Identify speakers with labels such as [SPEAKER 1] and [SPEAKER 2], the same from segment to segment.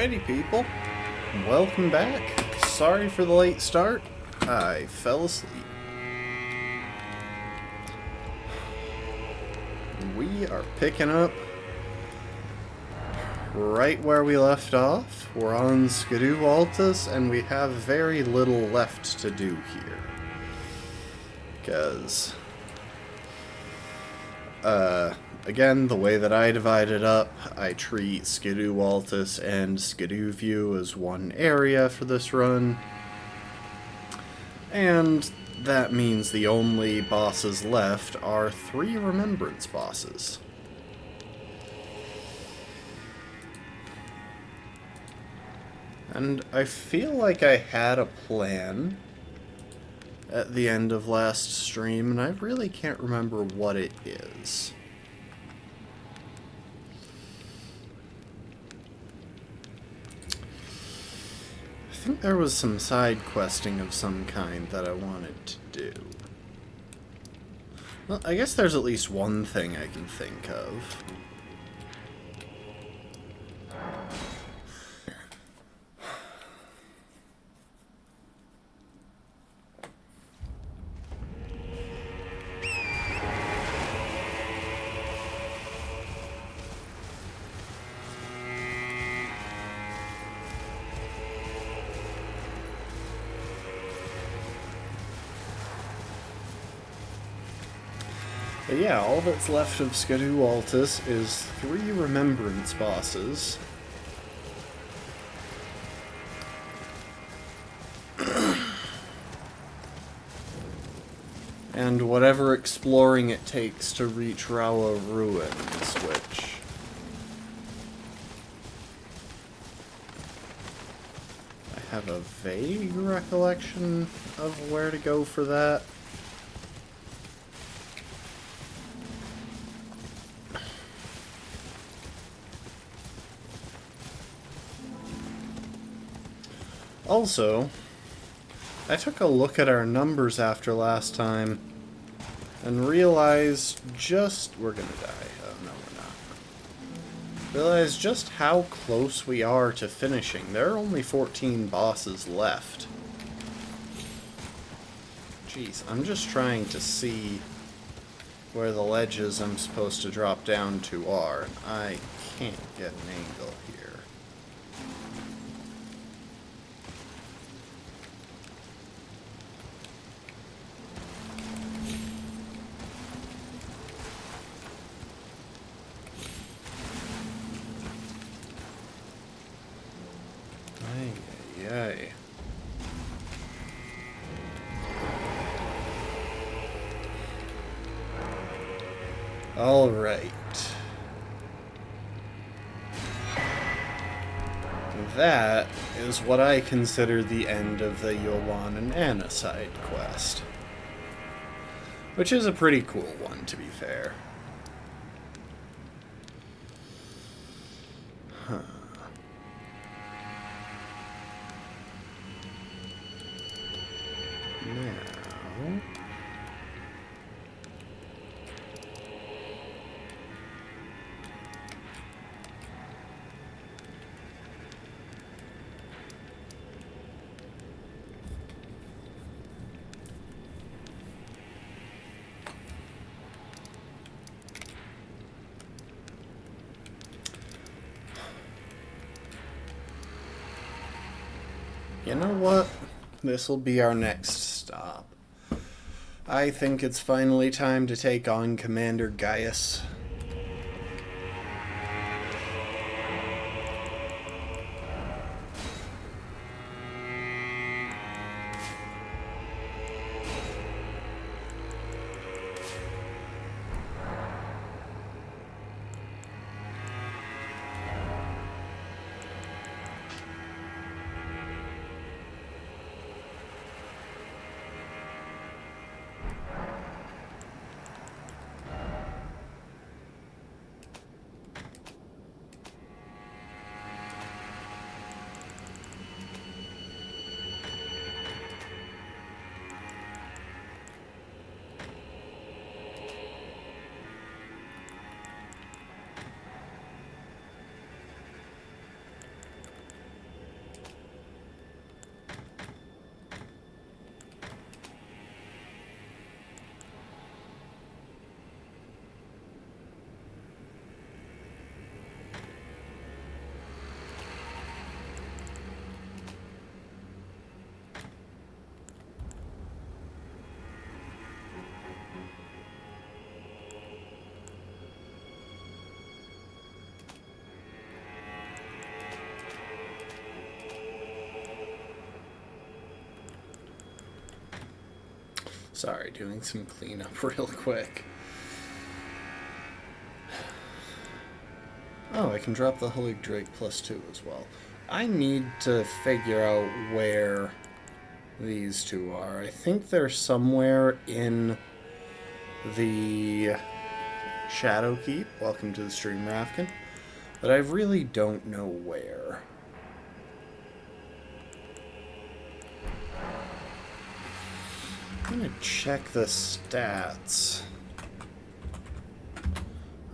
[SPEAKER 1] Alrighty, people. Welcome back. Sorry for the late start. I fell asleep. We are picking up right where we left off. We're on Skidoo Altus, and we have very little left to do here. Because, again, the way that I divide it up, I treat Skidoo Altus and Skidoo View as one area for this run. And that means the only bosses left are 3 Remembrance bosses. And I feel like I had a plan at the end of last stream, and I really can't remember what it is. I think there was some side questing of some kind that I wanted to do. Well, I guess there's at least one thing I can think of. But yeah, all that's left of Skidoo Altus is 3 Remembrance bosses. And whatever exploring it takes to reach Rawa Ruins, which... I have a vague recollection of where to go for that. Also, I took a look at our numbers after last time and realized we're gonna die. Oh, no, we're not. Realized just how close we are to finishing. There are only 14 bosses left. Jeez, I'm just trying to see where the ledges I'm supposed to drop down to are, and I can't get an angle here. Yay. All right. That is what I consider the end of the Yolan and Anna side quest. Which is a pretty cool one, to be fair. Huh. Now... You know what? This'll be our next stop. I think it's finally time to take on Commander Gaius. Sorry, doing some cleanup real quick. Oh, I can drop the Holy Drake +2 as well. I need to figure out where these two are. I think they're somewhere in the Shadow Keep. Welcome to the stream, Rafkin. But I really don't know where. I'm gonna check the stats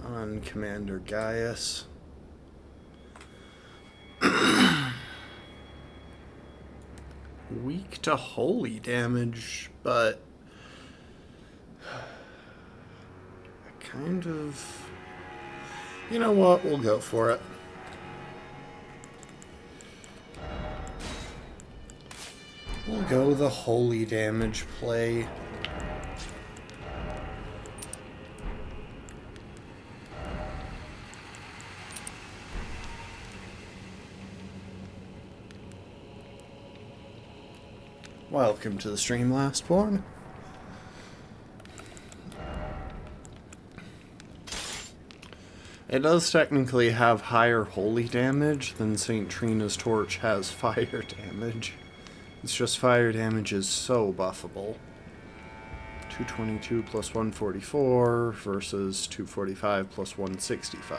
[SPEAKER 1] on Commander Gaius. Weak to holy damage, but kind of... You know what? We'll go for it. We'll go the holy damage play. Welcome to the stream, Lastborn. It does technically have higher holy damage than St. Trina's Torch has fire damage. It's just fire damage is so buffable. 222 plus 144 versus 245 plus 165.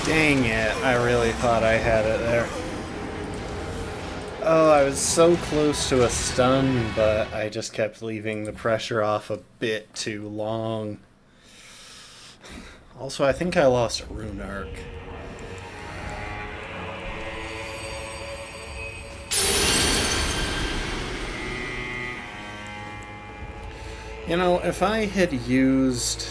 [SPEAKER 1] Dang it, I really thought I had it there. Oh, I was so close to a stun, but I just kept leaving the pressure off a bit too long. Also, I think I lost a rune arc. You know, if I had used...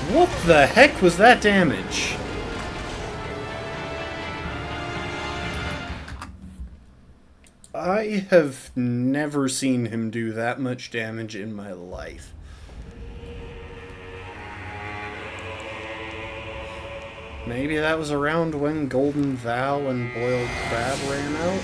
[SPEAKER 1] What the heck was that damage? I have never seen him do that much damage in my life. Maybe that was around when Golden Vow and Boiled Crab ran out?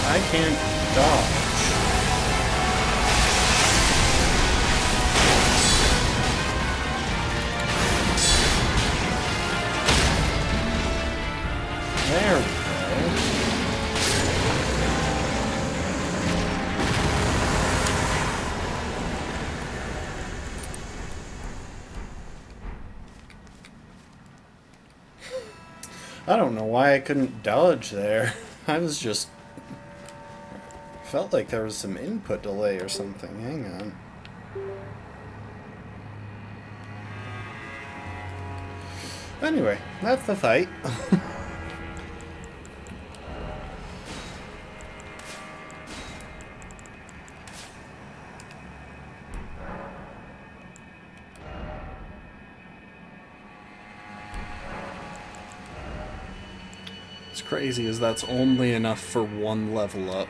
[SPEAKER 1] I can't dodge. There we go. I don't know why I couldn't dodge there. I was just... felt like there was some input delay or something. Hang on. Anyway, that's the fight. It's crazy as that's only enough for one level up.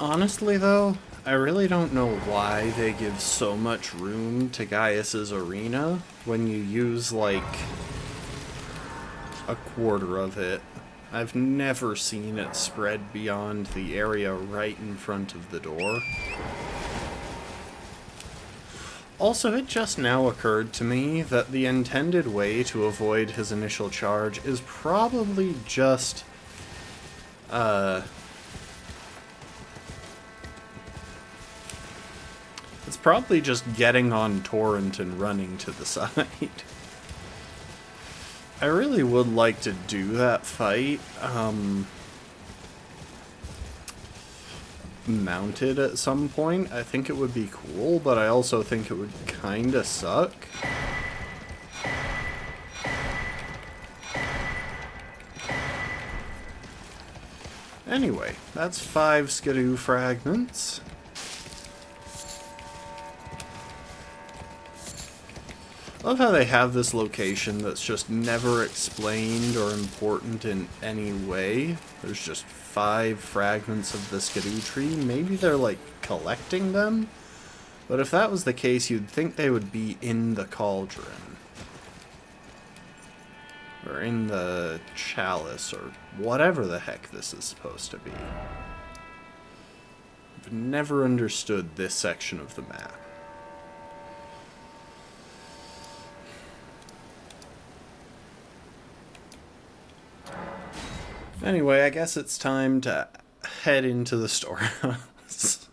[SPEAKER 1] Honestly, though, I really don't know why they give so much room to Gaius's arena when you use, like, a quarter of it. I've never seen it spread beyond the area right in front of the door. Also, it just now occurred to me that the intended way to avoid his initial charge is probably just, it's probably just getting on Torrent and running to the side. I really would like to do that fight, mounted at some point. I think it would be cool, but I also think it would kinda suck. Anyway, that's 5 Skidoo fragments. I love how they have this location that's just never explained or important in any way. There's just 5 fragments of the Skidoo tree. Maybe they're, like, collecting them? But if that was the case, you'd think they would be in the cauldron. Or in the chalice, or whatever the heck this is supposed to be. I've never understood this section of the map. Anyway, I guess it's time to head into the storehouse.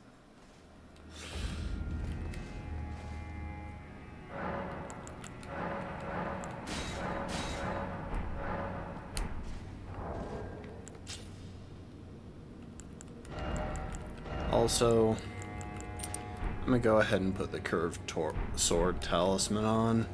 [SPEAKER 1] Also, I'm gonna go ahead and put the curved sword talisman on.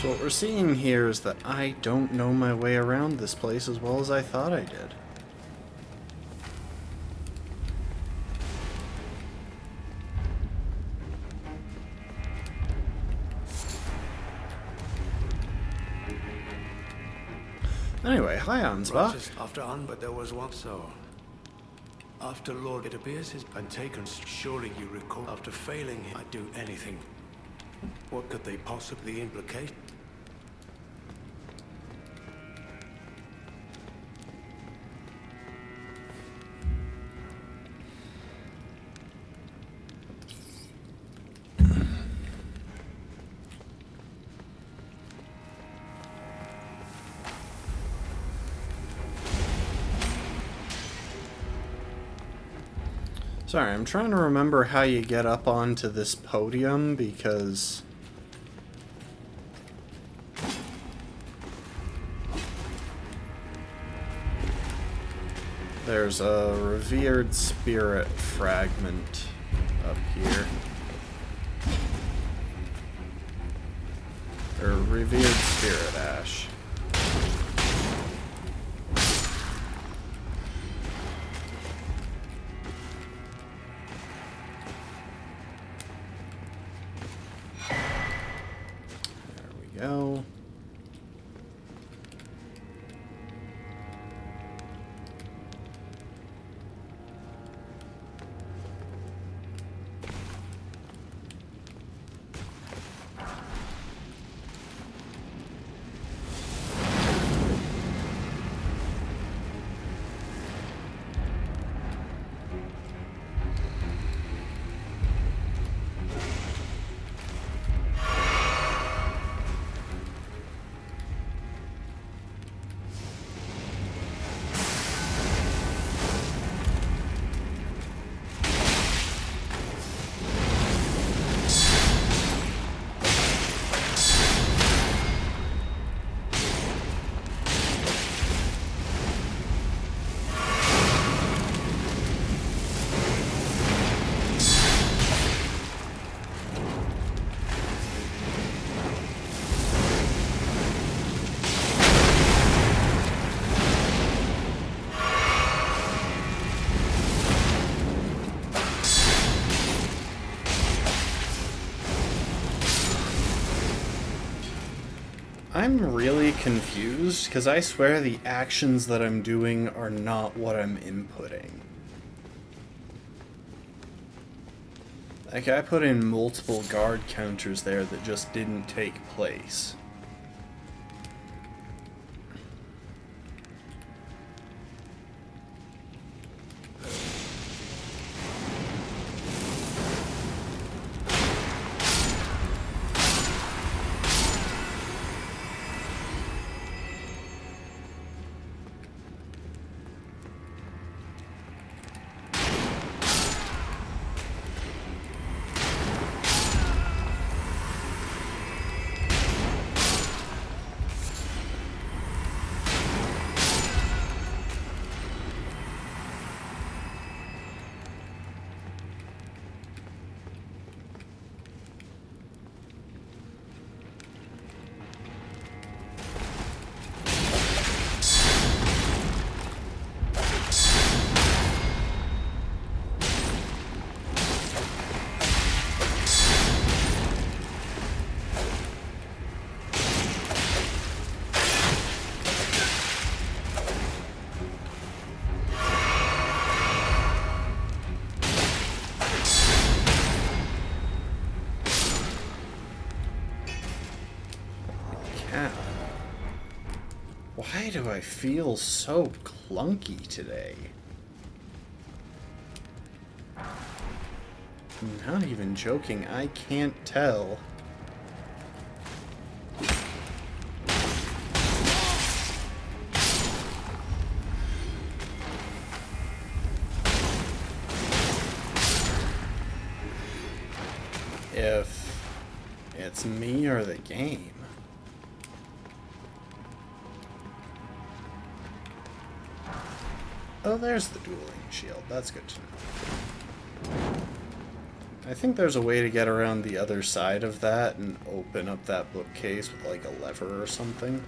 [SPEAKER 1] So what we're seeing here is that I don't know my way around this place as well as I thought I did. Anyway, hi Ansbach.
[SPEAKER 2] After An, but there was one so. After Lord, it appears has been taken. Surely you recall. After failing him, I'd do anything. What could they possibly implicate?
[SPEAKER 1] Sorry, I'm trying to remember how you get up onto this podium because there's a revered spirit fragment up here. Or revered spirit ash. Go. I'm really confused because I swear the actions that I'm doing are not what I'm inputting. Like, I put in multiple guard counters there that just didn't take place. Why do I feel so clunky today? I'm not even joking, I can't tell. If it's me or the game. Oh, there's the dueling shield. That's good to know. I think there's a way to get around the other side of that and open up that bookcase with like a lever or something.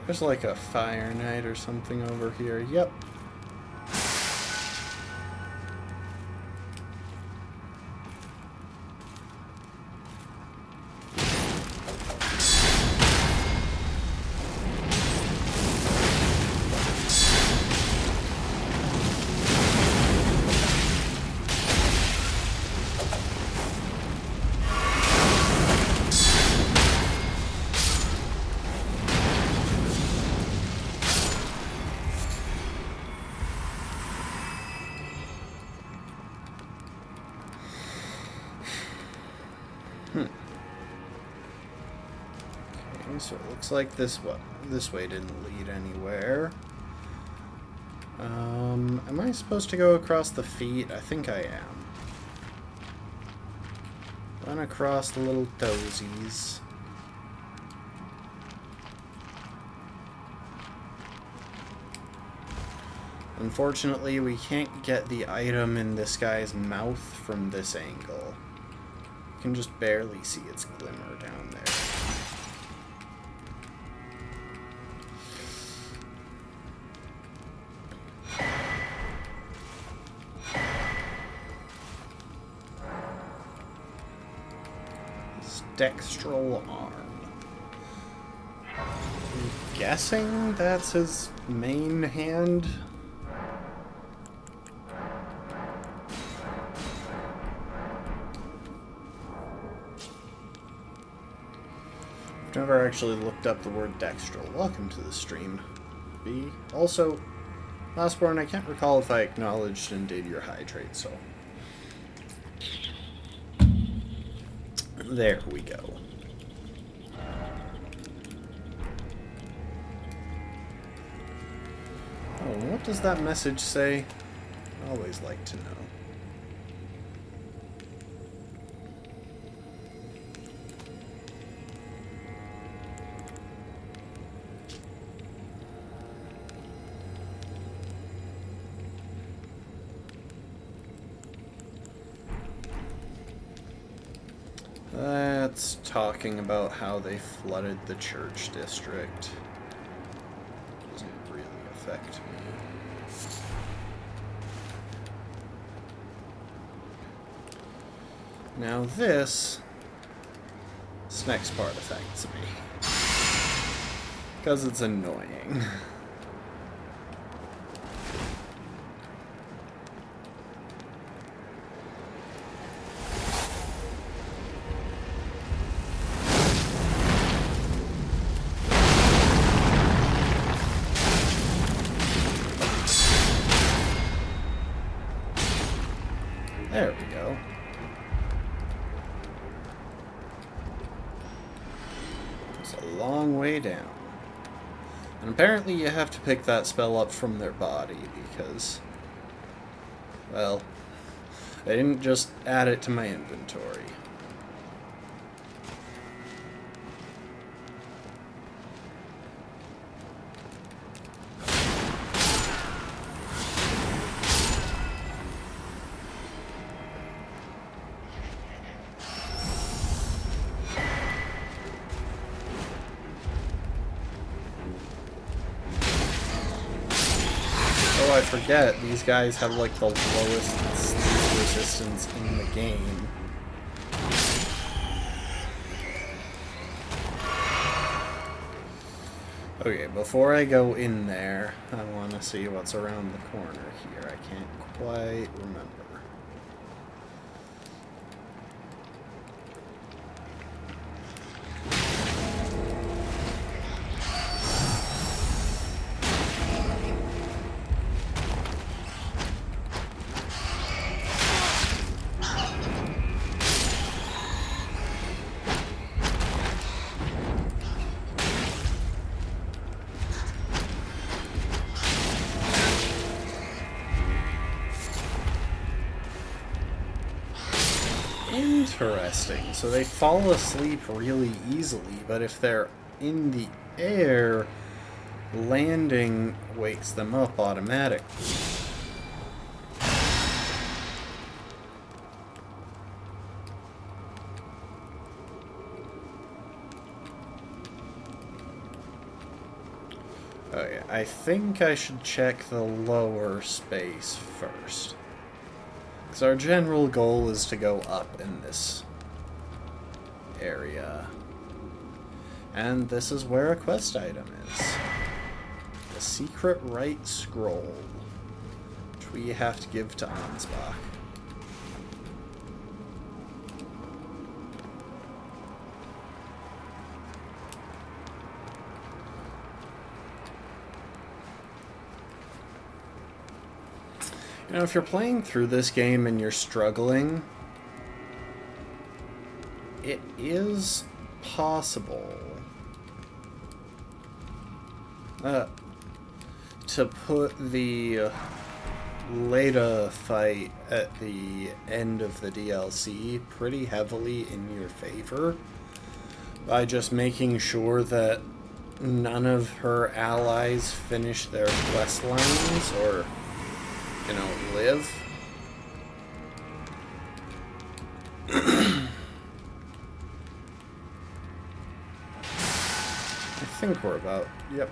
[SPEAKER 1] There's like a Fire Knight or something over here. Yep. So it looks like this way didn't lead anywhere. Am I supposed to go across the feet? I think I am. Run across the little toesies. Unfortunately, we can't get the item in this guy's mouth from this angle. You can just barely see its glimmer down there. Dextral arm. I'm guessing that's his main hand. I've never actually looked up the word dextral. Welcome to the stream, B. Also, Lastborn, I can't recall if I acknowledged and did your hydrate, so... There we go. Oh, what does that message say? I always like to know. That's talking about how they flooded the church district. Doesn't really affect me. Now this next part affects me. Because it's annoying. There we go. It's a long way down. And apparently you have to pick that spell up from their body, because Well, I didn't just add it to my inventory. Oh, I forget, these guys have like the lowest sleep resistance in the game. Okay, before I go in there, I want to see what's around the corner here. I can't quite remember. Interesting. So they fall asleep really easily, but if they're in the air, landing wakes them up automatically. Okay, I think I should check the lower space first. Because our general goal is to go up in this area. And this is where a quest item is. The Secret Rite Scroll, which we have to give to Ansbach. You know, if you're playing through this game and you're struggling, it is possible to put the Leda fight at the end of the DLC pretty heavily in your favor by just making sure that none of her allies finish their quest lines or, you know, live. I think we're about, yep.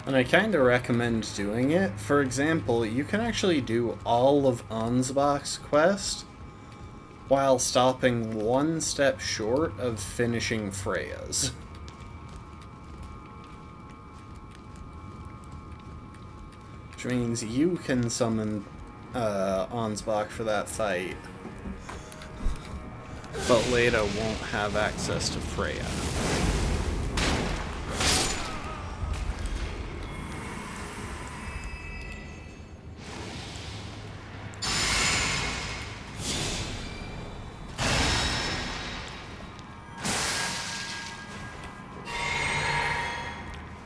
[SPEAKER 1] And I kind of recommend doing it. For example, you can actually do all of Ansbach's quest while stopping one step short of finishing Freya's. Which means you can summon Ansbach for that fight, but Leda won't have access to Freya.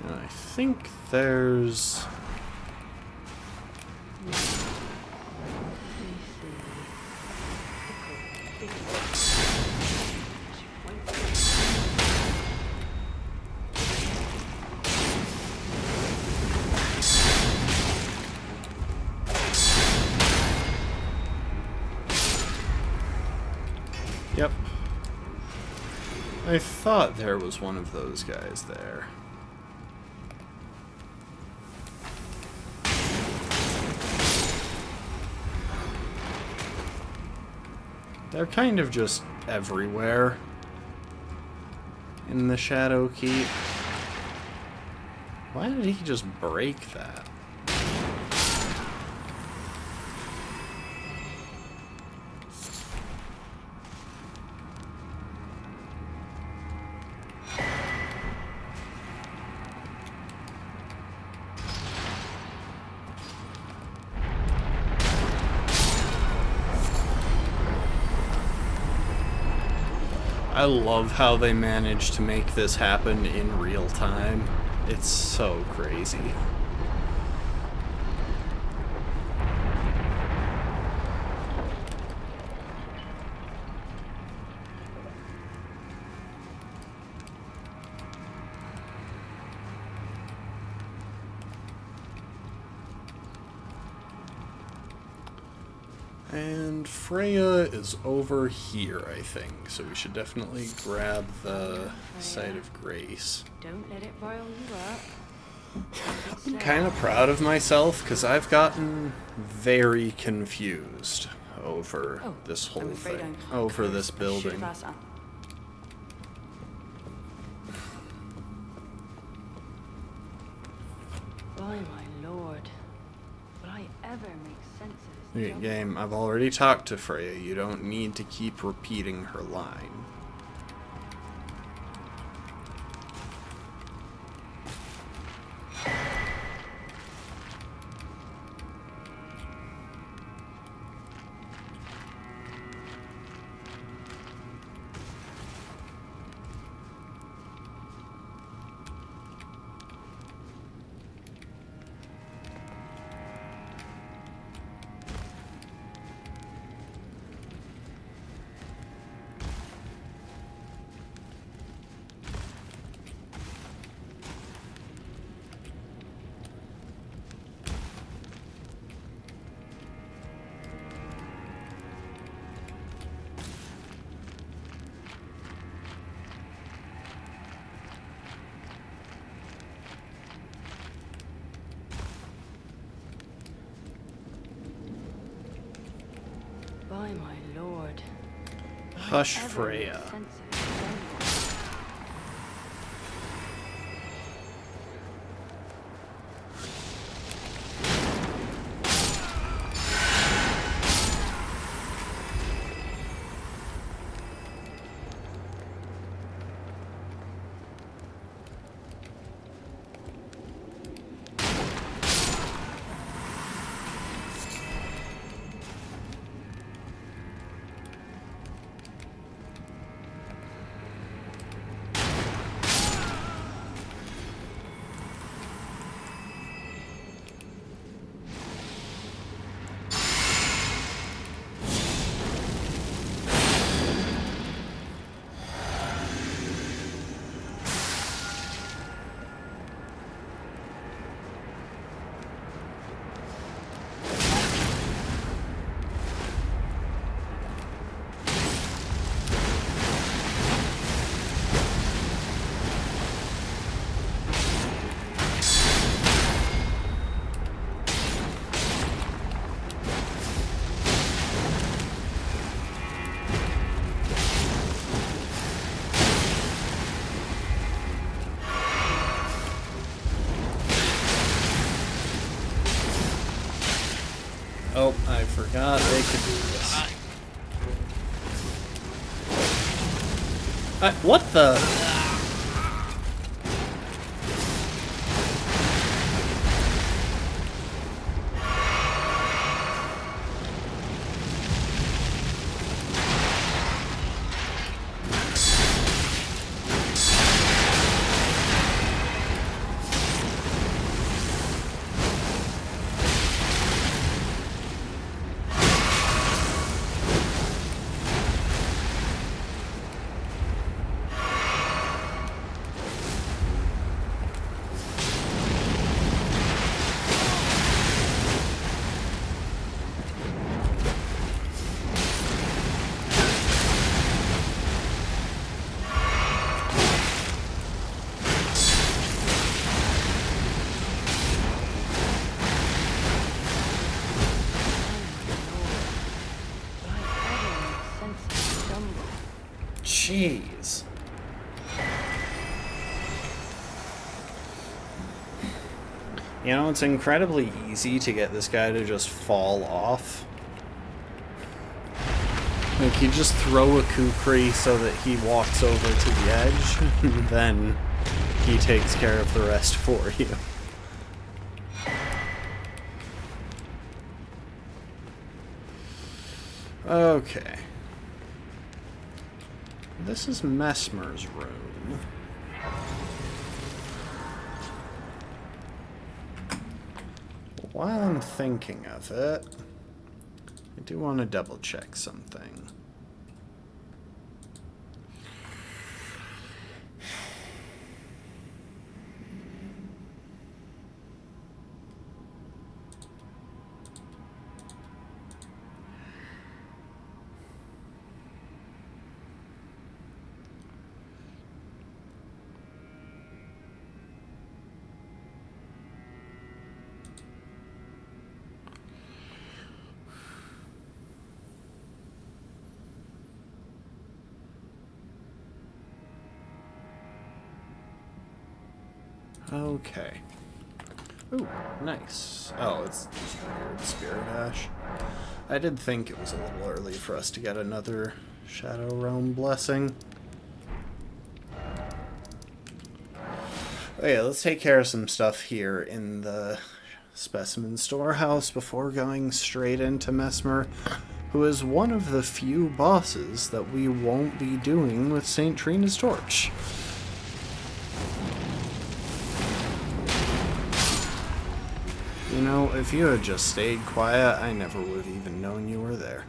[SPEAKER 1] I think there's... Yep. I thought there was one of those guys there. They're kind of just everywhere. in the Shadow Keep. Why did he just break that? I love how they managed to make this happen in real time. It's so crazy. And Freya is over here, I think, so we should definitely grab the Site of Grace.
[SPEAKER 3] Don't let it rile you up.
[SPEAKER 1] I'm kind of proud of myself, because I've gotten very confused over this whole thing, over this building.
[SPEAKER 3] By my lord, will I ever make sense of this?
[SPEAKER 1] Game, I've already talked to Freya. You don't need to keep repeating her line.
[SPEAKER 3] By my lord.
[SPEAKER 1] Hush, Freya. Oh, I forgot they could do this. What the? Jeez. You know, it's incredibly easy to get this guy to just fall off. Like, you just throw a kukri so that he walks over to the edge, and then he takes care of the rest for you. Okay. This is Mesmer's room. While I'm thinking of it, I do want to double check something. Okay. Ooh, nice. Oh, it's just weird spirit ash. I did think it was a little early for us to get another Shadow Realm blessing. Oh yeah, let's take care of some stuff here in the specimen storehouse before going straight into Mesmer, who is one of the few bosses that we won't be doing with St. Trina's torch. You know, if you had just stayed quiet, I never would have even known you were there.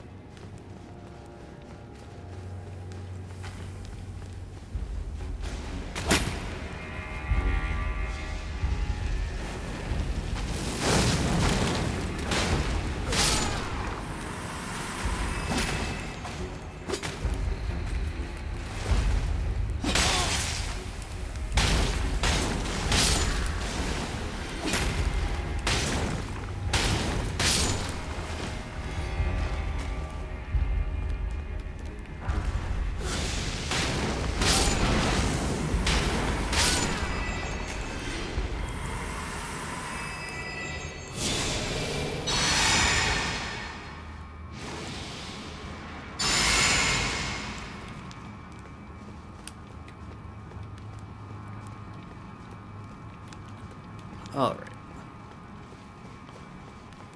[SPEAKER 1] Alright.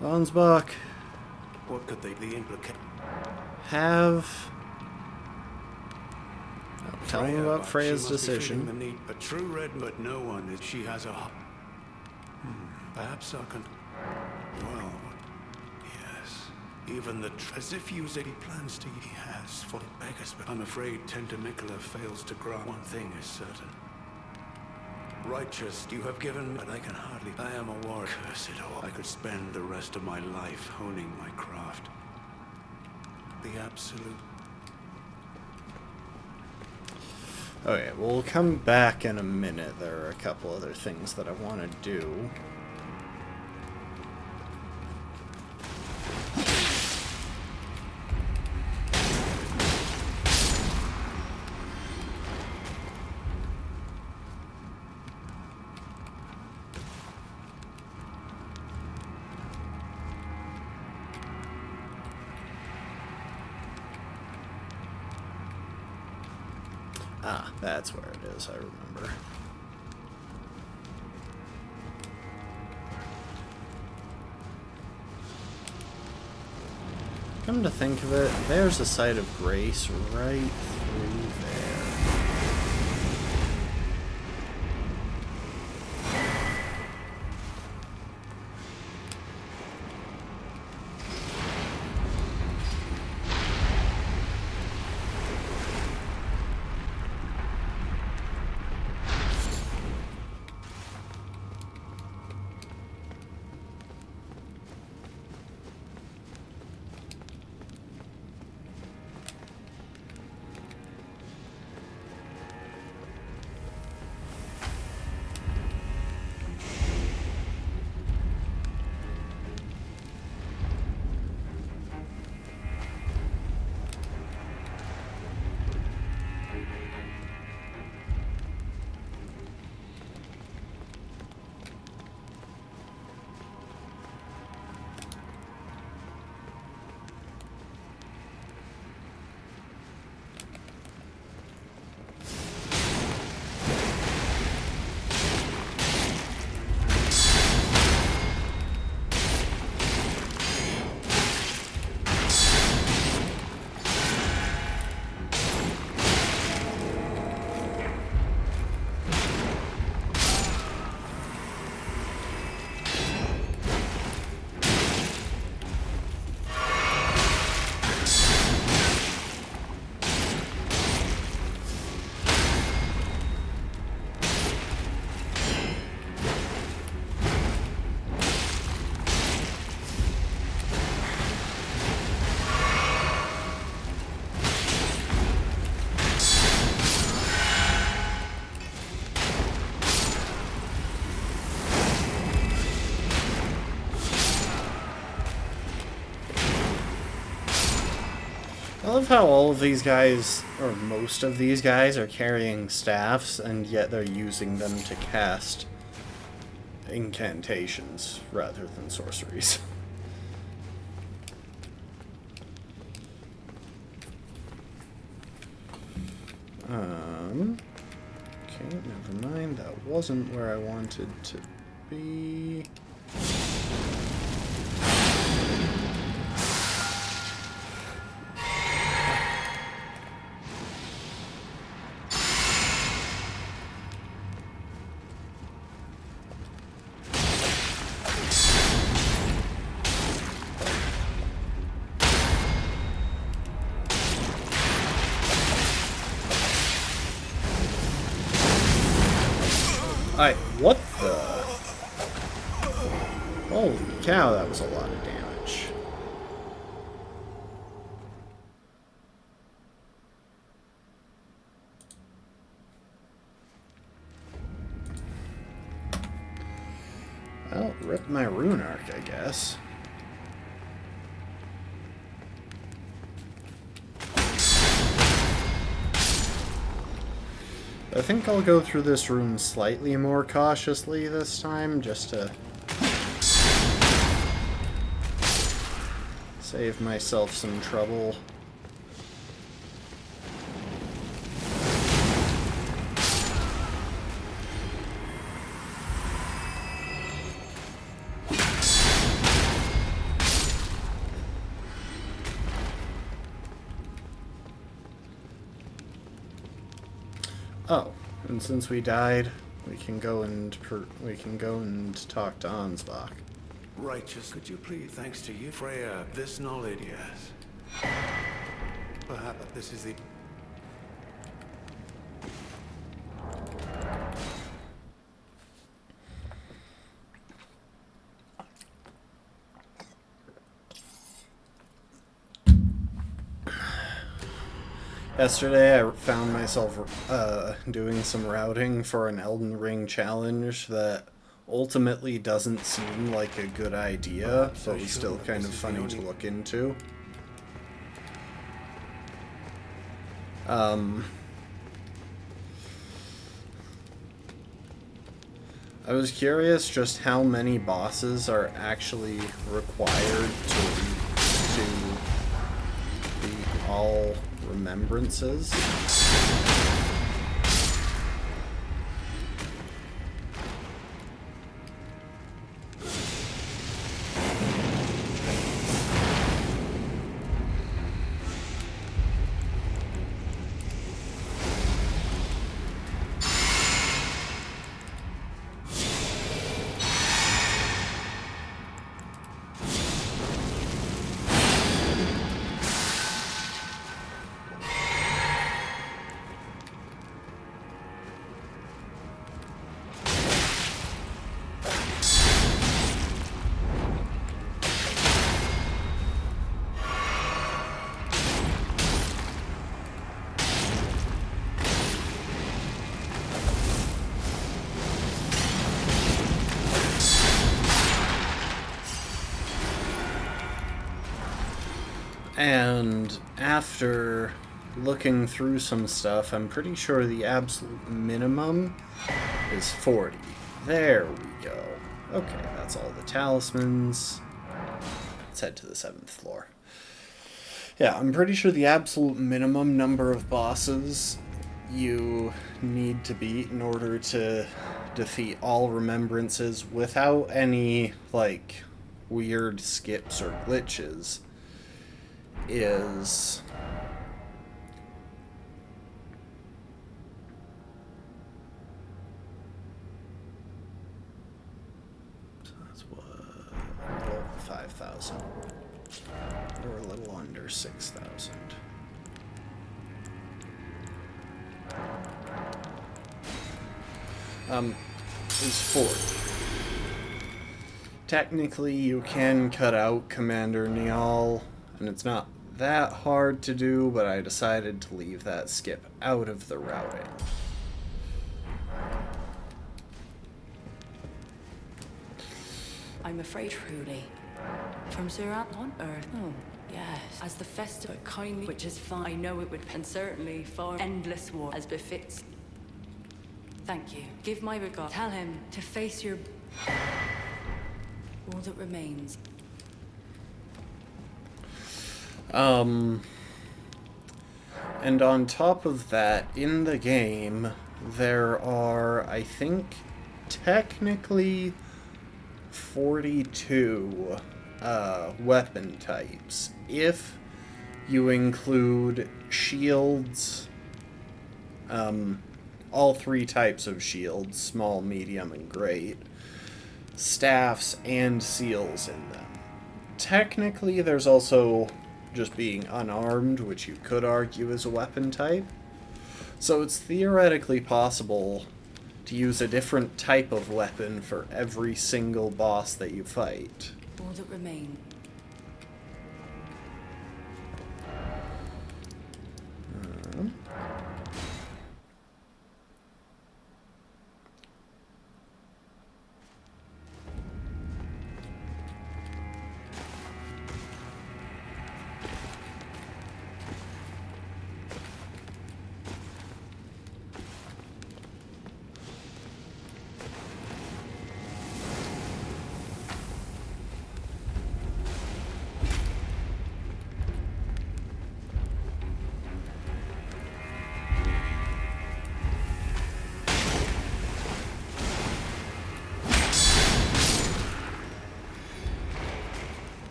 [SPEAKER 1] Bonesbach.
[SPEAKER 2] What could they be implicate?
[SPEAKER 1] Have... Oh, tell him about Freya's decision.
[SPEAKER 2] The need, a true red, but no one is. She has a... Perhaps I can... Well... Yes. Even the... As if you said he plans to... He has for beggars, but I'm afraid Tentamicola fails to grant. One thing is certain. Righteous, you have given, but I can hardly. I am a warrior. Curse it all. I could spend the rest of my life honing my craft. The absolute.
[SPEAKER 1] Okay, we'll come back in a minute. There are a couple other things that I want to do. Ah, that's where it is, I remember. Come to think of it, there's a site of grace right through there. I love how all of these guys, or most of these guys, are carrying staffs, and yet they're using them to cast incantations rather than sorceries. Okay, never mind. That wasn't where I wanted to be. What the? Holy cow, that was a lot of damage. Well, rip my rune arc, I guess. I think I'll go through this room slightly more cautiously this time, just to save myself some trouble. Oh, and since we died, we can go and talk to Ansbach.
[SPEAKER 2] Righteous, could you please, thanks to you, Freya, this knowledge, yes. Perhaps this is the...
[SPEAKER 1] Yesterday, I found myself doing some routing for an Elden Ring challenge that ultimately doesn't seem like a good idea, but was still kind of funny to look into. I was curious just how many bosses are actually required to beat all remembrances. And after looking through some stuff, I'm pretty sure the absolute minimum is 40. There we go. Okay, that's all the talismans. Let's head to the 7th floor. Yeah, I'm pretty sure the absolute minimum number of bosses you need to beat in order to defeat all remembrances without any, like, weird skips or glitches is... So that's what... a little over 5,000. Or a little under 6,000. Is 40. Technically, you can cut out Commander Niall, and it's not that hard to do, but I decided to leave that skip out of the routing.
[SPEAKER 4] I'm afraid, truly. From Surat on Earth. Oh, yes.
[SPEAKER 3] as the festival kindly, which is fine. I know it would, and certainly for endless war as befits. Thank you. Give my regard. Tell him to face your all that remains.
[SPEAKER 1] And on top of that, in the game, there are, I think, technically 42 weapon types, if you include shields, all 3 types of shields, small, medium, and great, staffs, and seals in them. Technically, there's also just being unarmed, which you could argue is a weapon type. So it's theoretically possible to use a different type of weapon for every single boss that you fight.
[SPEAKER 3] All that remain.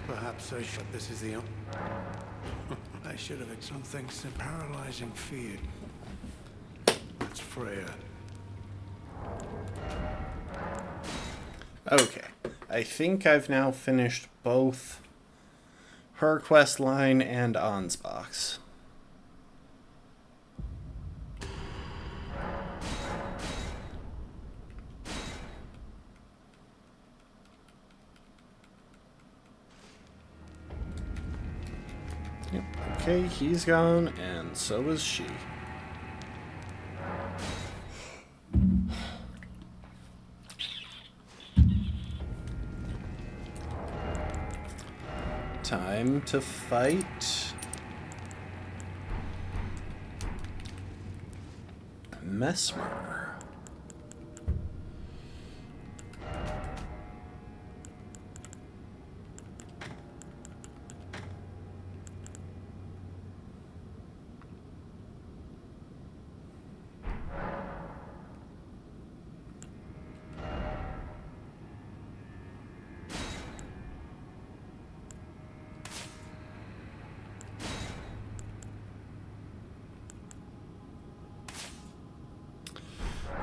[SPEAKER 2] Perhaps I should. This is the. I should have had something some paralyzing fear. That's Freya.
[SPEAKER 1] Okay, I think I've now finished both her quest line and Ansbach's. Yep, okay, he's gone, and so is she. Time to fight Mesmer.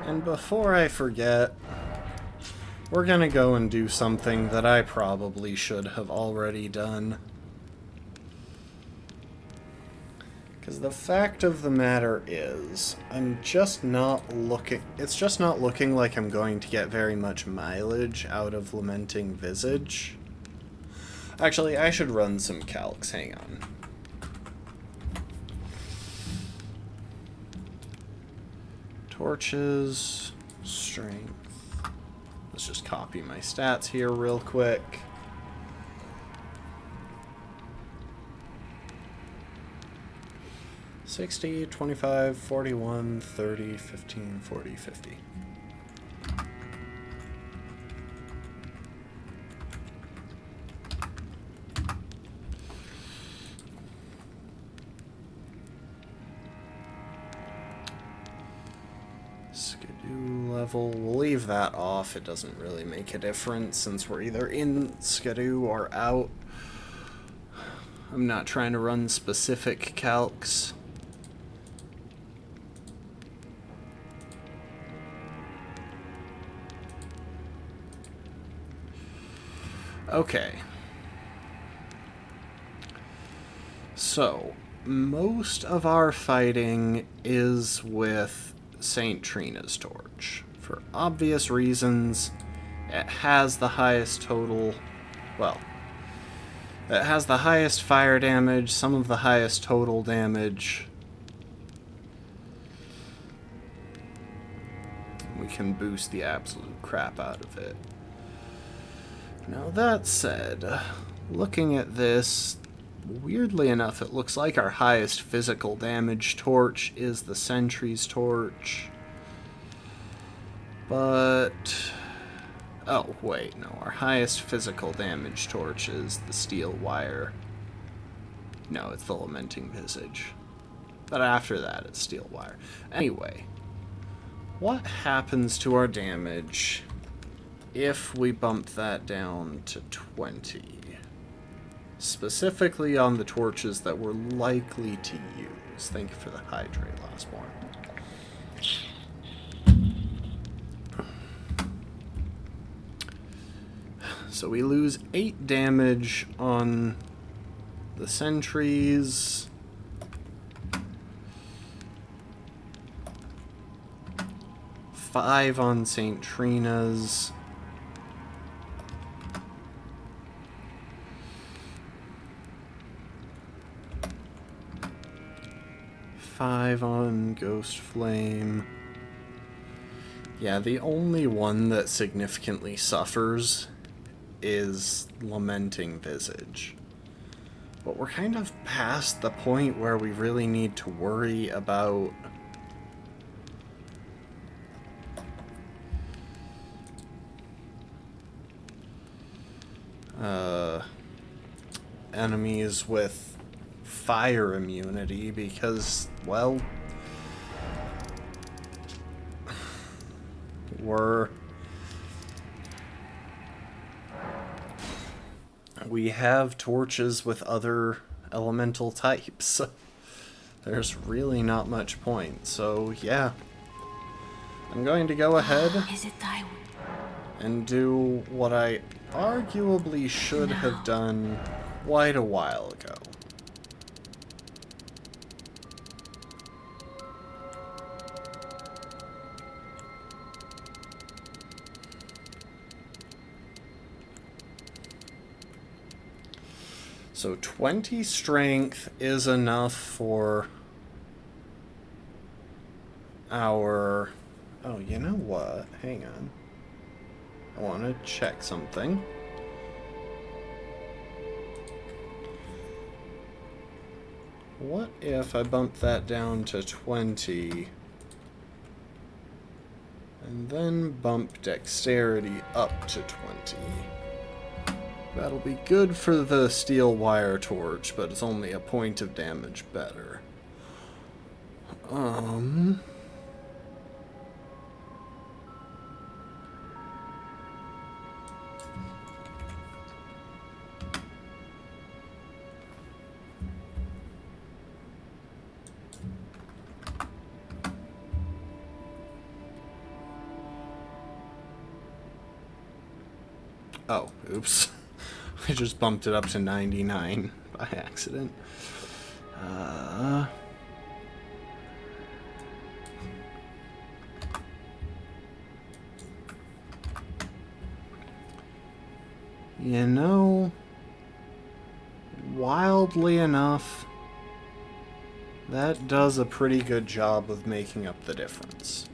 [SPEAKER 1] And before I forget, we're gonna go and do something that I probably should have already done. Because the fact of the matter is, it's just not looking like I'm going to get very much mileage out of Lamenting Visage. Actually, I should run some calcs, hang on. Torches, strength. Let's just copy my stats here real quick. $60, $25, $41, $30, $15, $40, $50. Level. We'll leave that off. It doesn't really make a difference since we're either in Skidoo or out. I'm not trying to run specific calcs. Okay. So, most of our fighting is with St. Trina's Torch. For obvious reasons, it has the highest total, well, it has the highest fire damage, some of the highest total damage. We can boost the absolute crap out of it. Now that said, looking at this, weirdly enough, it looks like our highest physical damage torch is the Sentry's torch. But... oh, wait, no. Our highest physical damage torch is the steel wire. No, it's the Lamenting Visage. But after that, it's steel wire. Anyway, what happens to our damage if we bump that down to 20? Specifically on the torches that we're likely to use. Thank you for the hydrate, Lastborn. So we lose 8 damage on the sentries. Five on St. Trina's. Five on Ghostflame. Yeah, the only one that significantly suffers is Lamenting Visage. But we're kind of past the point where we really need to worry about enemies with fire immunity because, well, we have torches with other elemental types. There's really not much point. So yeah, I'm going to go ahead and do what I arguably should have done quite a while ago. So 20 strength is enough for our... oh, you know what? Hang on. I want to check something. What if I bump that down to 20 and then bump dexterity up to 20? That'll be good for the steel wire torch, but it's only a point of damage better. Oh, oops. I just bumped it up to 99 by accident. You know, wildly enough, that does a pretty good job of making up the difference.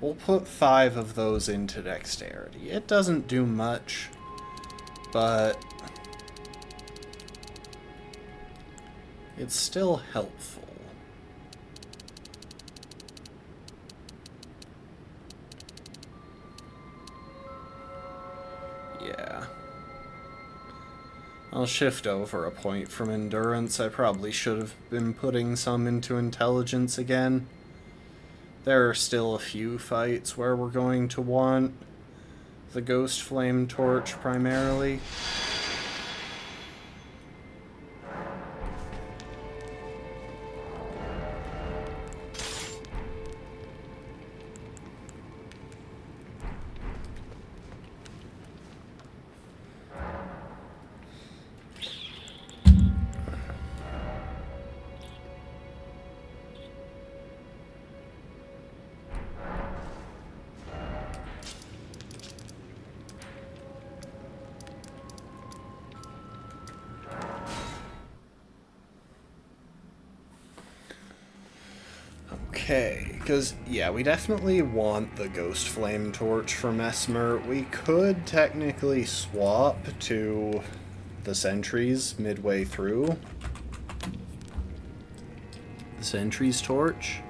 [SPEAKER 1] We'll put 5 of those into dexterity. It doesn't do much, but it's still helpful. Yeah. I'll shift over a point from endurance. I probably should have been putting some into intelligence again. There are still a few fights where we're going to want the Ghostflame torch primarily. Okay, because, yeah, we definitely want the Ghostflame torch for Mesmer. We could technically swap to the sentries midway through. The sentry's torch.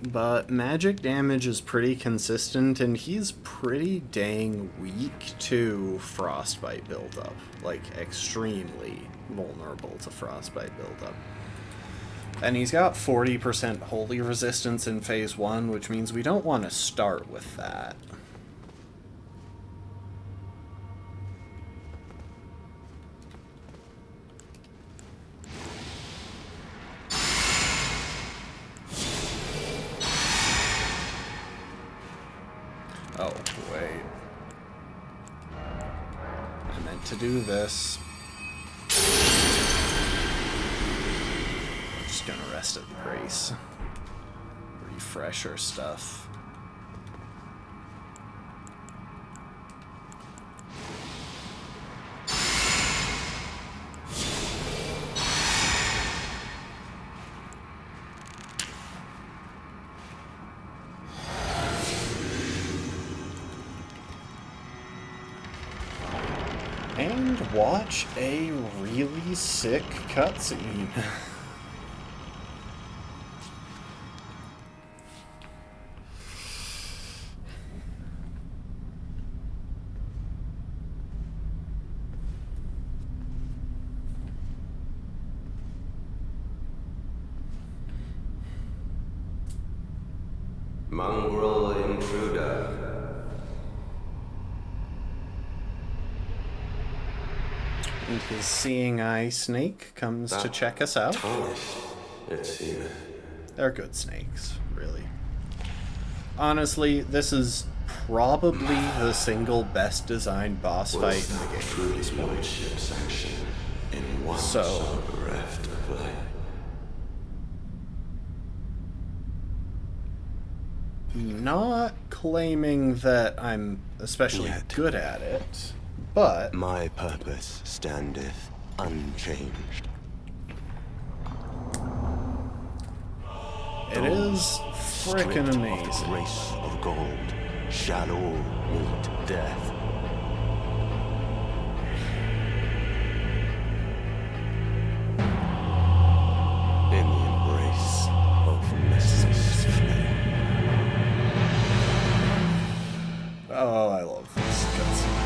[SPEAKER 1] But magic damage is pretty consistent, and he's pretty dang weak to frostbite buildup. Like, extremely vulnerable to frostbite buildup. And he's got 40% holy resistance in phase 1, which means we don't want to start with that. Oh, wait. I meant to do this. I'm just gonna rest at the grace. Refresh our stuff. And watch a really sick cutscene.
[SPEAKER 4] Mongrel intruder.
[SPEAKER 1] And his seeing eye snake comes to check us out.
[SPEAKER 4] Tarnished, it seemeth.
[SPEAKER 1] They're good snakes, really. Honestly, this is probably the single best designed boss fight in the game.
[SPEAKER 4] Truly lordship sanction in one
[SPEAKER 1] So
[SPEAKER 4] bereft of light.
[SPEAKER 1] Not claiming that I'm especially
[SPEAKER 4] Yet.
[SPEAKER 1] good at it, but
[SPEAKER 4] My purpose standeth unchanged.
[SPEAKER 1] it is frickin'
[SPEAKER 4] Stripped
[SPEAKER 1] amazing.
[SPEAKER 4] of the race of gold shall all meet death. In the embrace of Mrs. Flame.
[SPEAKER 1] Oh, I love this cutscene.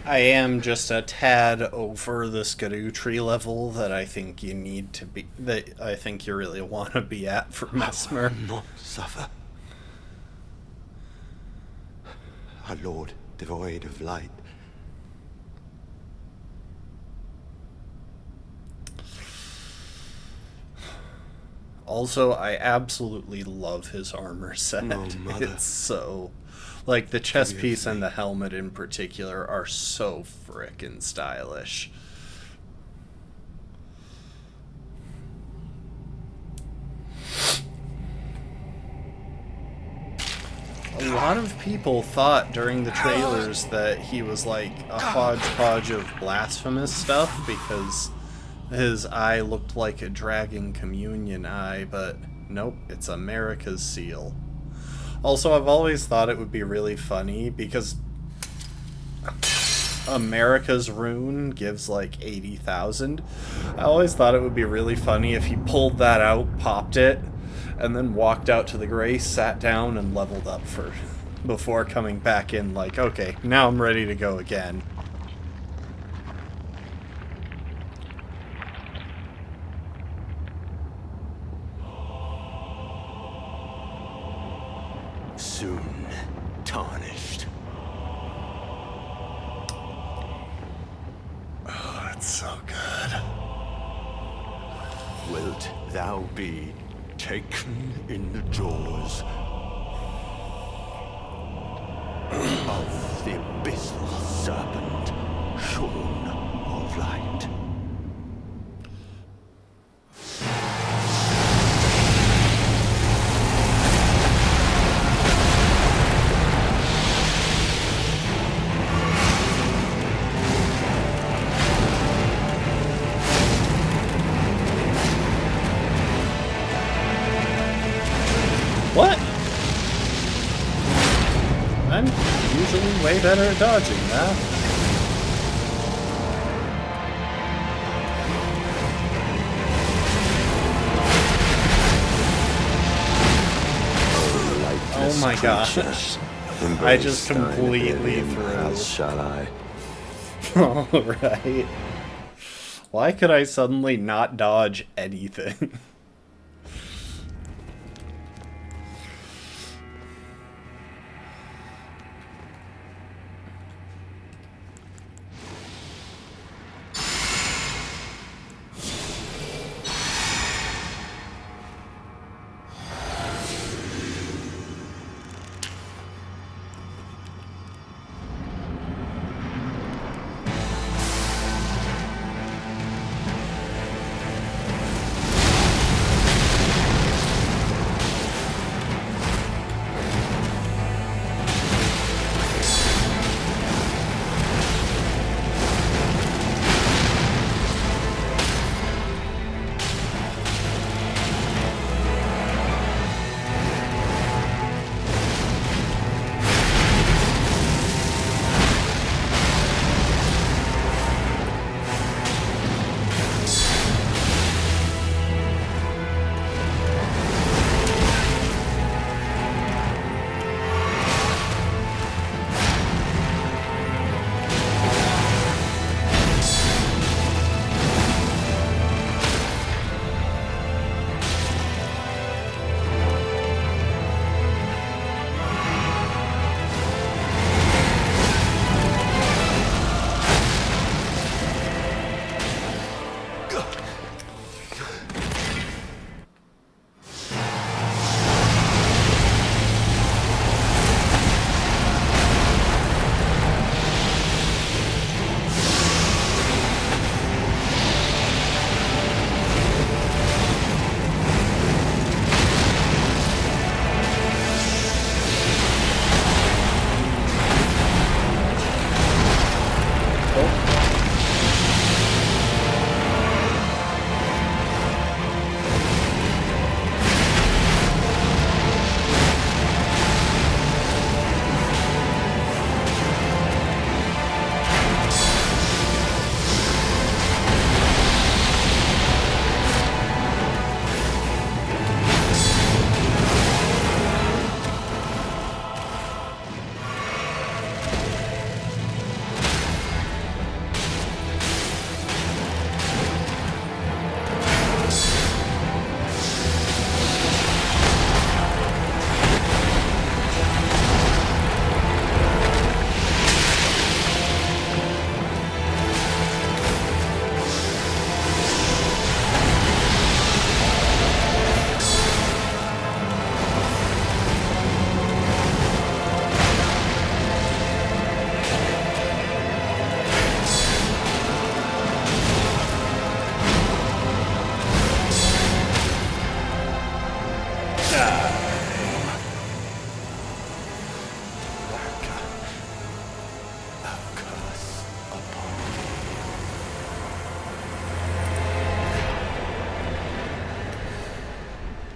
[SPEAKER 1] I am just a tad over the Skidoo tree level that I think you need to be, that I think you really want to be at for Mesmer.
[SPEAKER 4] Not suffer. A lord devoid of light.
[SPEAKER 1] Also, I absolutely love his armor set.
[SPEAKER 4] No, mother.
[SPEAKER 1] It's so... Like, the chest
[SPEAKER 4] Forgive
[SPEAKER 1] piece and
[SPEAKER 4] me.
[SPEAKER 1] the helmet in particular are so frickin' stylish. A lot of people thought during the trailers that he was like a hodgepodge of blasphemous stuff because his eye looked like a dragon communion eye, but nope, it's America's seal. Also, I've always thought it would be really funny because America's rune gives like 80,000. I always thought it would be really funny if he pulled that out, popped it, and then walked out to the Grace, sat down, and leveled up for before coming back in like, okay, now I'm ready to go again.
[SPEAKER 4] Soon tarnished.
[SPEAKER 1] Oh, that's so good.
[SPEAKER 4] Wilt thou be taken in the jaws of the abyssal serpent, shorn of light?
[SPEAKER 1] What? I'm usually way better at dodging that. Oh my gosh. I just completely threw.
[SPEAKER 4] Shall I?
[SPEAKER 1] Alright. Why could I suddenly not dodge anything?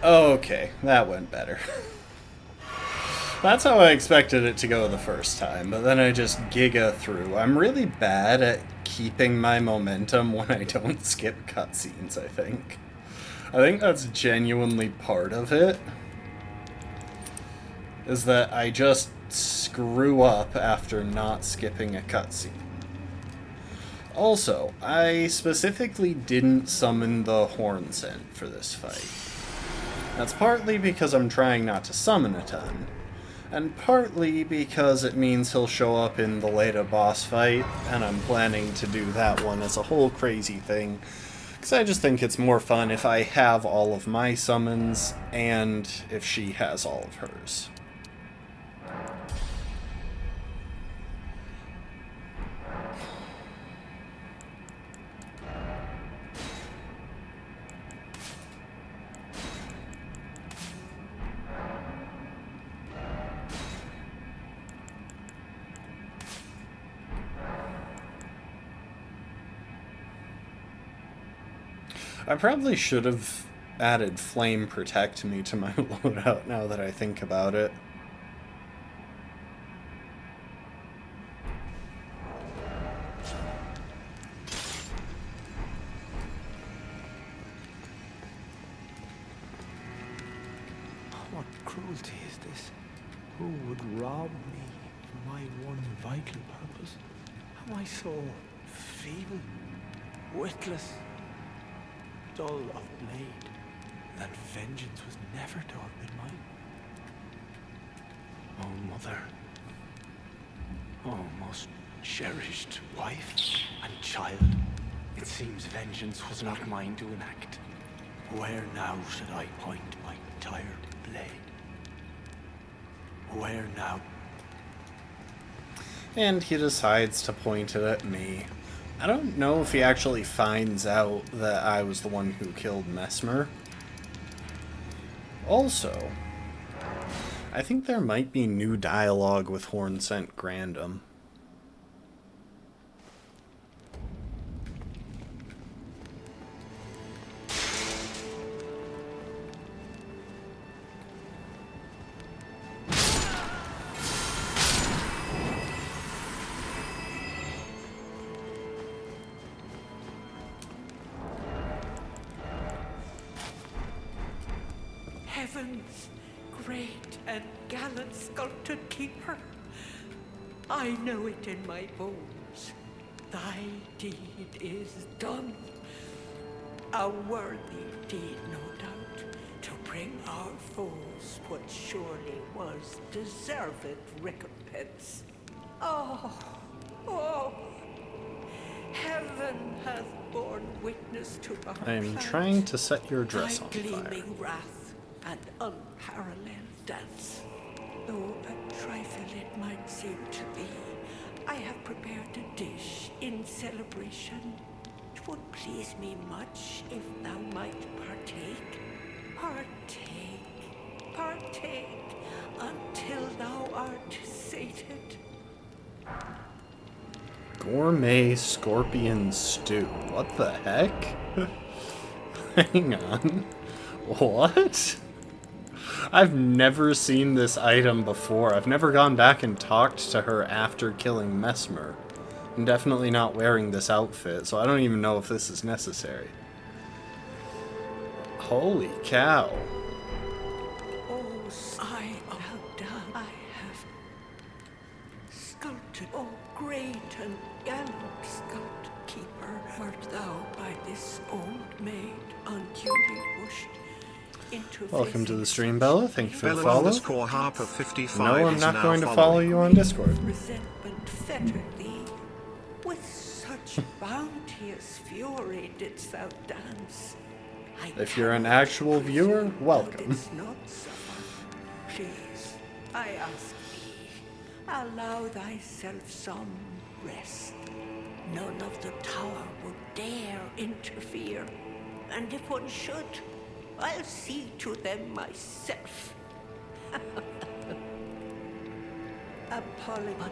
[SPEAKER 1] Okay, that went better. That's how I expected it to go the first time, but then I just giga through. I'm really bad at keeping my momentum when I don't skip cutscenes, I think. I think that's genuinely part of it. Is that I just screw up after not skipping a cutscene. Also, I specifically didn't summon the horn scent for this fight. That's partly because I'm trying not to summon a ton, and partly because it means he'll show up in the later boss fight, and I'm planning to do that one as a whole crazy thing, because I just think it's more fun if I have all of my summons, and if she has all of hers. I probably should have added Flame Protect Me to my loadout now that I think about it.
[SPEAKER 2] What cruelty is this? Who would rob me of my one vital purpose? Am I so feeble, witless, dull of blade, that vengeance was never to have been mine? Oh, mother. Oh, most cherished wife and child. It seems vengeance was not mine to enact. Where now should I point my tired blade? Where now?
[SPEAKER 1] And he decides to point it at me. I don't know if he actually finds out that I was the one who killed Mesmer. Also, I think there might be new dialogue with Hornsent Grandam.
[SPEAKER 5] Heaven's great and gallant sculptor keeper, I know it in my bones. Thy deed is done. A worthy deed, no doubt, to bring our foes what surely was deserved recompense. Oh, oh, heaven hath borne witness to our
[SPEAKER 1] I am
[SPEAKER 5] plans.
[SPEAKER 1] trying to set your dress
[SPEAKER 5] Thy
[SPEAKER 1] on fire.
[SPEAKER 5] gleaming wrath and unparalleled dance. Though a trifle it might seem to thee, I have prepared a dish in celebration. 'Twould please me much if thou might partake. Partake, partake, until thou art sated.
[SPEAKER 1] Gourmet scorpion stew. What the heck? Hang on. What? I've never seen this item before. I've never gone back and talked to her after killing Mesmer. I'm definitely not wearing this outfit, so I don't even know if this is necessary. Holy cow.
[SPEAKER 5] Oh, I have done. I have sculpted. Oh, great and gallant sculpt keeper, art thou by this old maid unduly pushed into
[SPEAKER 1] Welcome to the
[SPEAKER 5] facing
[SPEAKER 1] stream,
[SPEAKER 5] such
[SPEAKER 1] Bella. Thank you for the
[SPEAKER 6] Bella
[SPEAKER 1] follow.
[SPEAKER 6] underscore Harper 55
[SPEAKER 1] No, I'm
[SPEAKER 6] is
[SPEAKER 1] not
[SPEAKER 6] now
[SPEAKER 1] going to
[SPEAKER 6] following.
[SPEAKER 1] follow you on Discord.
[SPEAKER 5] resentment fettered thee. With such bounteous fury didst thou dance.
[SPEAKER 1] If you're an actual viewer, welcome.
[SPEAKER 5] Didst not suffer. Please, I ask thee, allow thyself some rest. None of the tower would dare interfere, and if one should, I'll see to them myself. Apology, but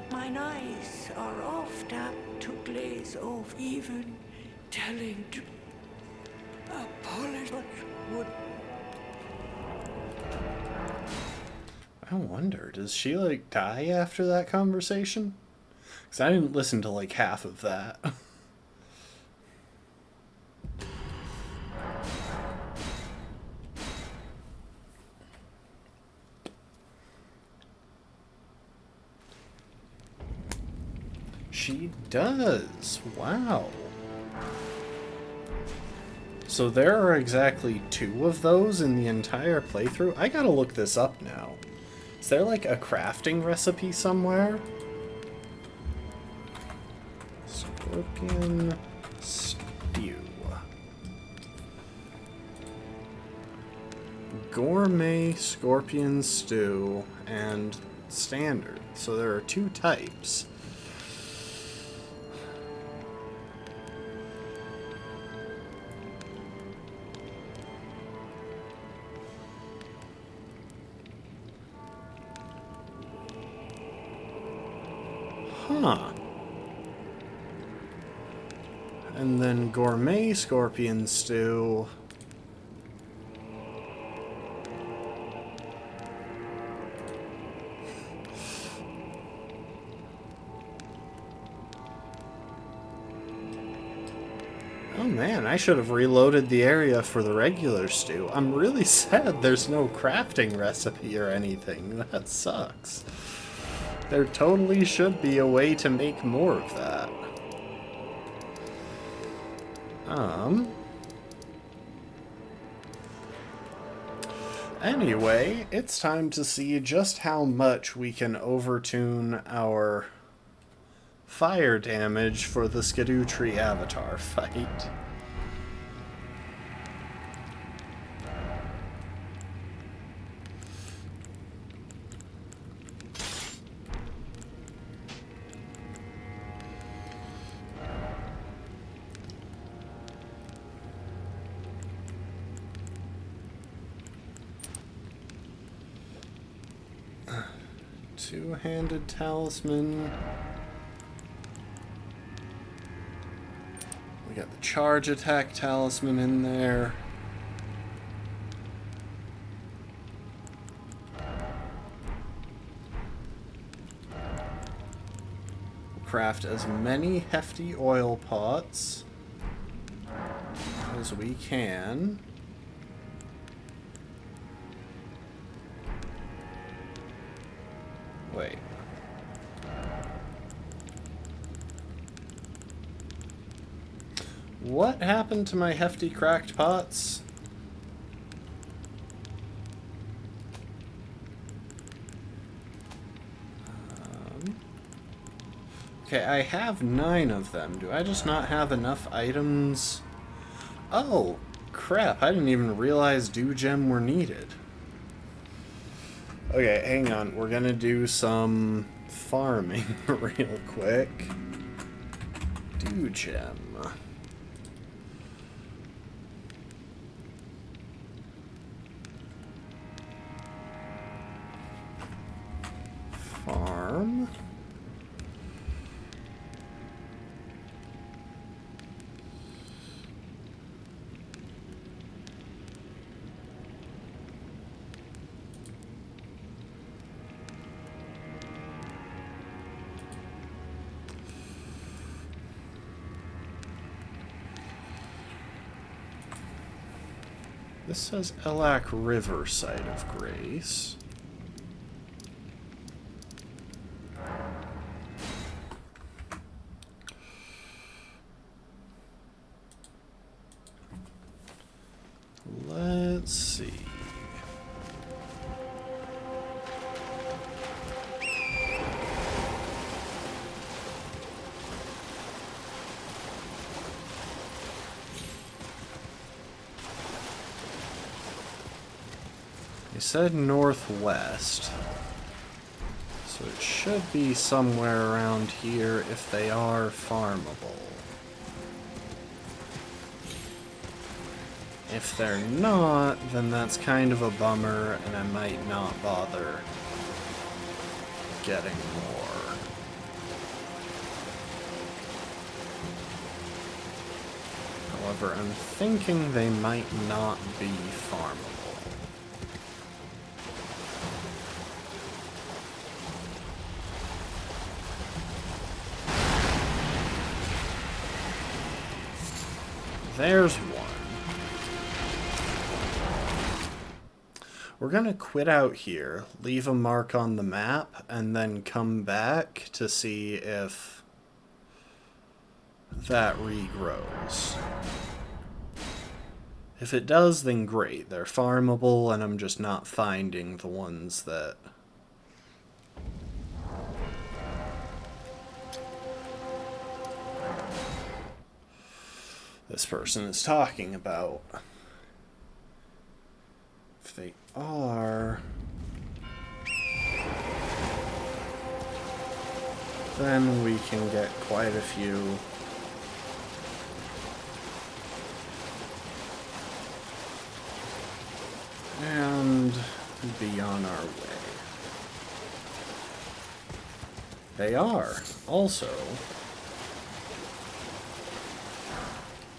[SPEAKER 5] mine eyes are oft apt to glaze over, even telling to apologize, but would.
[SPEAKER 1] I wonder, does she, like, die after that conversation? Because I didn't listen to, like, half of that. She does. Wow. So there are exactly 2 of those in the entire playthrough? I gotta look this up now. Is there like a crafting recipe somewhere? Scorpion stew. Gourmet scorpion stew and standard. So there are 2 types. Huh. And then gourmet scorpion stew. Oh man, I should have reloaded the area for the regular stew. I'm really sad there's no crafting recipe or anything. That sucks. There totally should be a way to make more of that. Anyway, it's time to see just how much we can overtune our fire damage for the Skidoo Tree Avatar fight. Two-handed talisman. We got the charge attack talisman in there. We'll craft as many hefty oil pots as we can. Wait. What happened to my hefty cracked pots? Okay, I have 9 of them. Do I just not have enough items? Oh, crap. I didn't even realize dew gem were needed. Okay, hang on. We're gonna do some farming real quick. Dew gem. Farm. This says Elak River Site of Grace. Let's see. They said northwest, so it should be somewhere around here if they are farmable. If they're not, then that's kind of a bummer, and I might not bother getting more. However, I'm thinking they might not be farmable. There's one. We're gonna quit out here, leave a mark on the map, and then come back to see if that regrows. If it does, then great. They're farmable, and I'm just not finding the ones that... this person is talking about. If they are... then we can get quite a few. And be on our way. They are also...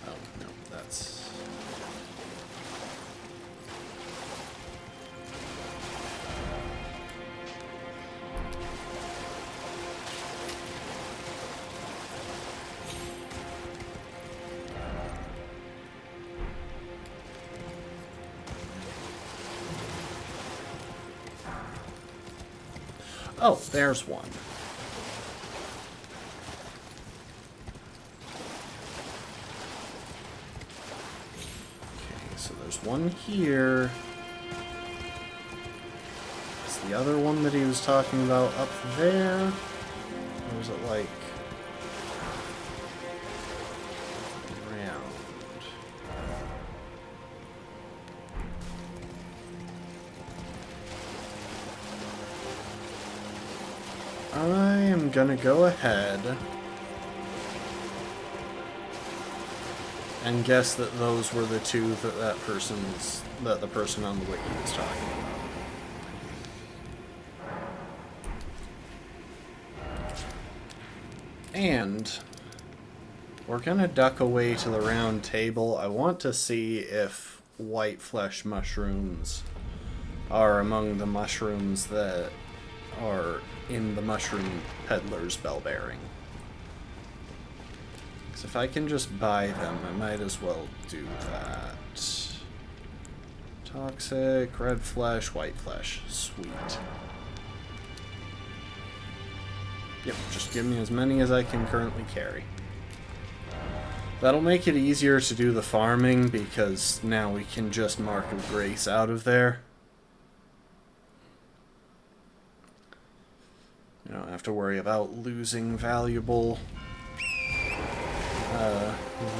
[SPEAKER 1] oh, no, that's... oh, there's one. Okay, so there's one here. Is the other one that he was talking about up there? Or is it like... around? I am gonna go ahead and guess that those were the two that the person on the wiki was talking about. And we're gonna duck away to the round table. I want to see if white flesh mushrooms are among the mushrooms that are in the Mushroom Peddler's bell bearing. Because if I can just buy them, I might as well do that. Toxic, red flesh, white flesh. Sweet. Yep, just give me as many as I can currently carry. That'll make it easier to do the farming, because now we can just Mark of Grace out of there. You don't have to worry about losing valuable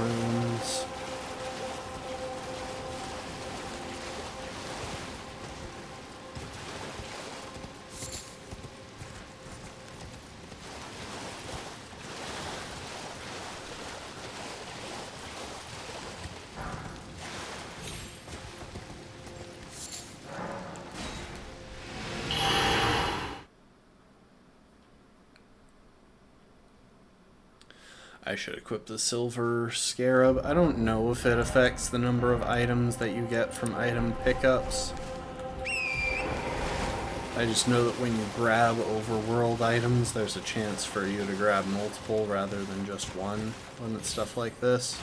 [SPEAKER 1] runes. I should equip the Silver Scarab. I don't know if it affects the number of items that you get from item pickups. I just know that when you grab overworld items, there's a chance for you to grab multiple rather than just one when it's stuff like this.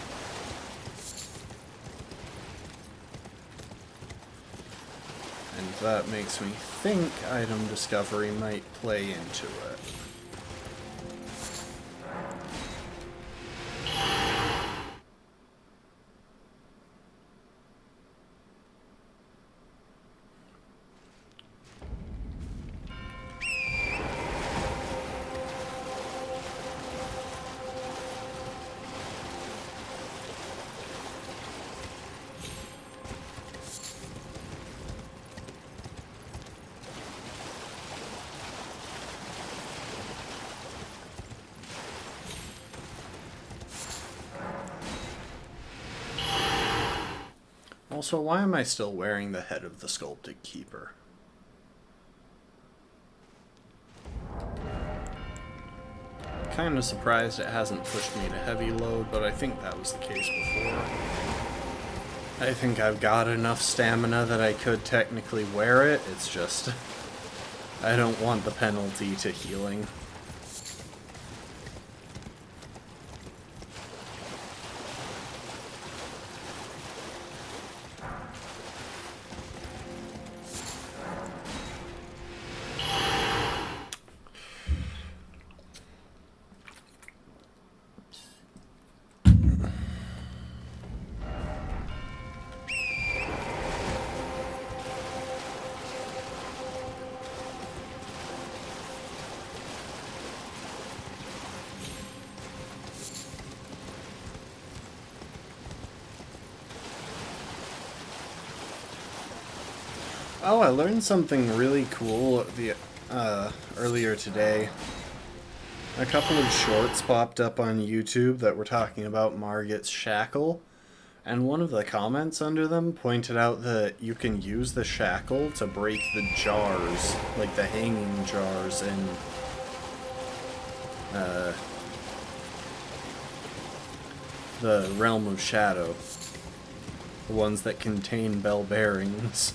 [SPEAKER 1] And that makes me think item discovery might play into it. Also, why am I still wearing the head of the Sculpted Keeper? Kind of surprised it hasn't pushed me to heavy load, but I think that was the case before. I think I've got enough stamina that I could technically wear it, it's just... I don't want the penalty to healing. Oh, I learned something really cool earlier today. A couple of shorts popped up on YouTube that were talking about Margit's shackle, and one of the comments under them pointed out that you can use the shackle to break the jars, like the hanging jars in the Realm of Shadow. The ones that contain bell bearings.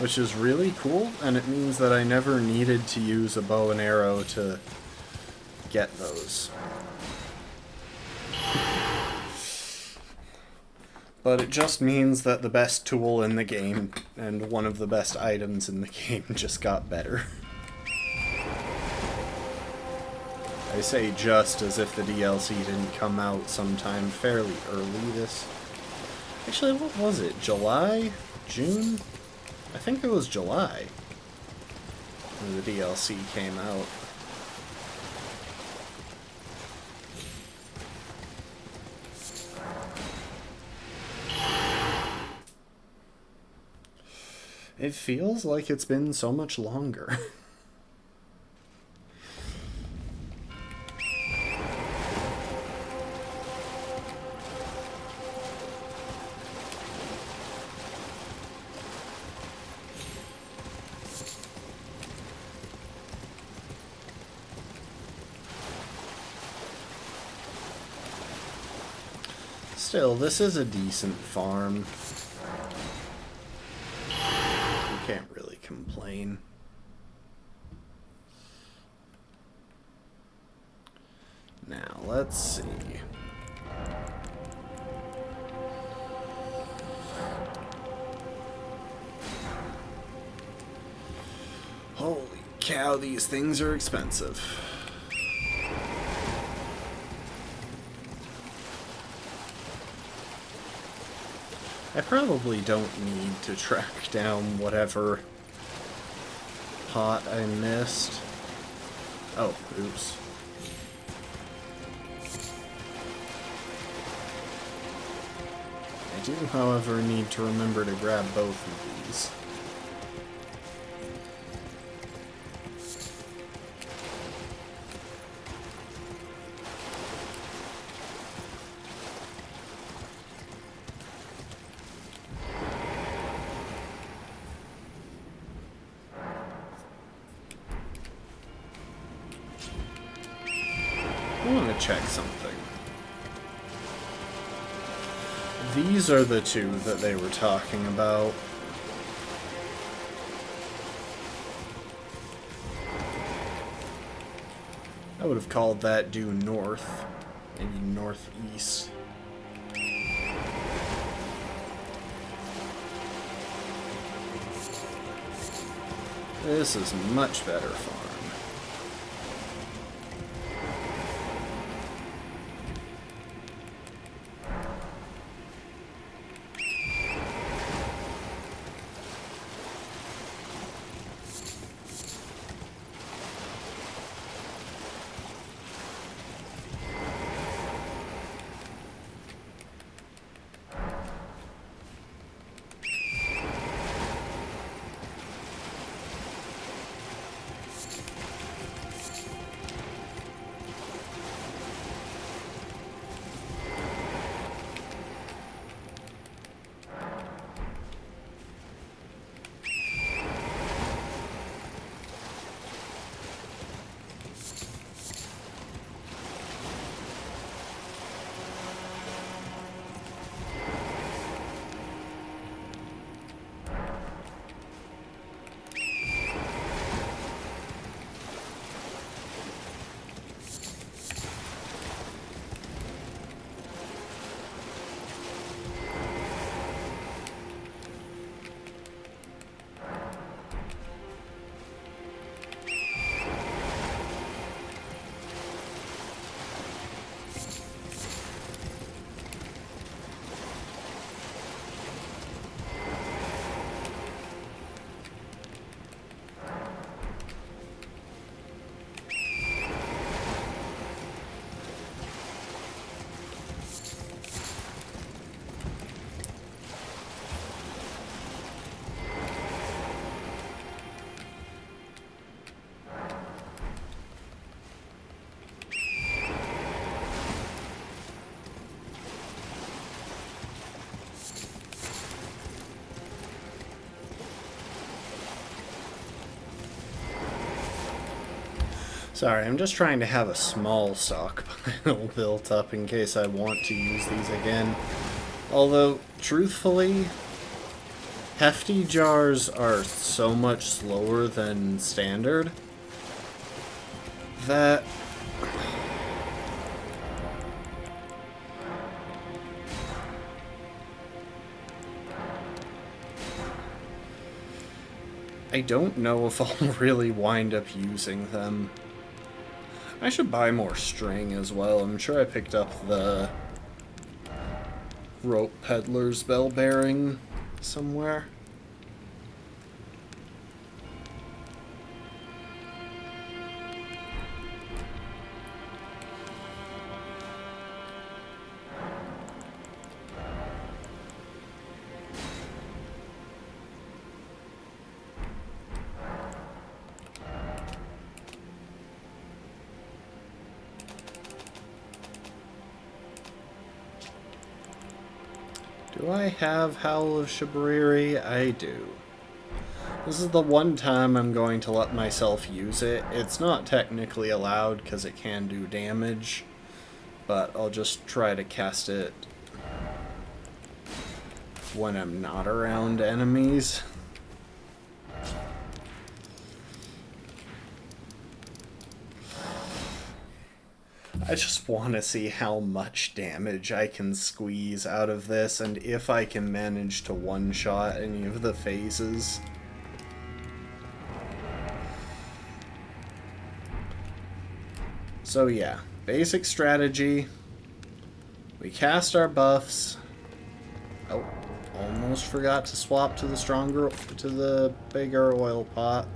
[SPEAKER 1] Which is really cool, and it means that I never needed to use a bow and arrow to get those. But it just means that the best tool in the game, and one of the best items in the game, just got better. I say just as if the DLC didn't come out sometime fairly early this... Actually, what was it? July? June? I think it was July when the DLC came out. It feels like it's been so much longer. Still, this is a decent farm. You can't really complain. Now, let's see. Holy cow, these things are expensive. I probably don't need to track down whatever pot I missed. Oh, oops. I do, however, need to remember to grab both of these. I want to check something. These are the two that they were talking about. I would have called that due north, maybe northeast. This is much better farm. Sorry, I'm just trying to have a small stockpile built up in case I want to use these again. Although, truthfully, hefty jars are so much slower than standard that I don't know if I'll really wind up using them. I should buy more string as well. I'm sure I picked up the rope peddler's bell bearing somewhere. Do I have Howl of Shabriri? I do. This is the one time I'm going to let myself use it. It's not technically allowed because it can do damage, but I'll just try to cast it when I'm not around enemies. I just want to see how much damage I can squeeze out of this, and if I can manage to one-shot any of the phases. So yeah, basic strategy. We cast our buffs. Oh, almost forgot to swap to the bigger oil pot.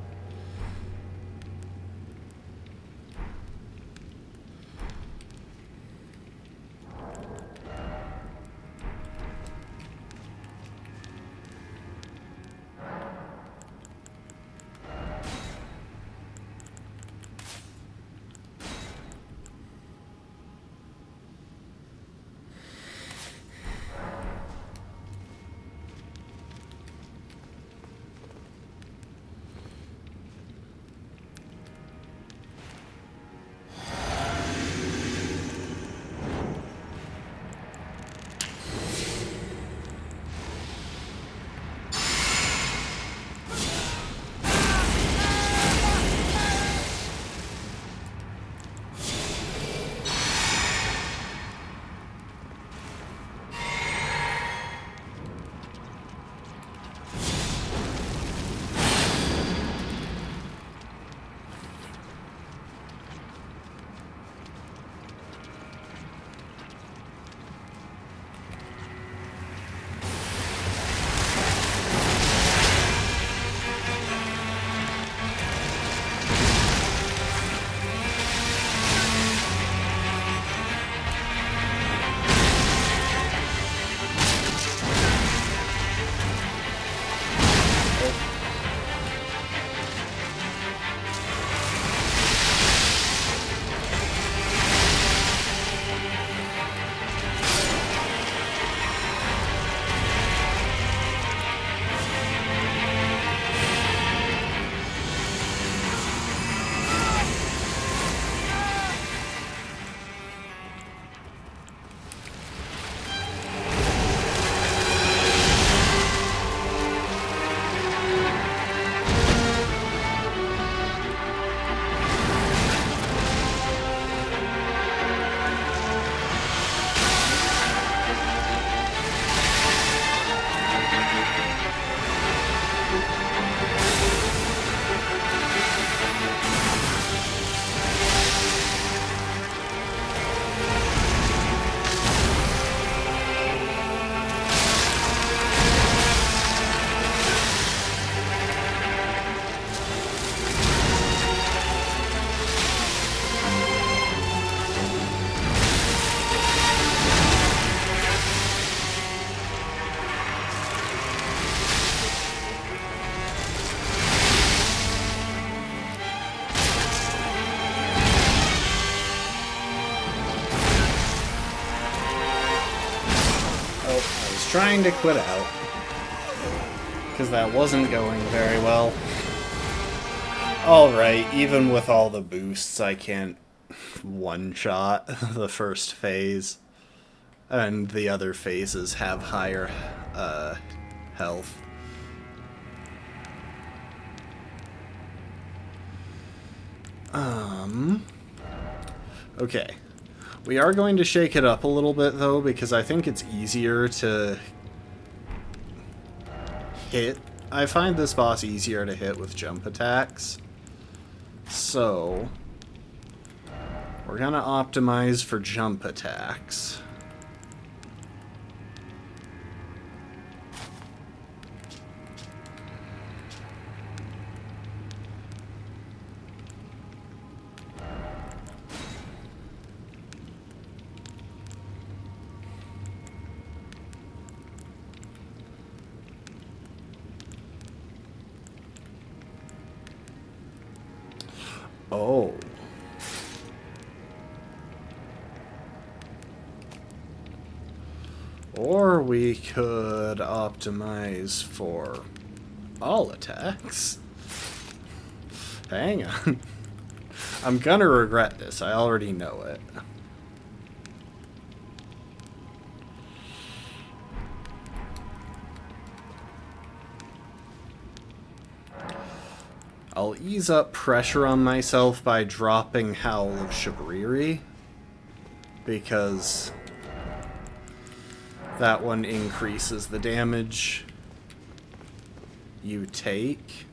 [SPEAKER 1] Trying to quit out because that wasn't going very well. Alright, even with all the boosts, I can't one-shot the first phase. And the other phases have higher health. Okay. We are going to shake it up a little bit, though, because I think it's easier to hit. I find this boss easier to hit with jump attacks. So, we're gonna optimize for jump attacks. Oh. Or we could optimize for all attacks. Hang on. I'm gonna regret this. I already know it. I'll ease up pressure on myself by dropping Howl of Shabriri, because that one increases the damage you take.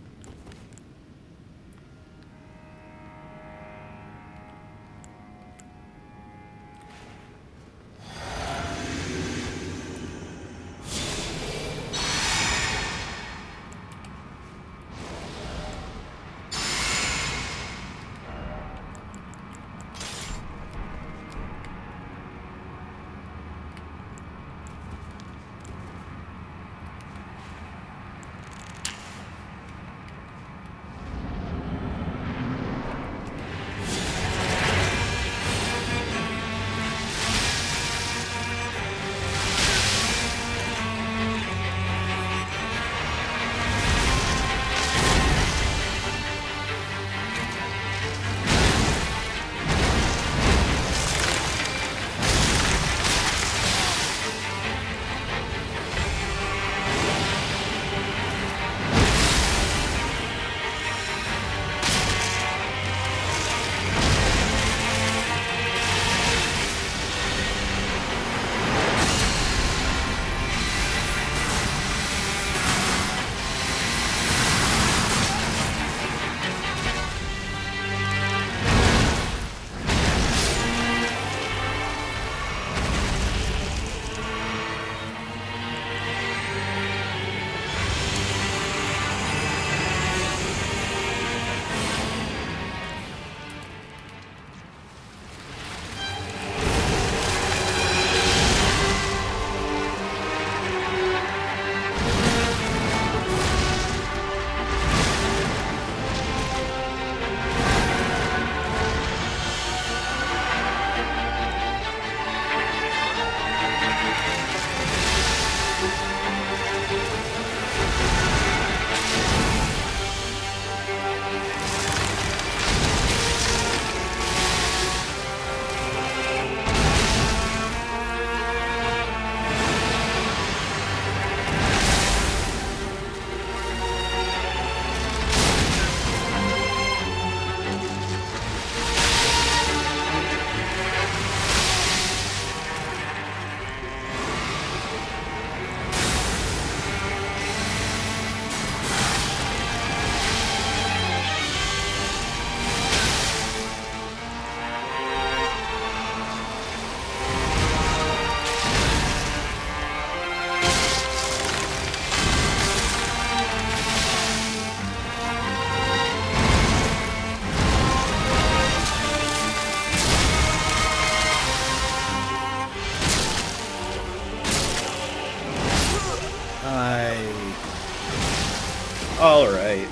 [SPEAKER 1] Alright.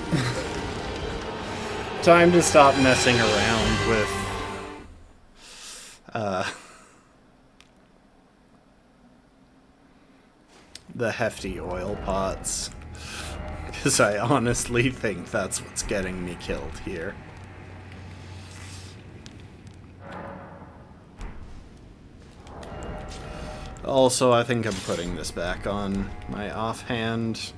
[SPEAKER 1] Time to stop messing around with the hefty oil pots. because I honestly think that's what's getting me killed here. Also, I think I'm putting this back on my offhand.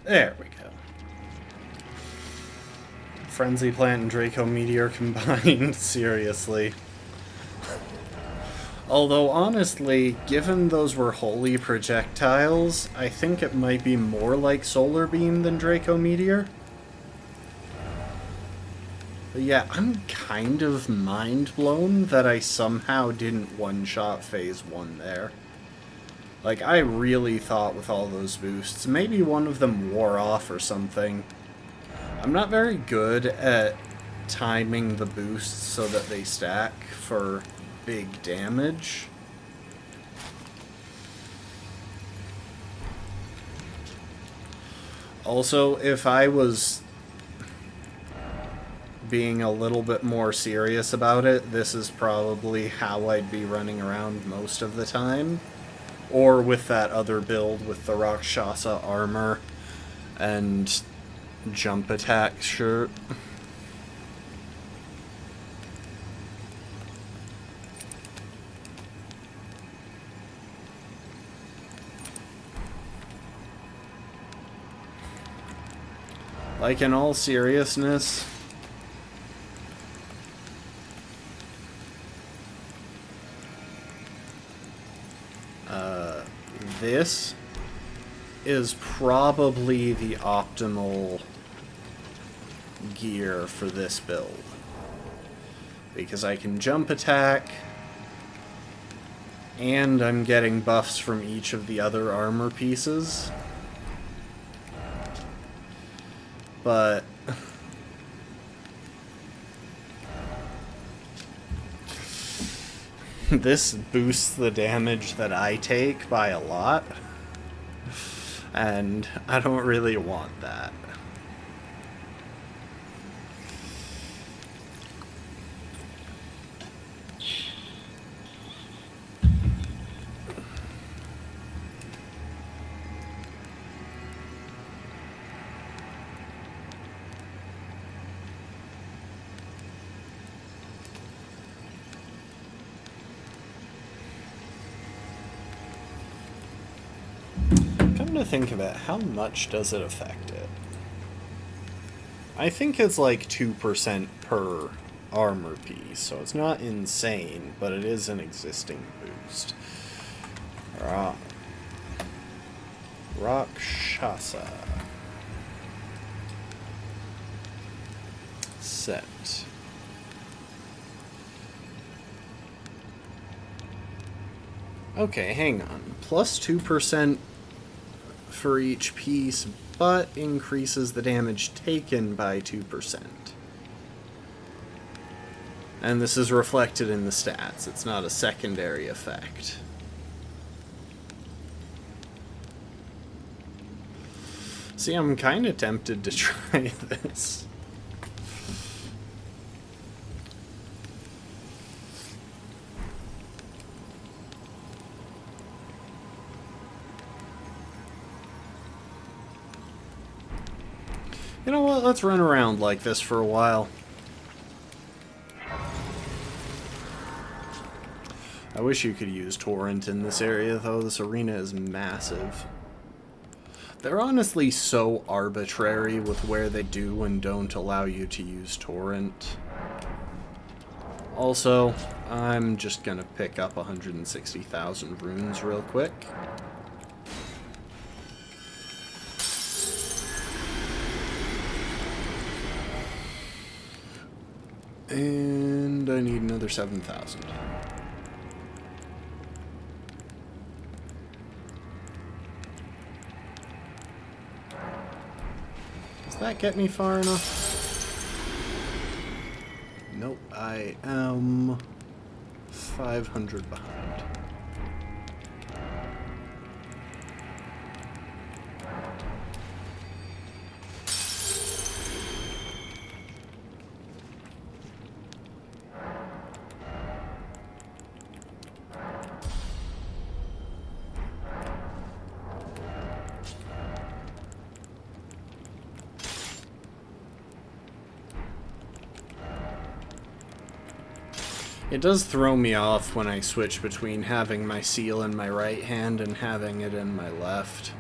[SPEAKER 1] There we go. Frenzy Plant and Draco Meteor combined, seriously. Although, honestly, given those were holy projectiles, I think it might be more like Solar Beam than Draco Meteor. But yeah, I'm kind of mind blown that I somehow didn't one-shot Phase 1 there. Like, I really thought with all those boosts, maybe one of them wore off or something. I'm not very good at timing the boosts so that they stack for big damage. Also, if I was being a little bit more serious about it, this is probably how I'd be running around most of the time. Or with that other build with the Rakshasa armor and jump attack shirt. Like, in all seriousness, this is probably the optimal gear for this build. Because I can jump attack, and I'm getting buffs from each of the other armor pieces. But this boosts the damage that I take by a lot, and I don't really want that. To think of it, how much does it affect it? I think it's like 2% per armor piece, so it's not insane, but it is an existing boost. Rakshasa. Set. Okay, hang on. Plus 2% for each piece, but increases the damage taken by 2%. And this is reflected in the stats. It's not a secondary effect. See, I'm kind of tempted to try this. You know what, let's run around like this for a while. I wish you could use Torrent in this area, though. This arena is massive. They're honestly so arbitrary with where they do and don't allow you to use Torrent. Also, I'm just gonna pick up 160,000 runes real quick. And I need another 7,000. Does that get me far enough? Nope, I am 500 behind. It does throw me off when I switch between having my seal in my right hand and having it in my left.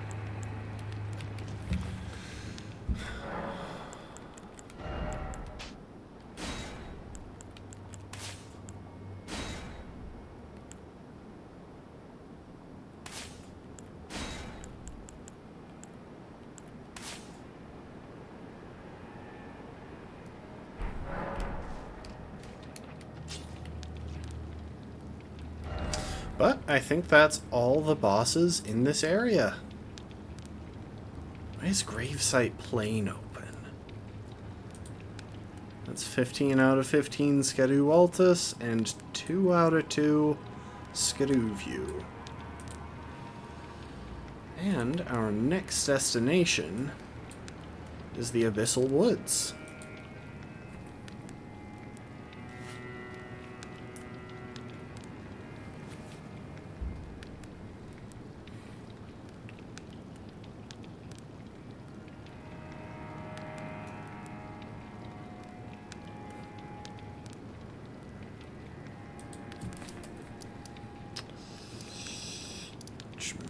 [SPEAKER 1] But I think that's all the bosses in this area. Why is Gravesite Plain open? That's 15 out of 15 Skidoo Altus and 2 out of 2 Skidoo View. And our next destination is the Abyssal Woods.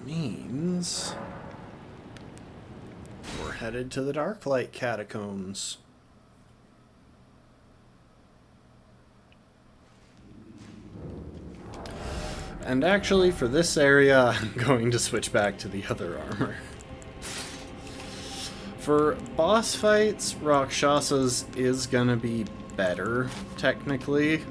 [SPEAKER 1] Means we're headed to the Darklight Catacombs. And actually, for this area, I'm going to switch back to the other armor. For boss fights, Rakshasas is gonna be better, technically.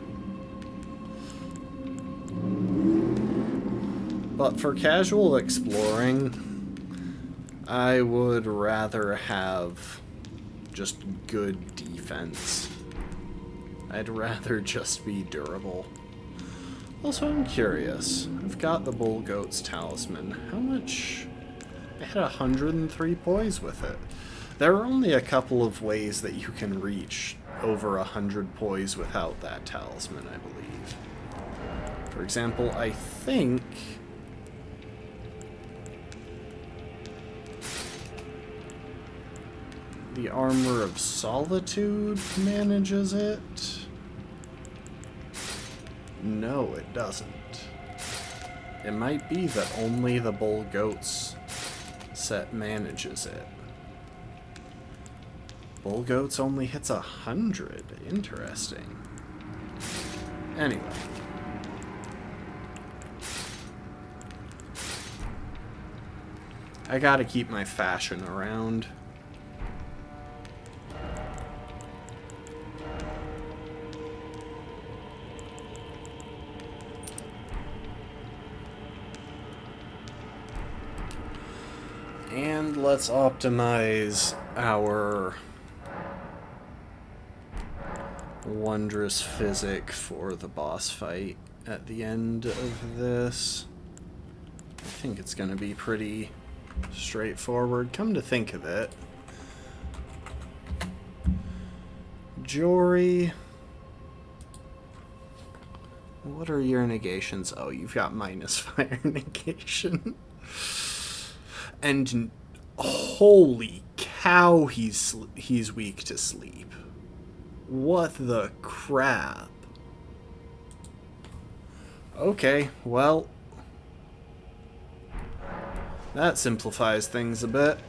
[SPEAKER 1] But for casual exploring, I would rather have just good defense. I'd rather just be durable. Also, I'm curious. I've got the Bull Goat's Talisman. How much? I had 103 poise with it. There are only a couple of ways that you can reach over 100 poise without that talisman, I believe. For example, I think the Armor of Solitude manages it. No, it doesn't. It might be that only the Bull Goats set manages it. Bull Goats only hits 100. Interesting. Anyway. I gotta keep my fashion around. And let's optimize our wondrous physic for the boss fight at the end of this. I think it's going to be pretty straightforward. Come to think of it, Jory, what are your negations? Oh, you've got minus fire negation. And holy cow, he's weak to sleep. What the crap? Okay, well, that simplifies things a bit.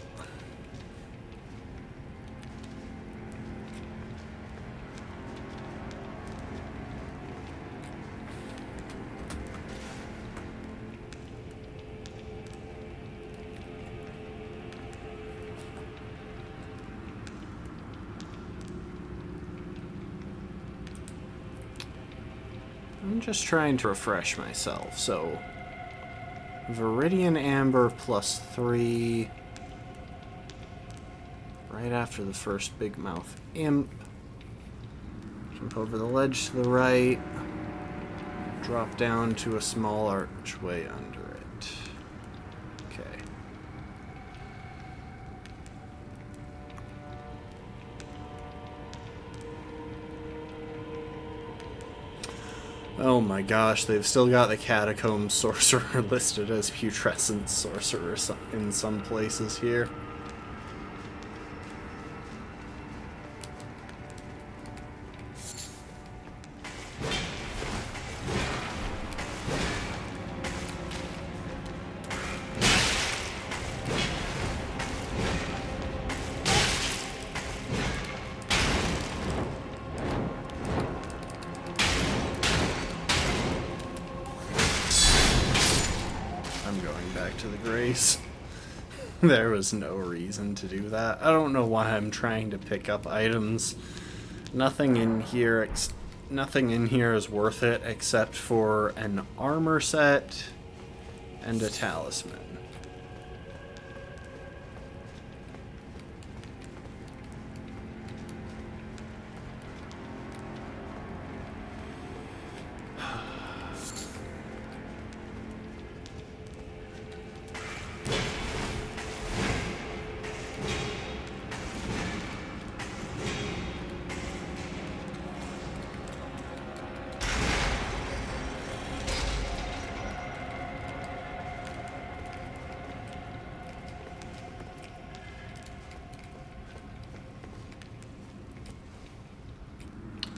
[SPEAKER 1] I'm just trying to refresh myself, so Viridian Amber +3 right after the first Big Mouth Imp. Jump over the ledge to the right, drop down to a small archway under it. Okay. Oh my gosh, they've still got the Catacomb Sorcerer listed as Putrescent Sorcerer in some places here. There was no reason to do that. I don't know why I'm trying to pick up items. Nothing in here is worth it except for an armor set and a talisman.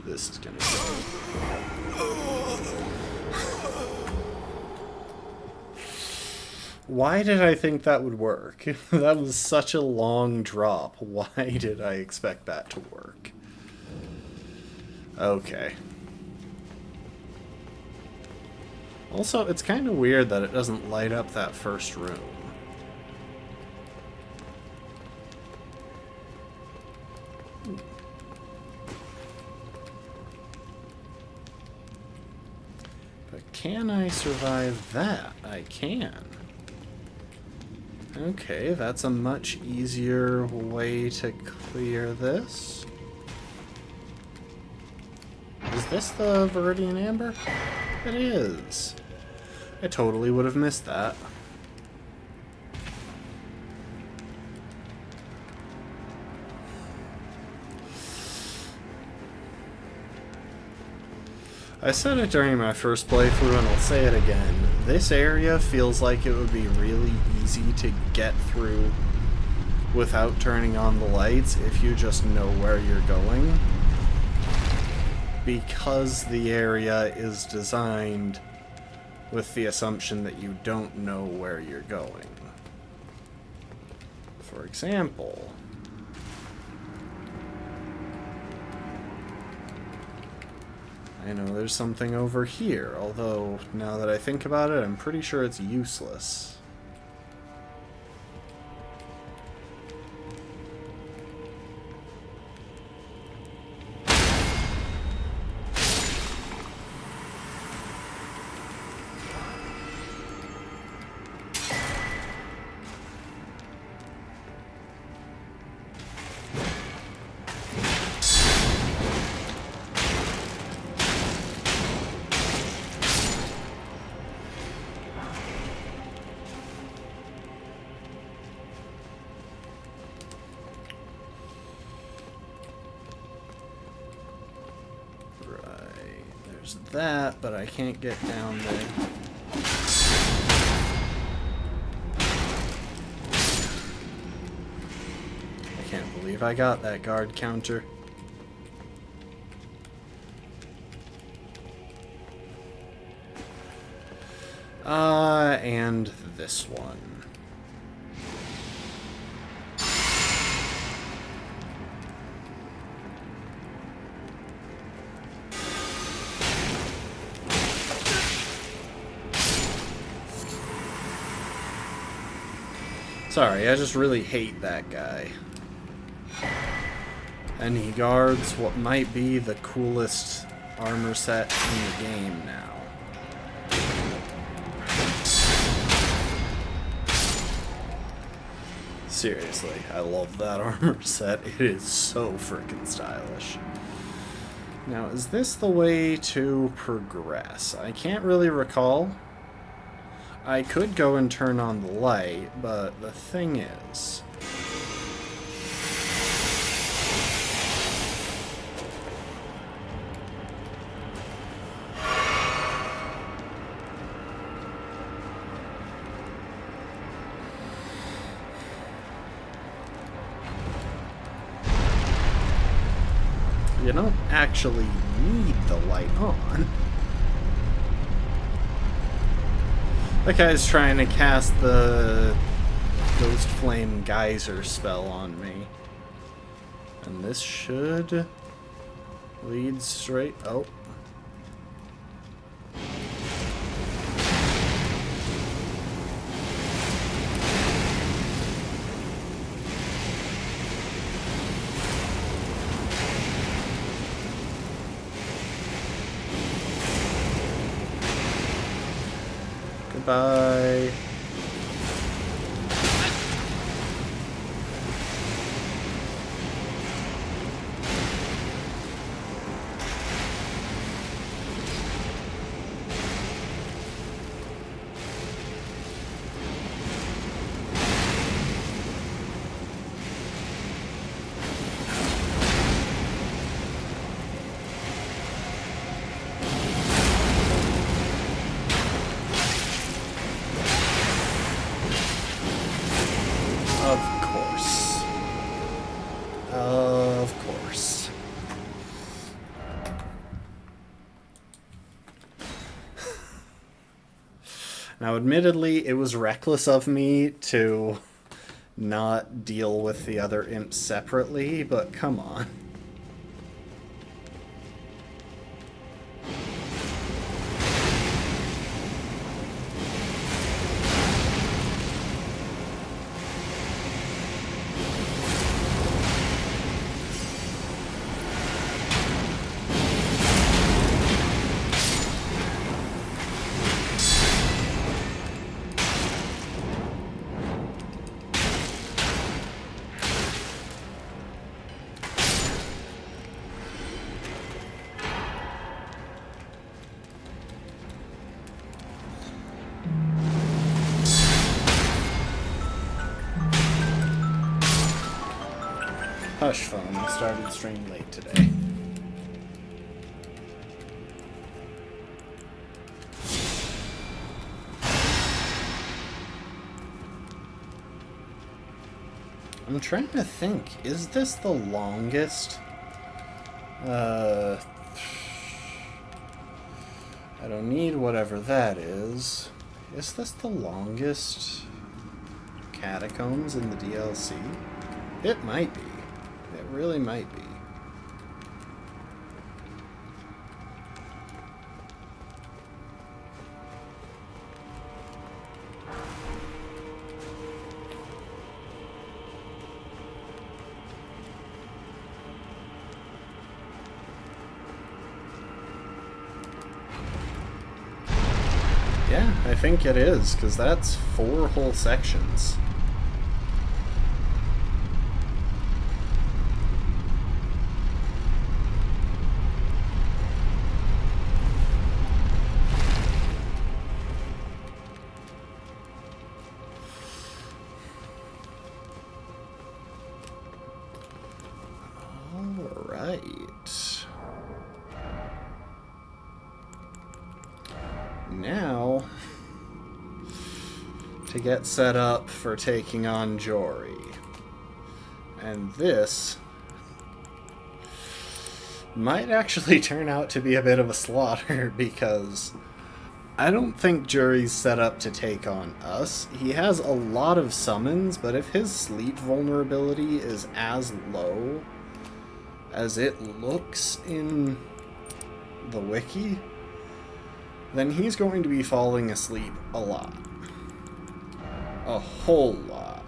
[SPEAKER 1] This is gonna go. Why did I think that would work? That was such a long drop. Why did I expect that to work? Okay. Also, it's kind of weird that it doesn't light up that first room. But can I survive that? I can. Okay, that's a much easier way to clear this. Is this the Viridian Amber? It is. I totally would have missed that. I said it during my first playthrough and I'll say it again. This area feels like it would be really easy to get through without turning on the lights if you just know where you're going. Because the area is designed with the assumption that you don't know where you're going. For example, I know there's something over here, although now that I think about it, I'm pretty sure it's useless. That, but I can't get down there. I can't believe I got that guard counter. And this one. Sorry, I just really hate that guy. And he guards what might be the coolest armor set in the game now. Seriously, I love that armor set. It is so freaking stylish. Now, is this the way to progress? I can't really recall. I could go and turn on the light, but the thing is... you don't actually need the light on. That guy's trying to cast the Ghostflame geyser spell on me. And this should lead straight... oh. Goodbye. Now, admittedly, it was reckless of me to not deal with the other imps separately, but come on. Hush phone, I started stream late today. I'm trying to think, is this the longest? I don't need whatever that is. Is this the longest catacombs in the DLC? It might be. It really might be. Yeah, I think it is, because that's 4 whole sections. Now, to get set up for taking on Jory. And this might actually turn out to be a bit of a slaughter, because I don't think Jory's set up to take on us. He has a lot of summons, but if his sleep vulnerability is as low as it looks in the wiki, then he's going to be falling asleep a lot. A whole lot.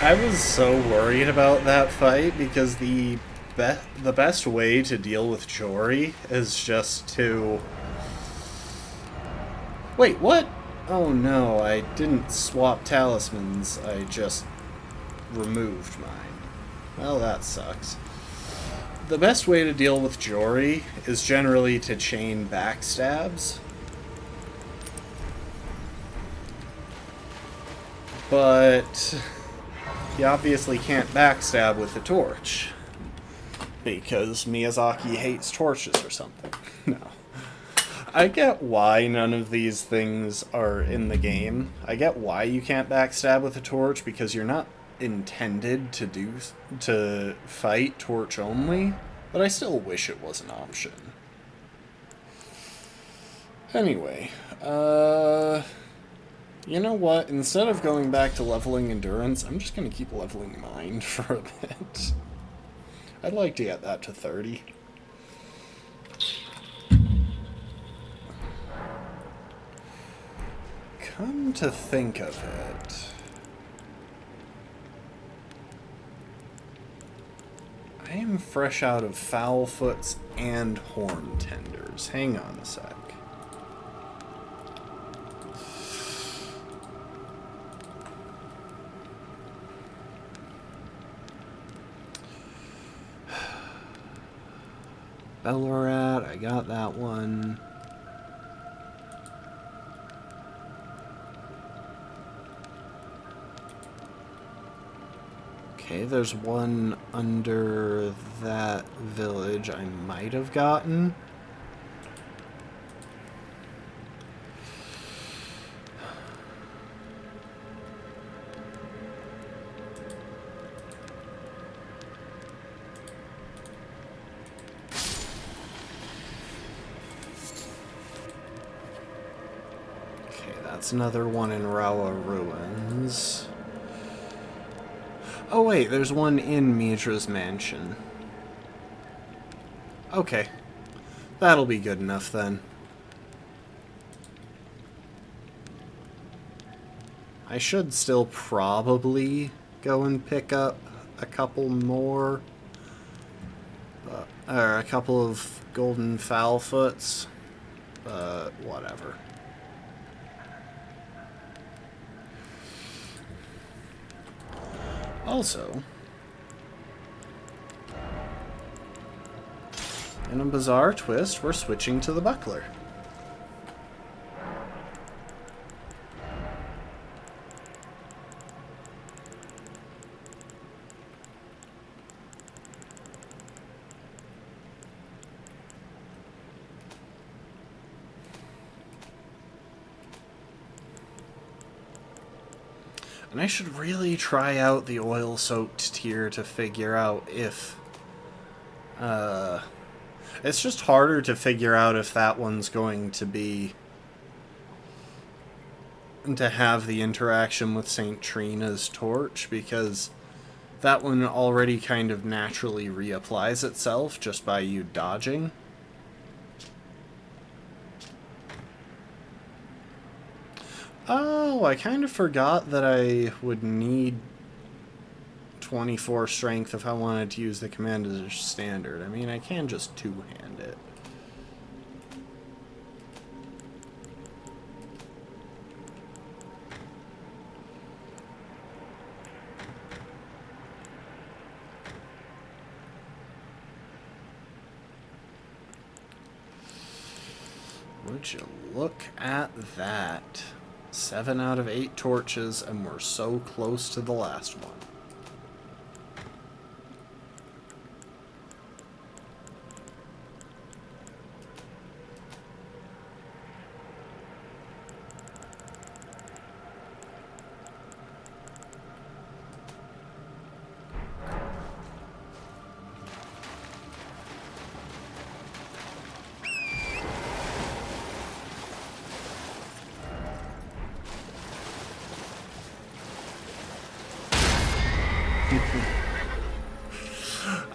[SPEAKER 1] I was so worried about that fight, because the best way to deal with Jory is just to... Wait, what? Oh no, I didn't swap talismans, I just removed mine. Well, that sucks. The best way to deal with Jory is generally to chain backstabs. But you obviously can't backstab with the torch, because Miyazaki hates torches or something. No. I get why none of these things are in the game. I get why you can't backstab with a torch, because you're not intended to fight torch only, but I still wish it was an option. Anyway, you know what? Instead of going back to leveling endurance, I'm just going to keep leveling mind for a bit. I'd like to get that to 30. Come to think of it, I am fresh out of Foulfoot's and horn tenders. Hang on a sec. Bellorat, I got that one. Okay, there's one under that village I might have gotten. Okay, that's another one in Rawa Ruins. Oh wait, there's one in Midra's mansion. Okay. That'll be good enough then. I should still probably go and pick up a couple more. Or a couple of golden foulfoots. But whatever. Also, in a bizarre twist, we're switching to the buckler. And I should really try out the oil-soaked tier to figure out if... it's just harder to figure out if that one's going to be... to have the interaction with St. Trina's torch, because that one already kind of naturally reapplies itself just by you dodging. Oh, I kind of forgot that I would need 24 strength if I wanted to use the Commander's Standard. I mean, I can just two-hand it. Would you look at that? 7 out of 8 torches, and we're so close to the last one.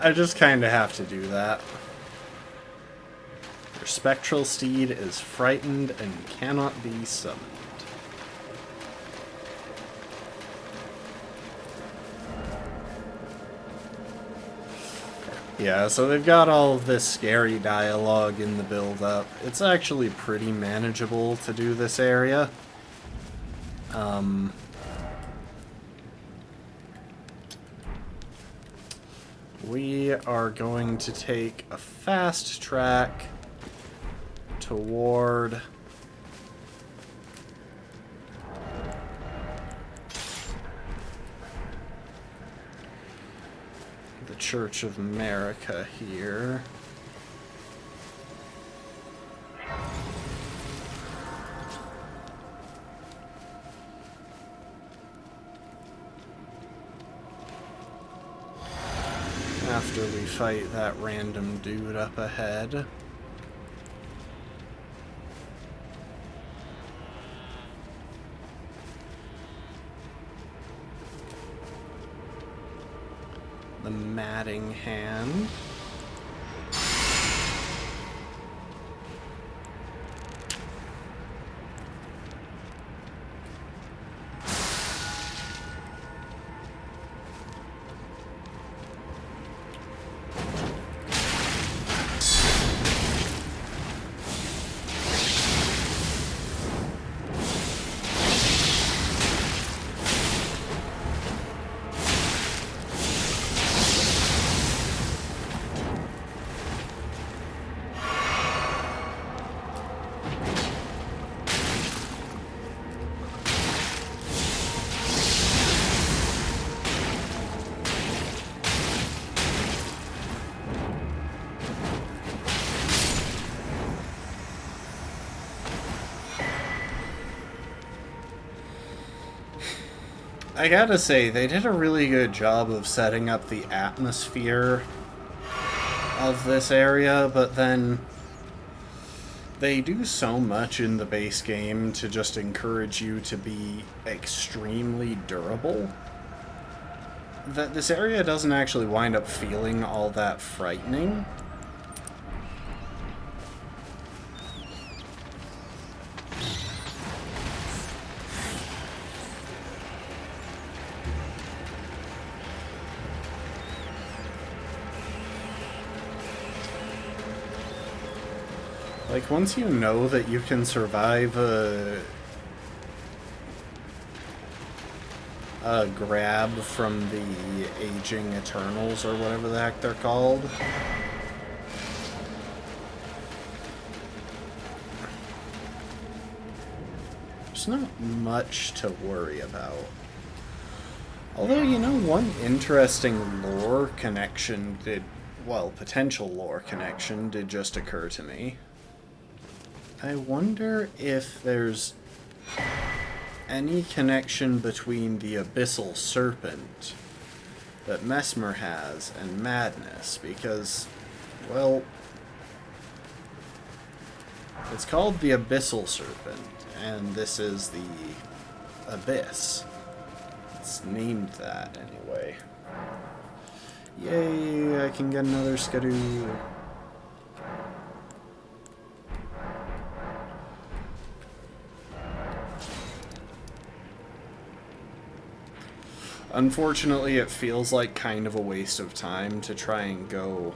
[SPEAKER 1] I just kind of have to do that. Your spectral steed is frightened and cannot be summoned. Yeah, so they've got all of this scary dialogue in the build-up. It's actually pretty manageable to do this area. We are going to take a fast track toward the Church of America here. After we fight that random dude up ahead. The matting hand. I gotta say, they did a really good job of setting up the atmosphere of this area, but then they do so much in the base game to just encourage you to be extremely durable that this area doesn't actually wind up feeling all that frightening. Like, once you know that you can survive a grab from the Aging Eternals, or whatever the heck they're called. There's not much to worry about. Although, you know, one interesting lore connection did, well, potential lore connection did just occur to me. I wonder if there's any connection between the Abyssal Serpent that Mesmer has and Madness, because, well, it's called the Abyssal Serpent, and this is the Abyss. It's named that, anyway. Yay, I can get another Skidoo. Unfortunately, it feels like kind of a waste of time to try and go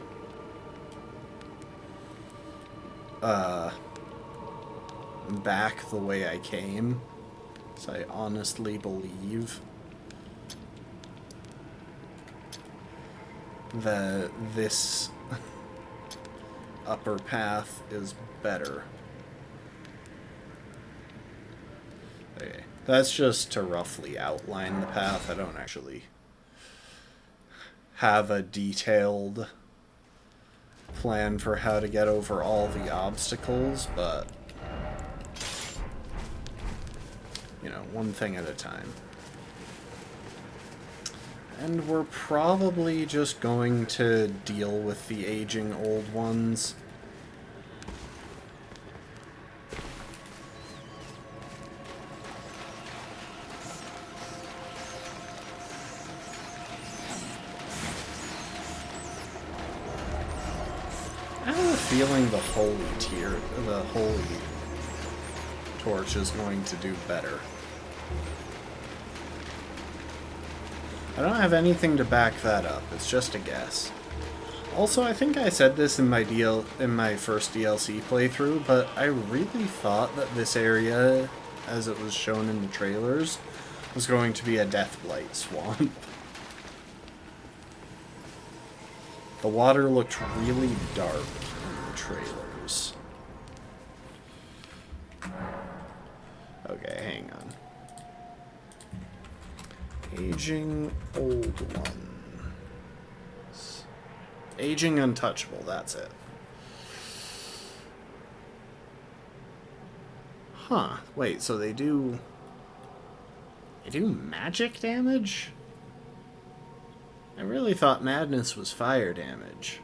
[SPEAKER 1] back the way I came. So I honestly believe that this upper path is better. Okay. That's just to roughly outline the path. I don't actually have a detailed plan for how to get over all the obstacles, but, you know, one thing at a time. And we're probably just going to deal with the aging old ones. Feeling the holy torch is going to do better. I don't have anything to back that up. It's just a guess. Also, I think I said this in my first DLC playthrough, but I really thought that this area, as it was shown in the trailers, was going to be a Deathblight swamp. The water looked really dark. Trailers. Okay, hang on. Aging old ones. Aging untouchable, that's it. Huh, wait, so they do magic damage? I really thought Madness was fire damage.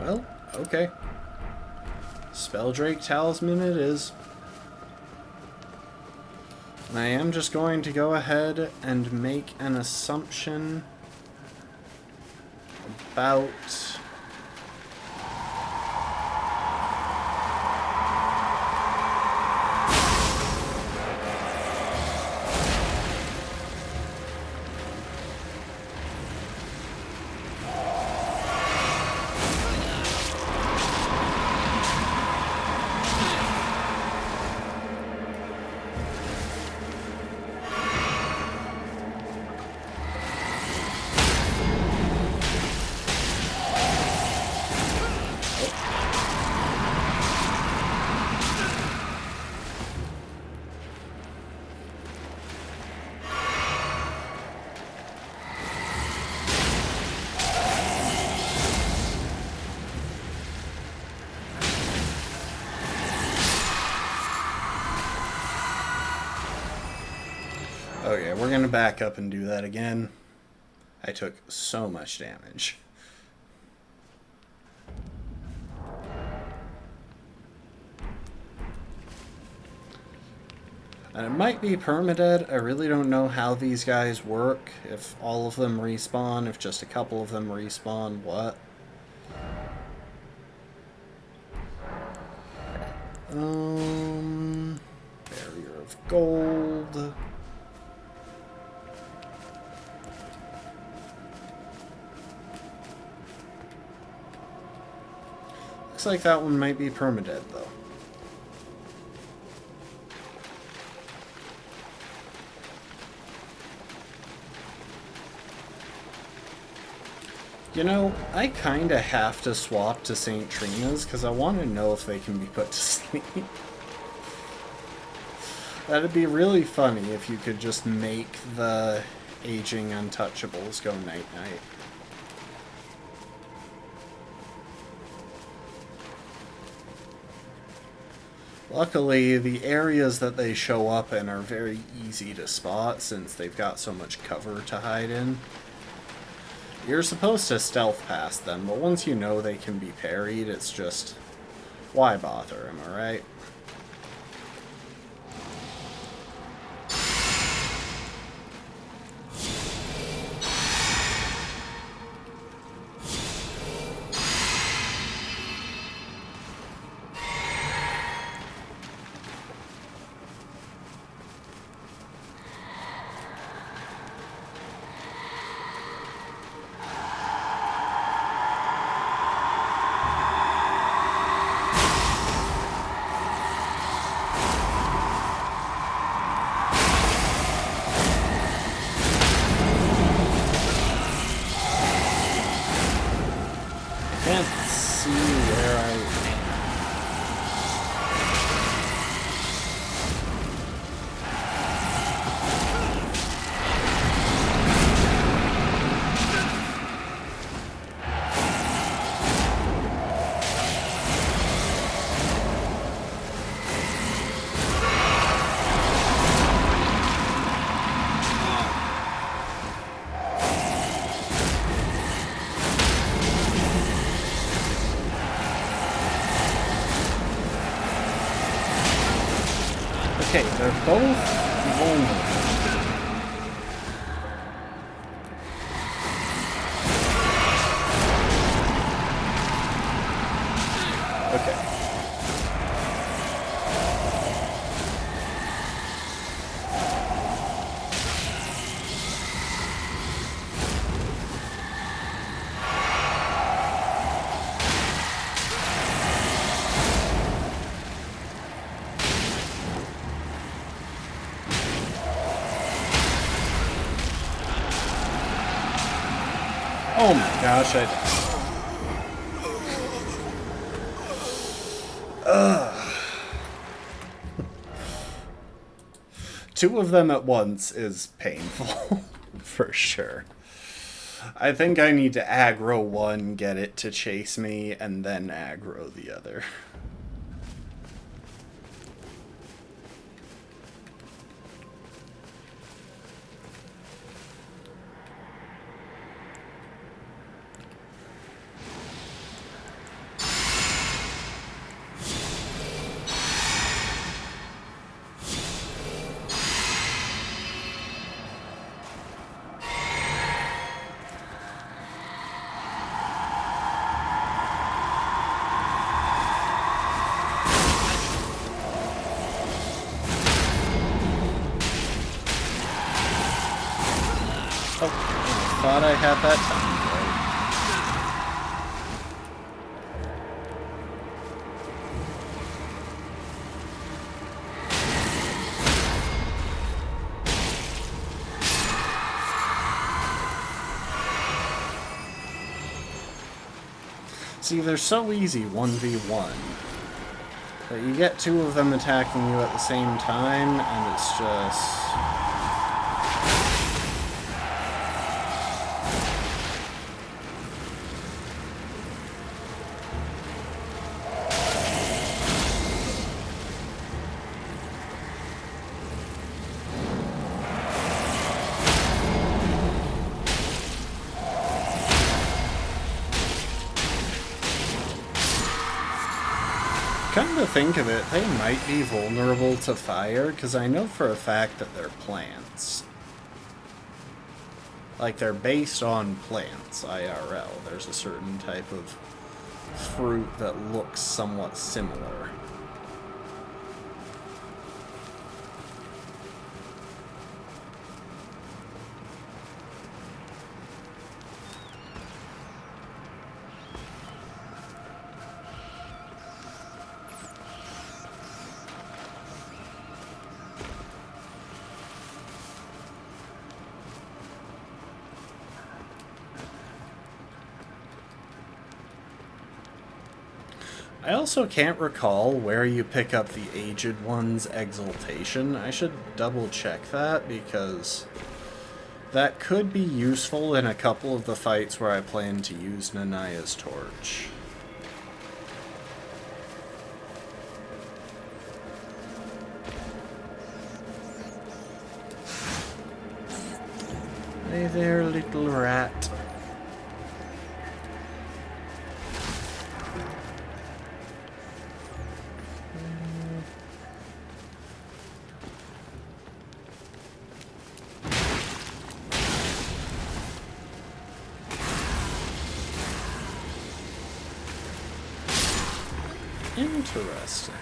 [SPEAKER 1] Well, okay. Spelldrake Talisman it is. And I am just going to go ahead and make an assumption about... we're gonna back up and do that again. I took so much damage. And it might be permadead. I really don't know how these guys work. If all of them respawn, if just a couple of them respawn, what? Barrier of gold. Looks like that one might be permadead, though. You know, I kinda have to swap to St. Trina's because I want to know if they can be put to sleep. That'd be really funny if you could just make the aging untouchables go night-night. Luckily, the areas that they show up in are very easy to spot since they've got so much cover to hide in. You're supposed to stealth past them, but once you know they can be parried, it's just, why bother, am I right? Okay, they're both vulnerable. Okay. Oh my gosh, I died. Ugh. Two of them at once is painful, for sure. I think I need to aggro one, get it to chase me, and then aggro the other. Thought I had that time right. See, they're so easy 1v1, but you get two of them attacking you at the same time, and it's just... Come to think of it, they might be vulnerable to fire, because I know for a fact that they're plants. Like, they're based on plants, IRL. There's a certain type of fruit that looks somewhat similar. I also can't recall where you pick up the Aged One's exaltation. I should double check that, because that could be useful in a couple of the fights where I plan to use Nanaya's torch. Hey there, little rat. Interesting.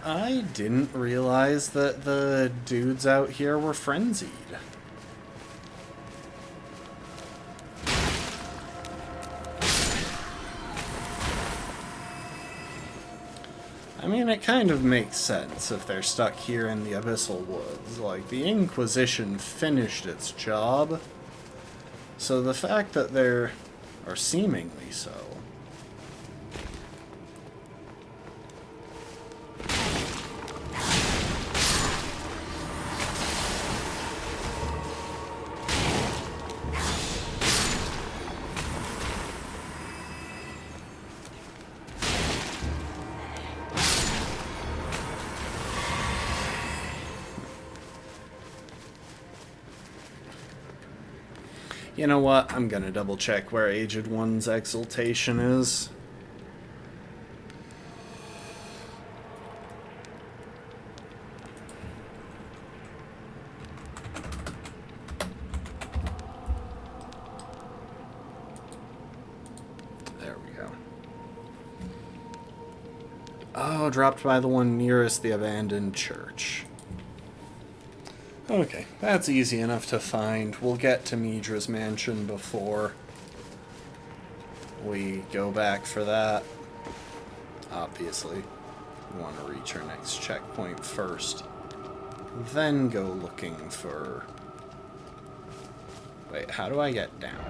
[SPEAKER 1] I didn't realize that the dudes out here were frenzied. I mean, it kind of makes sense if they're stuck here in the Abyssal Woods. Like, the Inquisition finished its job, so the fact that they're, or seemingly so, you know what? I'm gonna double check where Aged One's exaltation is. There we go. Oh, dropped by the one nearest the abandoned church. Okay, that's easy enough to find. We'll get to Midra's mansion before we go back for that. Obviously, we want to reach our next checkpoint first. Then go looking for... Wait, how do I get down?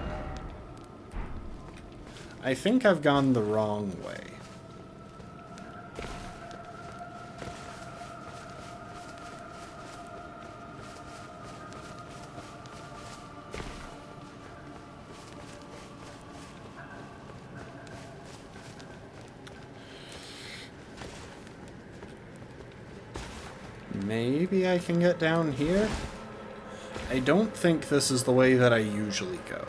[SPEAKER 1] I think I've gone the wrong way. Maybe I can get down here? I don't think this is the way that I usually go.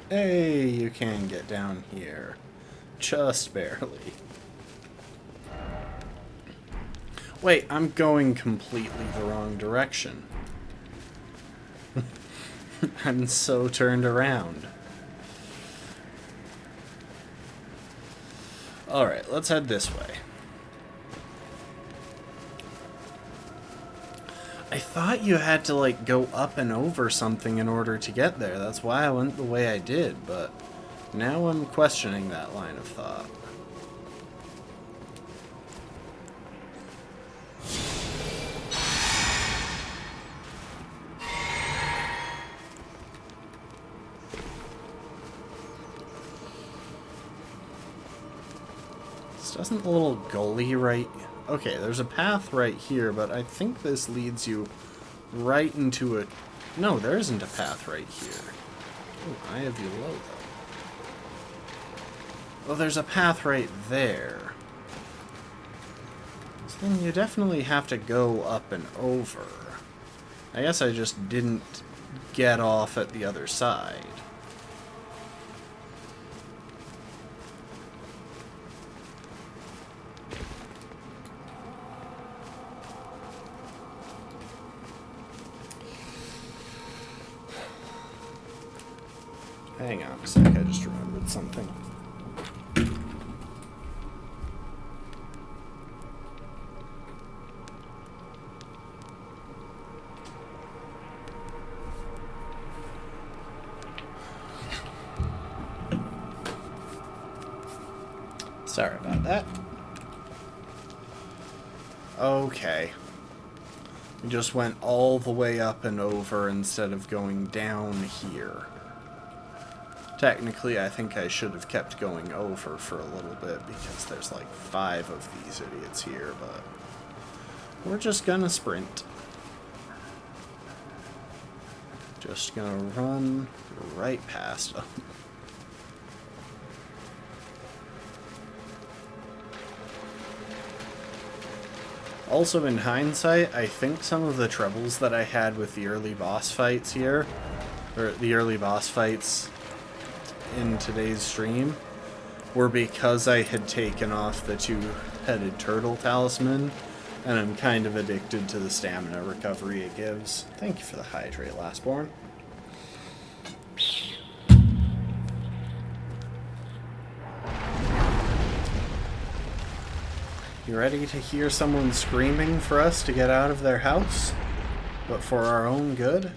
[SPEAKER 1] Hey, you can get down here. Just barely. Wait, I'm going completely the wrong direction. I'm so turned around. Alright, let's head this way. I thought you had to, like, go up and over something in order to get there. That's why I went the way I did, but now I'm questioning that line of thought. This doesn't a little gully right... Okay, there's a path right here, but I think this leads you right into a... No, there isn't a path right here. Oh, I have you low, though. Oh, there's a path right there. So then you definitely have to go up and over. I guess I just didn't get off at the other side. Hang on a sec, I just remembered something. Sorry about that. Okay. We just went all the way up and over instead of going down here. Technically, I think I should have kept going over for a little bit because there's like 5 of these idiots here, but we're just gonna sprint. Just gonna run right past them. Also, in hindsight, I think some of the troubles that I had with the early boss fights here, or the early boss fights in today's stream, were because I had taken off the 2-headed turtle talisman, and I'm kind of addicted to the stamina recovery it gives. Thank you for the hydrate, Lastborn. You ready to hear someone screaming for us to get out of their house, but for our own good?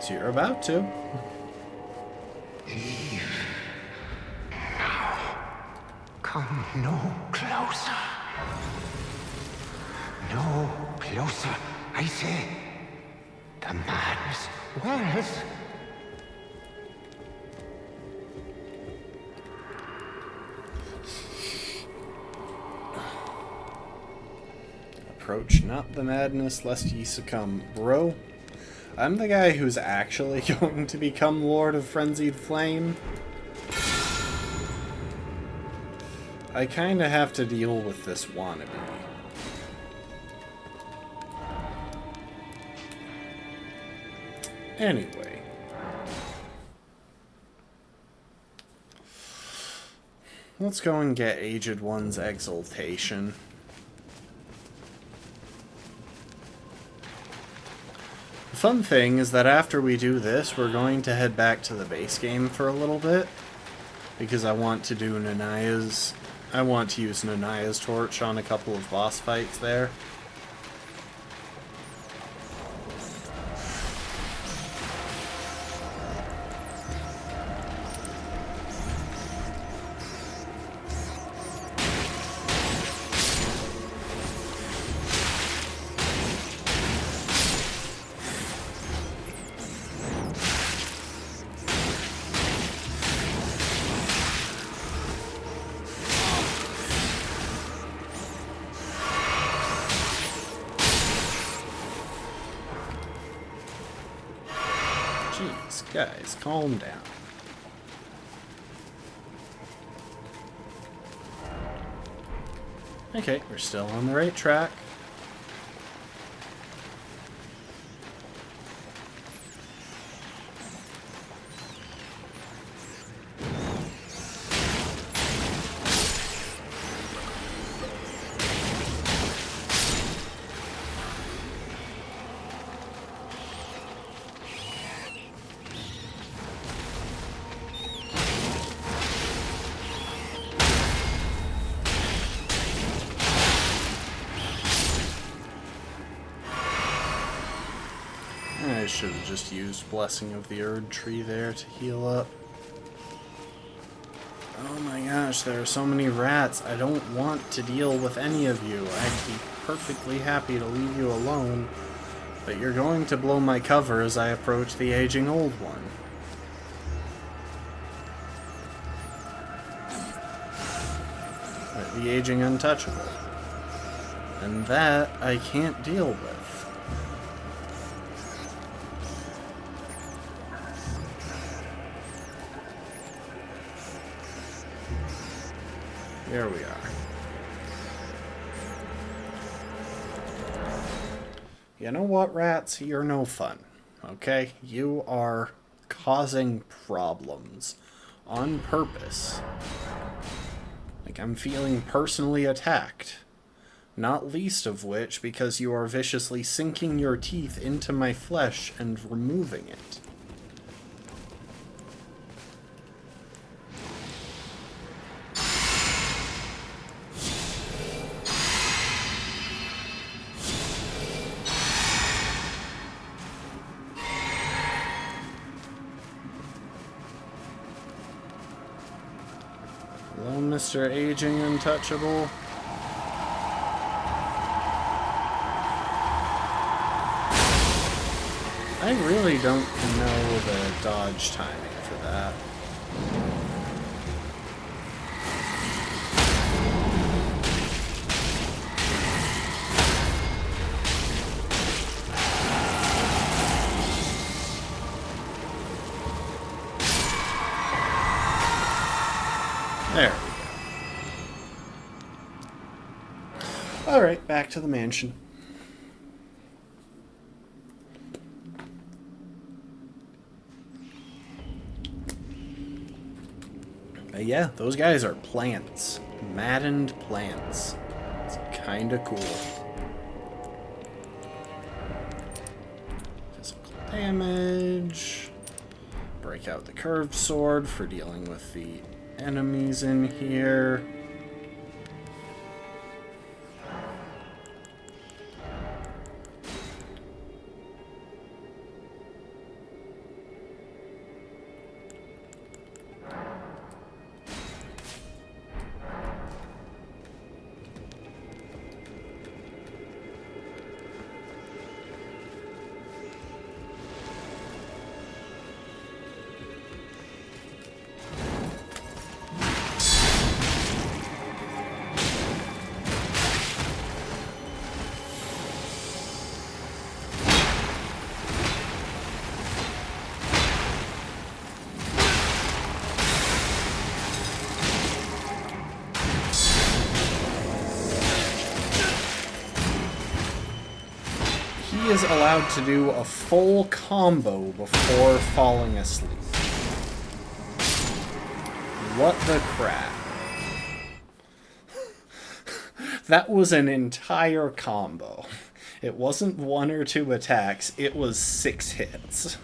[SPEAKER 1] So you're about to.
[SPEAKER 6] Leave. Now. Come no closer. No closer, I say. The madness wells.
[SPEAKER 1] Approach not the madness, lest ye succumb. Bro, I'm the guy who's actually going to become Lord of Frenzied Flame. I kinda have to deal with this wannabe. Anyway. Let's go and get Aged One's Exaltation. The fun thing is that after we do this, we're going to head back to the base game for a little bit, because I want to do Nanaya's... I want to use Nanaya's torch on a couple of boss fights there. Jeez, guys, calm down. Okay, we're still on the right track. I should have just used Blessing of the Erd Tree there to heal up. Oh my gosh, there are so many rats. I don't want to deal with any of you. I'd be perfectly happy to leave you alone, but you're going to blow my cover as I approach the aging old one. the Aging Untouchable. And that I can't deal with. Here we are. You know what, rats? You're no fun. Okay? You are causing problems. On purpose. Like, I'm feeling personally attacked. Not least of which because you are viciously sinking your teeth into my flesh and removing it. Hello, Mr. Aging Untouchable. I really don't know the dodge timing for that. There we go. Alright, back to the mansion. But yeah, those guys are plants. Maddened plants. It's kinda cool. Physical damage. Break out the curved sword for dealing with the enemies in here. He is allowed to do a full combo before falling asleep. What the crap? That was an entire combo. It wasn't 1 or 2 attacks, it was 6 hits.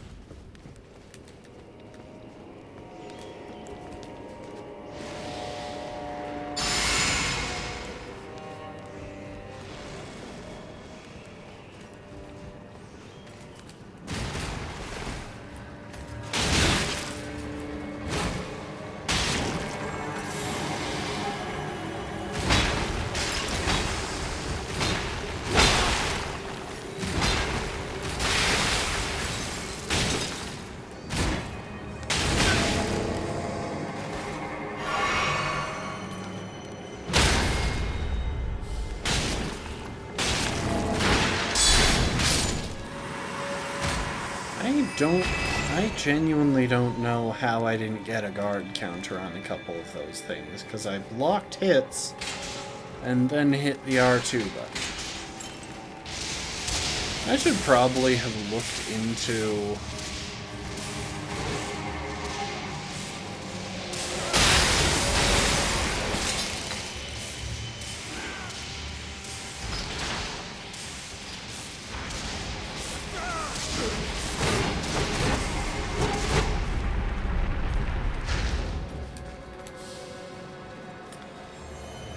[SPEAKER 1] I genuinely don't know how I didn't get a guard counter on a couple of those things, because I blocked hits and then hit the R2 button. I should probably have looked into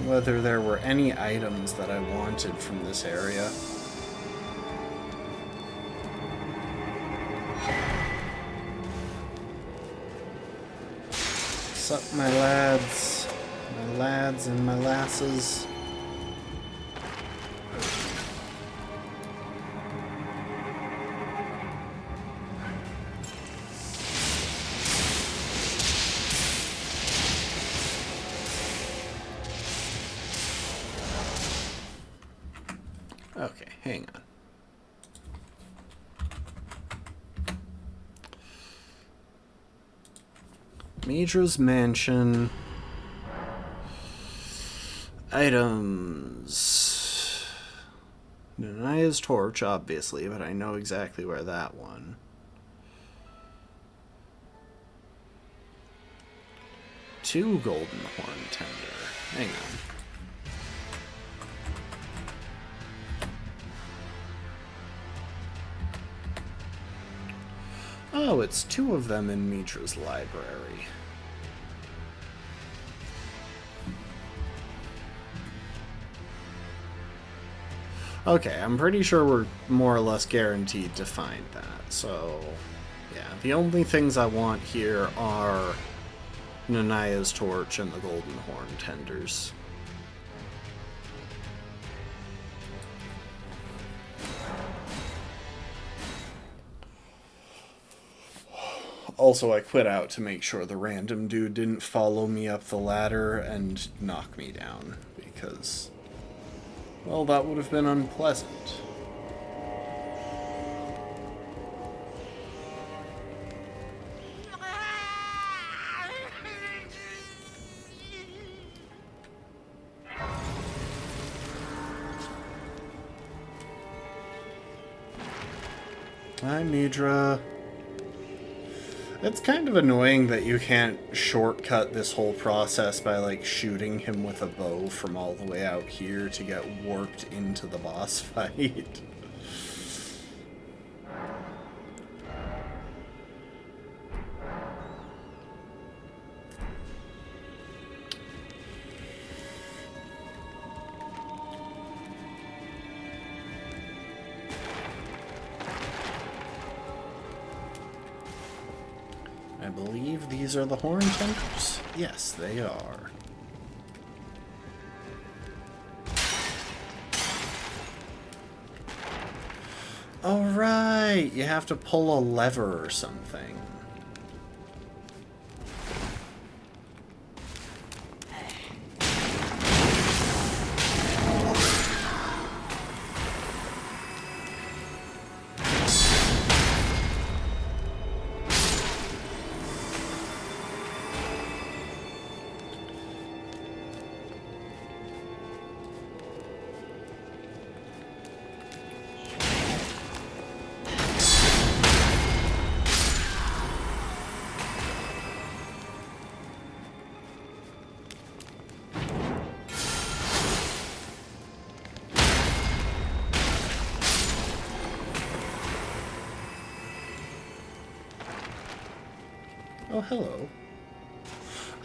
[SPEAKER 1] whether there were any items that I wanted from this area. Sup, my lads and my lasses. Midra's mansion. Items. Nanaya's torch, obviously, but I know exactly where that one. Two golden horn tender. Hang on. Oh, it's two of them in Midra's library. Okay, I'm pretty sure we're more or less guaranteed to find that. So, yeah, the only things I want here are Nanaya's torch and the golden horn tenders. Also, I quit out to make sure the random dude didn't follow me up the ladder and knock me down, because, well, that would have been unpleasant. Hi, Midra. It's kind of annoying that you can't shortcut this whole process by, like, shooting him with a bow from all the way out here to get warped into the boss fight. I believe these are the horn tenders. Yes, they are. Oh, right. You have to pull a lever or something. Oh, hello.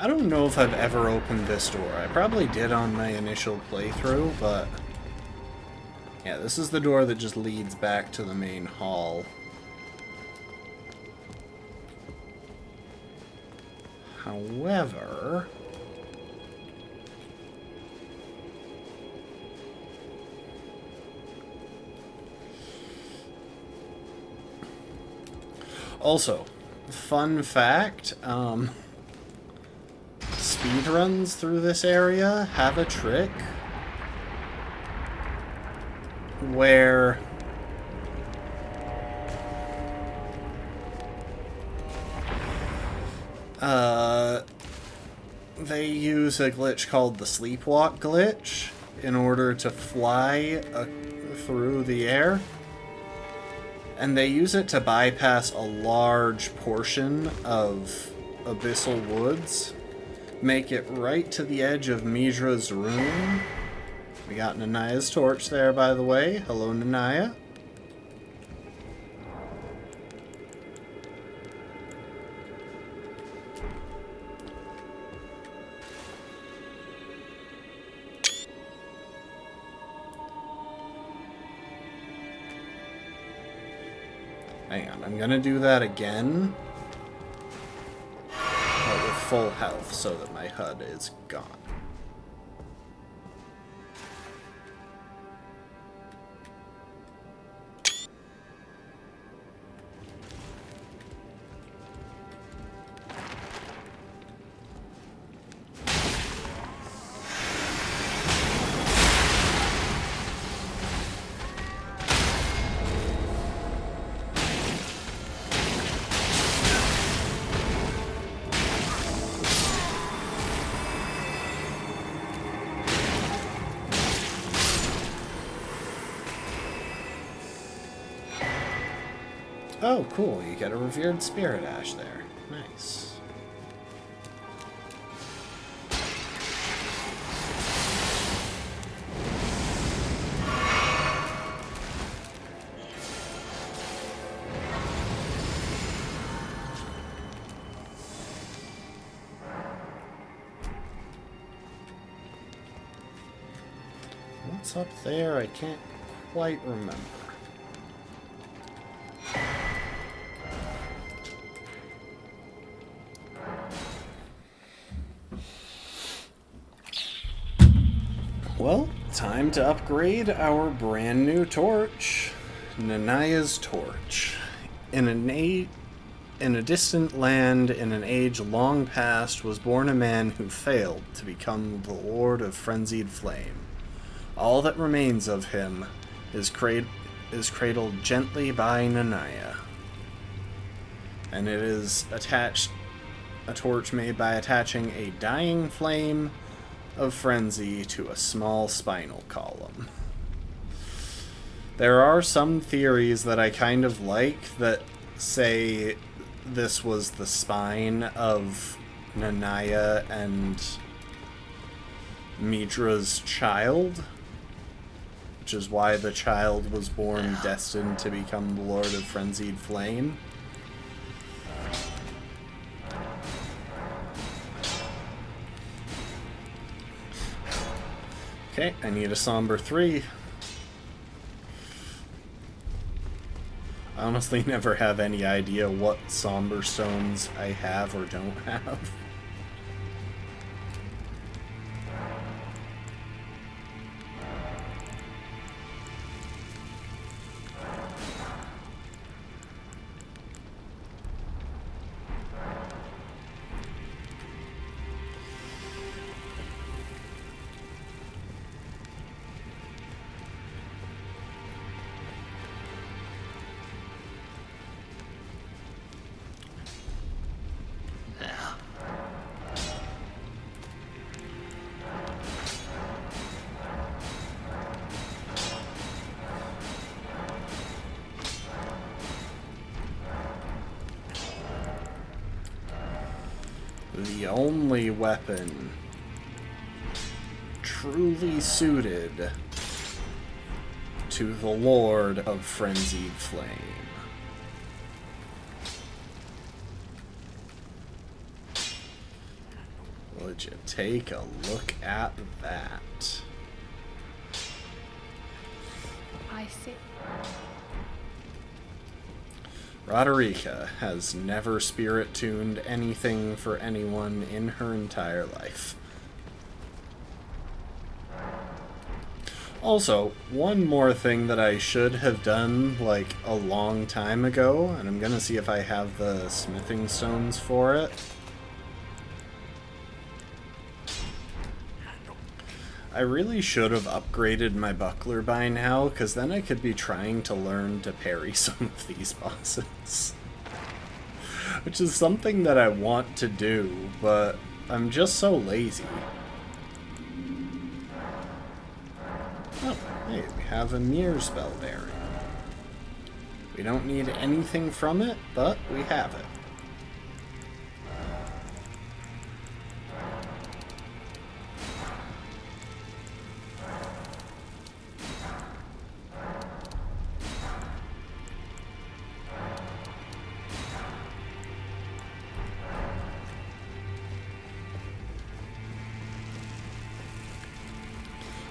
[SPEAKER 1] I don't know if I've ever opened this door. I probably did on my initial playthrough, but yeah, this is the door that just leads back to the main hall. However, also, fun fact, speedruns through this area have a trick where they use a glitch called the sleepwalk glitch in order to fly through the air. And they use it to bypass a large portion of Abyssal Woods. Make it right to the edge of Midra's room. We got Nanaya's torch there, by the way. Hello, Nanaya. Hang on, I'm gonna do that again, but with full health so that my HUD is gone. Oh, cool. You get a revered spirit ash there. Nice. What's up there? I can't quite remember. Well, time to upgrade our brand new torch, Nanaya's torch. In a distant land, in an age long past, was born a man who failed to become the Lord of Frenzied Flame. All that remains of him is cradled gently by Nanaya. And it is a torch made by attaching a dying flame of frenzy to a small spinal column. There are some theories that I kind of like that say this was the spine of Nanaya and Midra's child, which is why the child was born destined to become the Lord of Frenzied Flame. Okay, I need a Somber 3. I honestly never have any idea what Somber Stones I have or don't have. The only weapon truly suited to the Lord of Frenzied Flame. Would you take a look at that?
[SPEAKER 7] I see.
[SPEAKER 1] Roderica has never spirit-tuned anything for anyone in her entire life. Also, one more thing that I should have done, like, a long time ago, and I'm gonna see if I have the smithing stones for it. I really should have upgraded my buckler by now, because then I could be trying to learn to parry some of these bosses. Which is something that I want to do, but I'm just so lazy. Oh, hey, we have a Mirror Spell Bearing. We don't need anything from it, but we have it.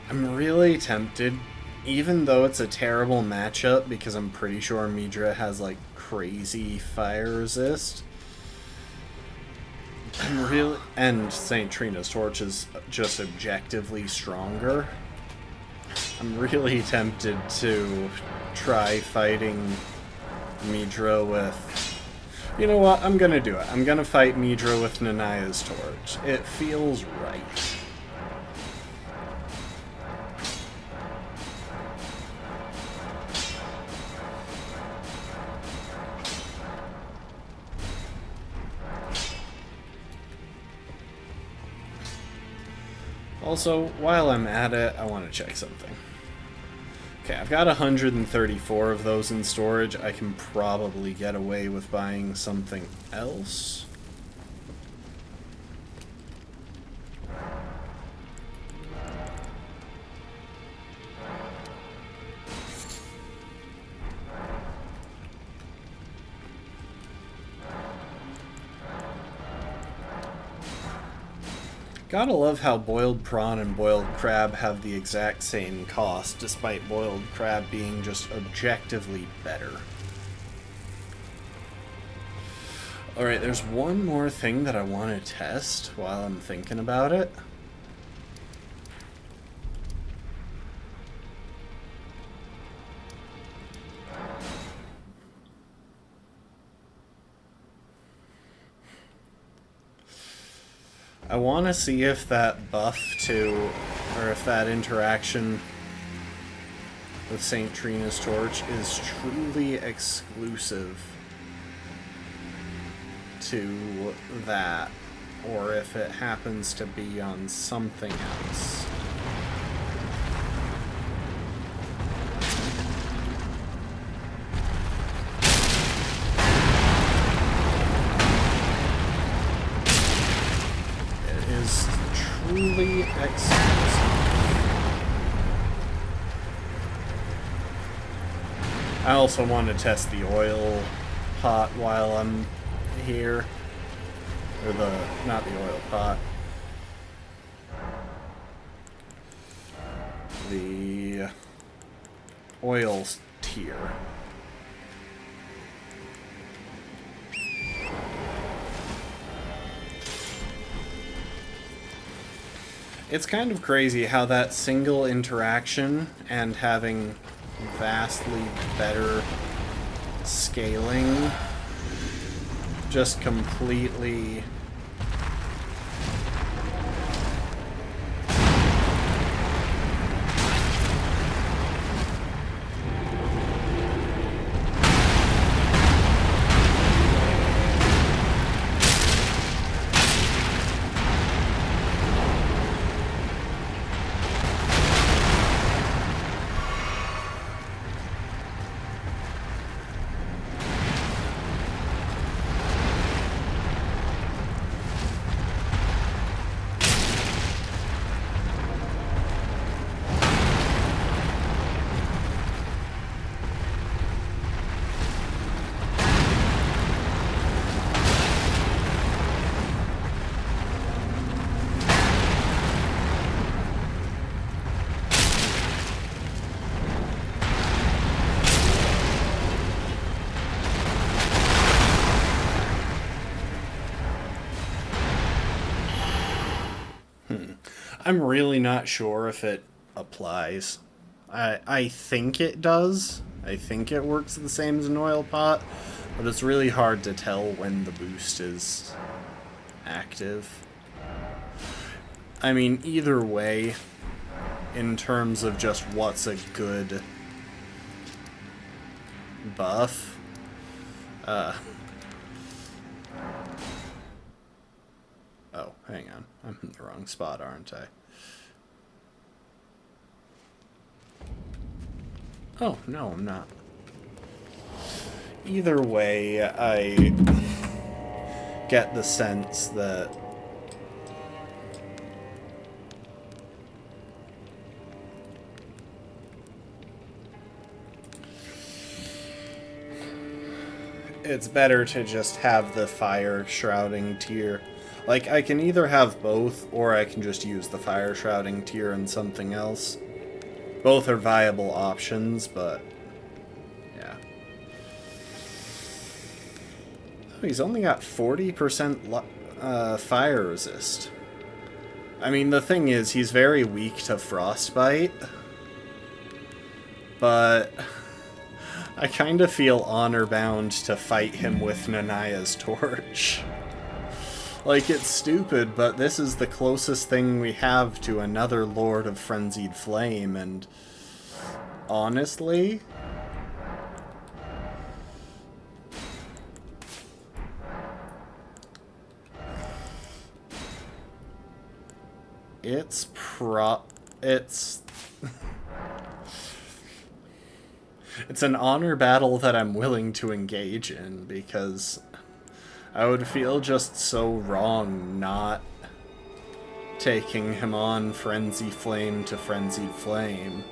[SPEAKER 1] I'm really tempted, even though it's a terrible matchup, because I'm pretty sure Midra has, like, crazy fire resist. And St. Trina's Torch is just objectively stronger. I'm really tempted to try fighting Midra with... You know what? I'm gonna do it. I'm gonna fight Midra with Nanaya's Torch. It feels right. Also, while I'm at it, I want to check something. Okay, I've got 134 of those in storage. I can probably get away with buying something else. Gotta love how boiled prawn and boiled crab have the exact same cost, despite boiled crab being just objectively better. Alright, there's one more thing that I want to test while I'm thinking about it. I want to see if that buff to, or if that interaction with St. Trina's Torch is truly exclusive to that, or if it happens to be on something else. Truly exclusive. I also want to test the oil pot while I'm here. Or not the oil pot. The oil tier. It's kind of crazy how that single interaction and having vastly better scaling just completely I'm really not sure if it applies. I think it does. I think it works the same as an oil pot, but it's really hard to tell when the boost is active. I mean, either way, in terms of just what's a good buff, oh, hang on. I'm in the wrong spot, aren't I? Oh, no, I'm not. Either way, I get the sense that it's better to just have the fire shrouding tier. Like, I can either have both, or I can just use the fire shrouding tier and something else. Both are viable options, but yeah. Oh, he's only got 40% fire resist. I mean, the thing is, he's very weak to frostbite, but I kind of feel honor-bound to fight him with Nanaya's torch. Like, it's stupid, but this is the closest thing we have to another Lord of Frenzied Flame, and honestly, it's It's an honor battle that I'm willing to engage in, because I would feel just so wrong not taking him on Frenzy Flame to Frenzied Flame.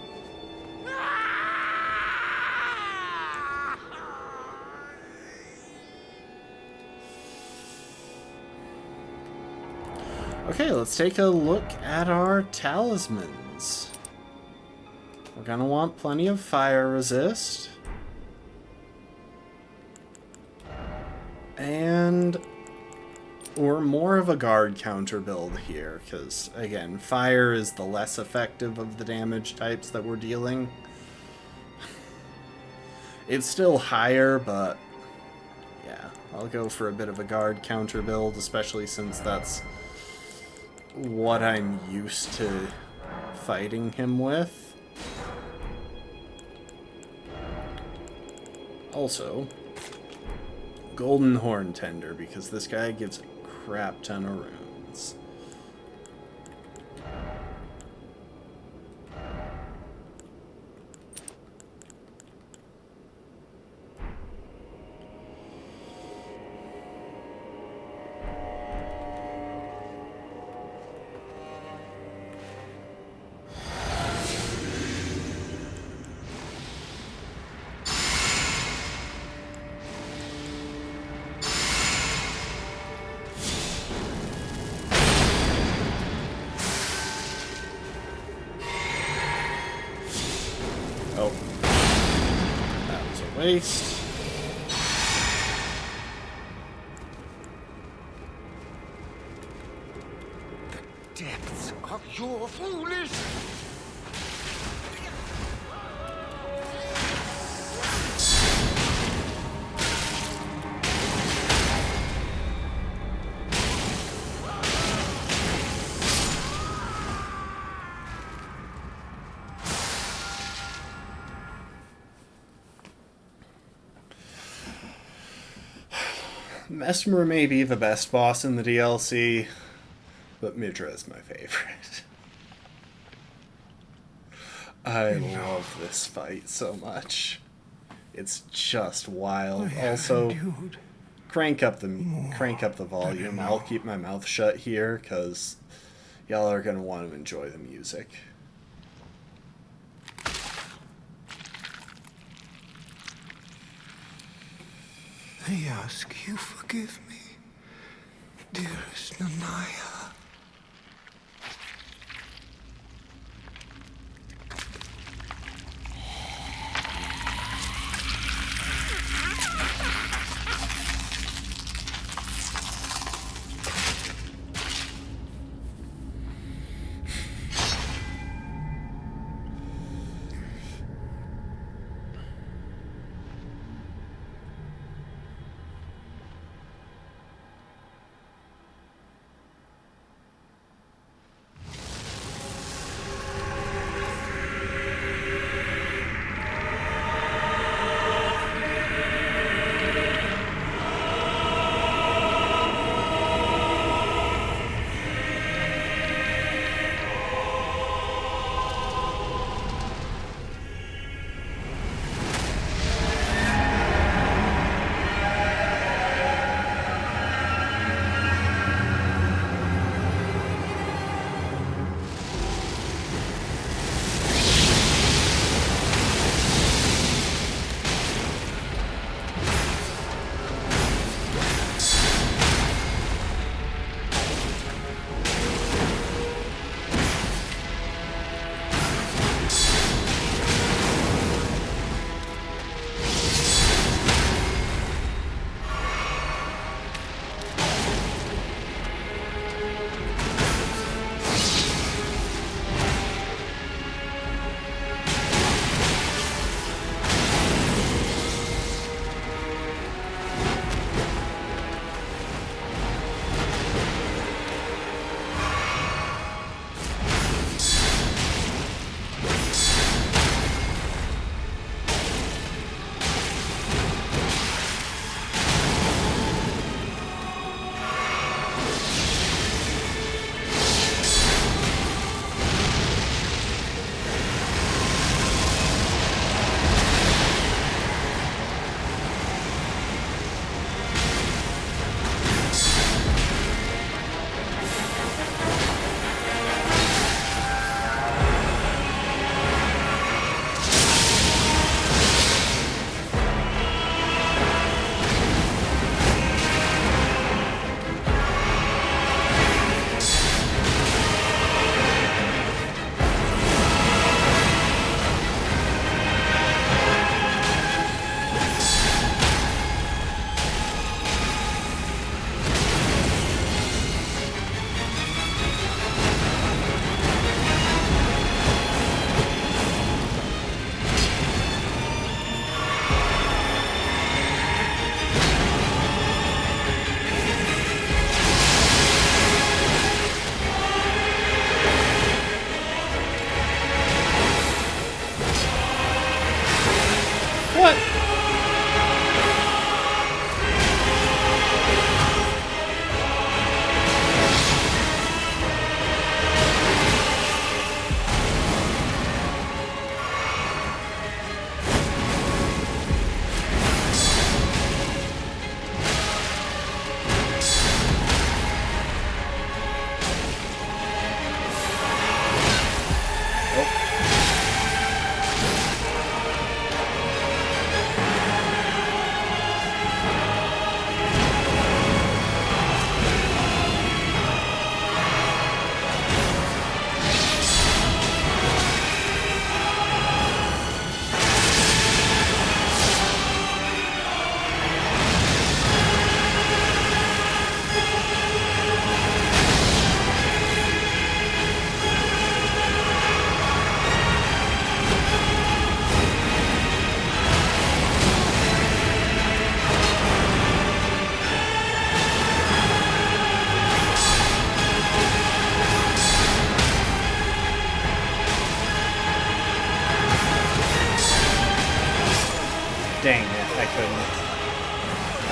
[SPEAKER 1] Okay, let's take a look at our talismans. We're gonna want plenty of fire resist. And we're more of a guard counter build here, because, again, fire is the less effective of the damage types that we're dealing. It's still higher, but yeah, I'll go for a bit of a guard counter build, especially since that's what I'm used to fighting him with. Also, Golden Horn Tender, because this guy gives a crap ton of runes. Oh, that was a waste.
[SPEAKER 6] The depths of your foolish...
[SPEAKER 1] Mesmer may be the best boss in the DLC, but Midra is my favorite. I love this fight so much. It's just wild. Also, crank up the volume. I'll keep my mouth shut here because y'all are gonna want to enjoy the music.
[SPEAKER 2] I ask you forgive me, dearest Nanaya.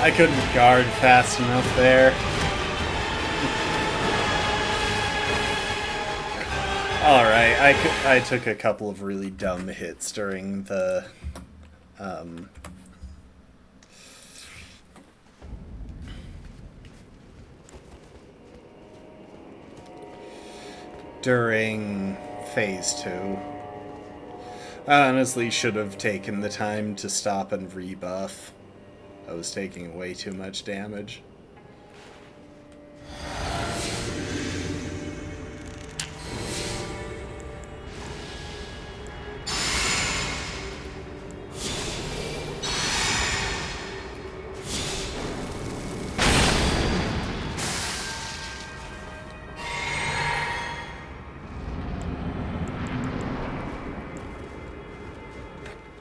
[SPEAKER 1] I couldn't guard fast enough there. Alright, I took a couple of really dumb hits during the during phase 2. I honestly should have taken the time to stop and rebuff. I was taking way too much damage.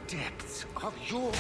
[SPEAKER 6] Depths of your...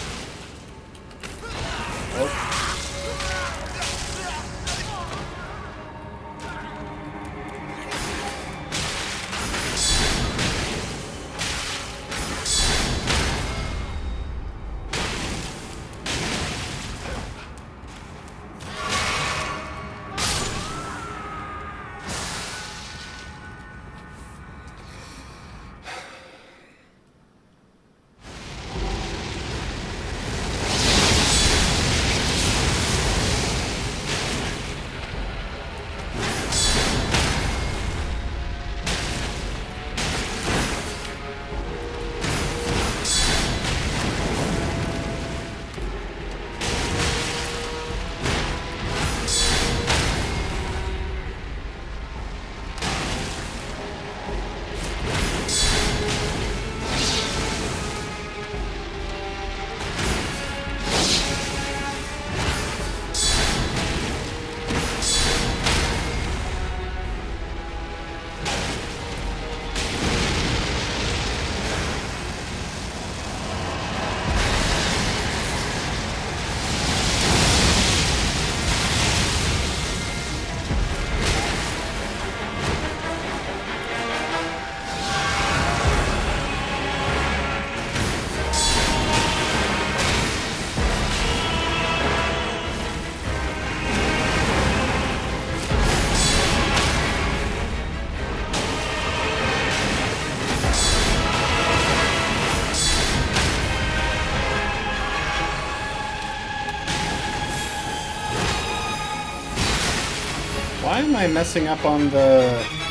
[SPEAKER 1] Why am I messing up on the...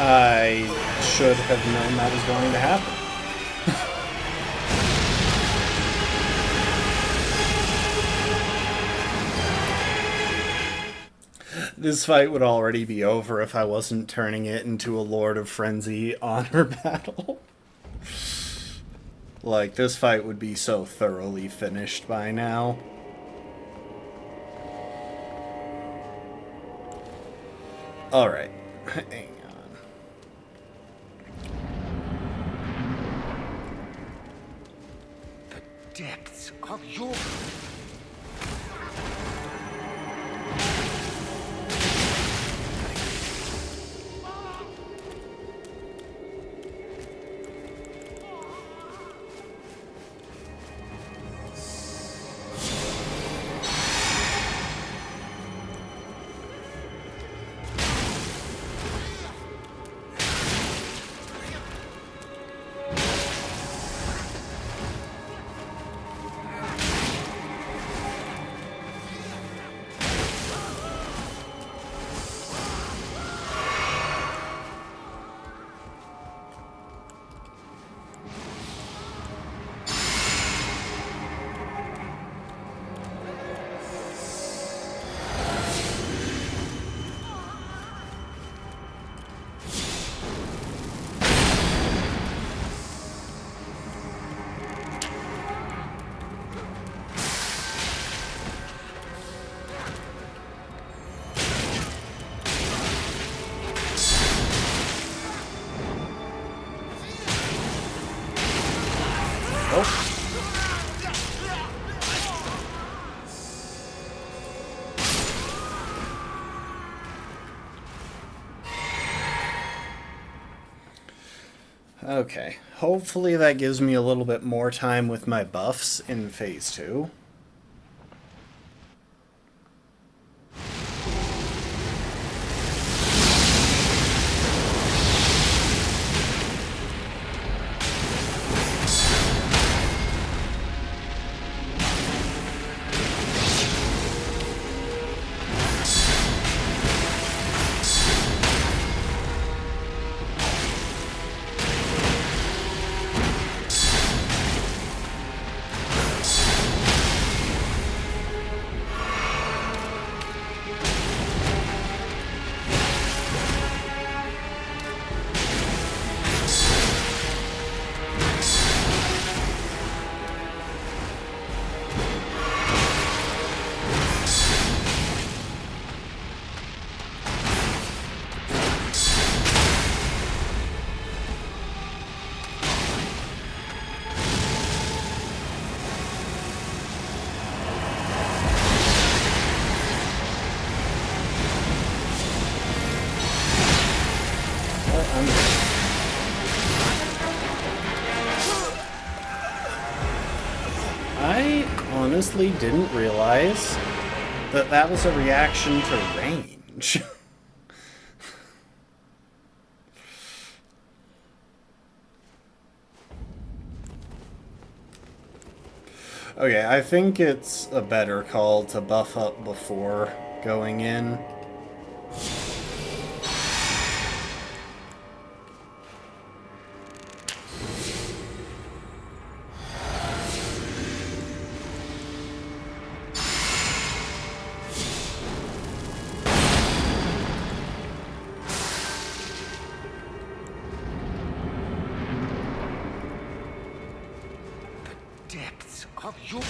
[SPEAKER 1] I should have known that was going to happen. This fight would already be over if I wasn't turning it into a Lord of Frenzy honor battle. Like, this fight would be so thoroughly finished by now. Alright. Hang on.
[SPEAKER 6] The depths of your...
[SPEAKER 1] Oh. Okay, hopefully that gives me a little bit more time with my buffs in Phase 2. I honestly didn't realize that that was a reaction to range. Okay, I think it's a better call to buff up before going in.
[SPEAKER 6] Depths of your...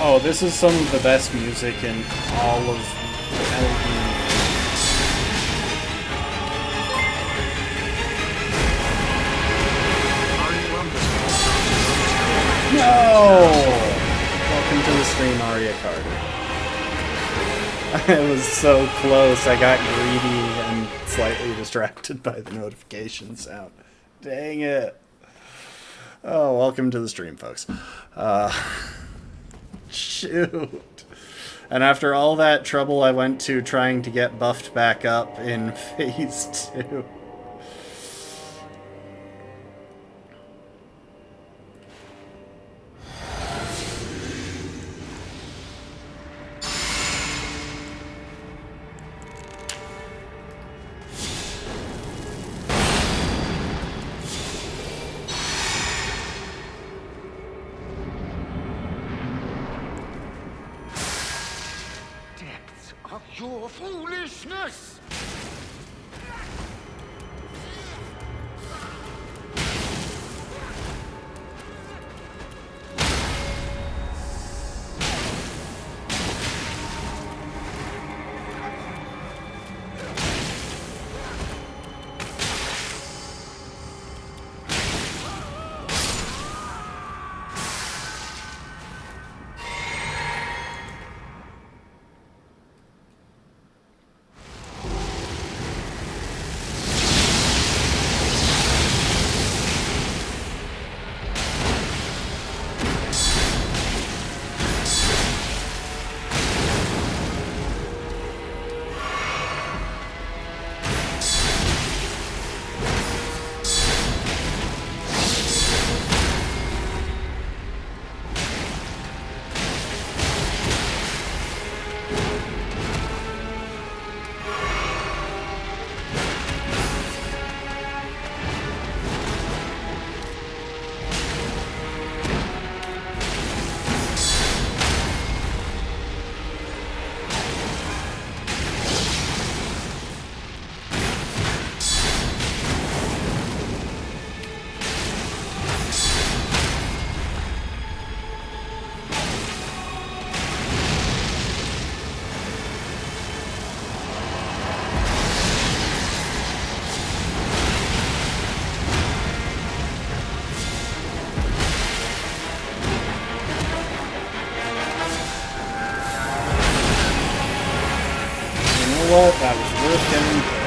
[SPEAKER 1] Oh, this is some of the best music in all of Elden. No! Welcome to the stream, Arya Carter. I was so close, I got greedy and slightly distracted by the notification sound. Dang it. Oh, welcome to the stream, folks. Shoot. And after all that trouble I went to trying to get buffed back up in Phase 2.
[SPEAKER 6] Of your foolishness!
[SPEAKER 1] What? That was worth getting.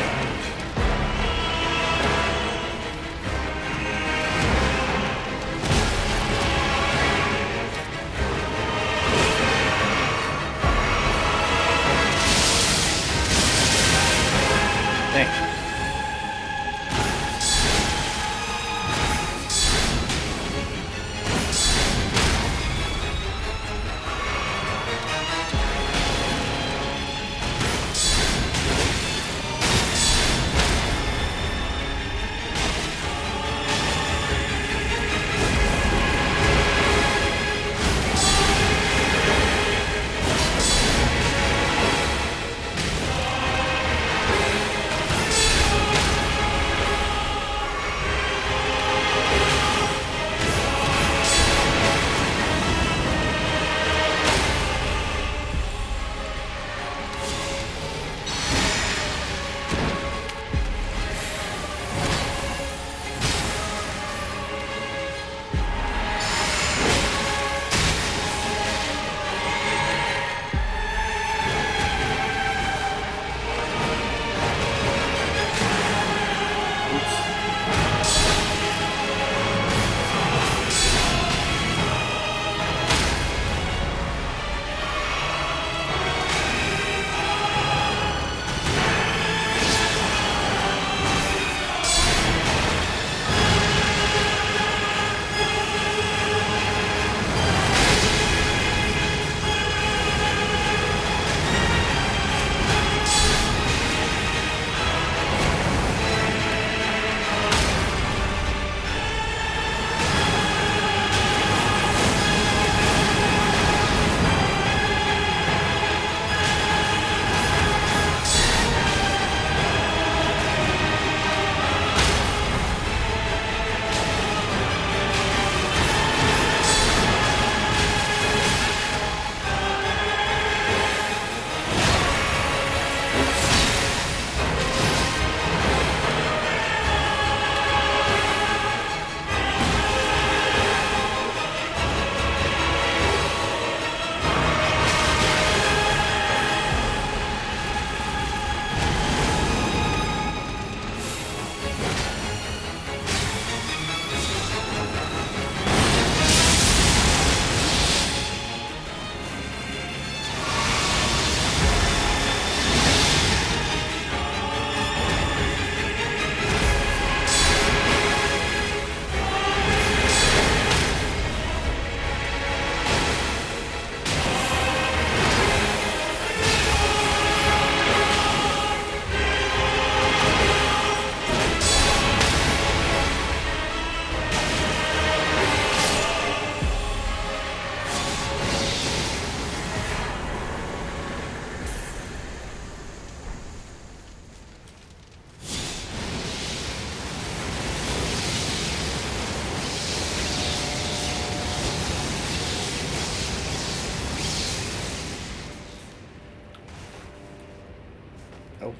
[SPEAKER 1] Oh.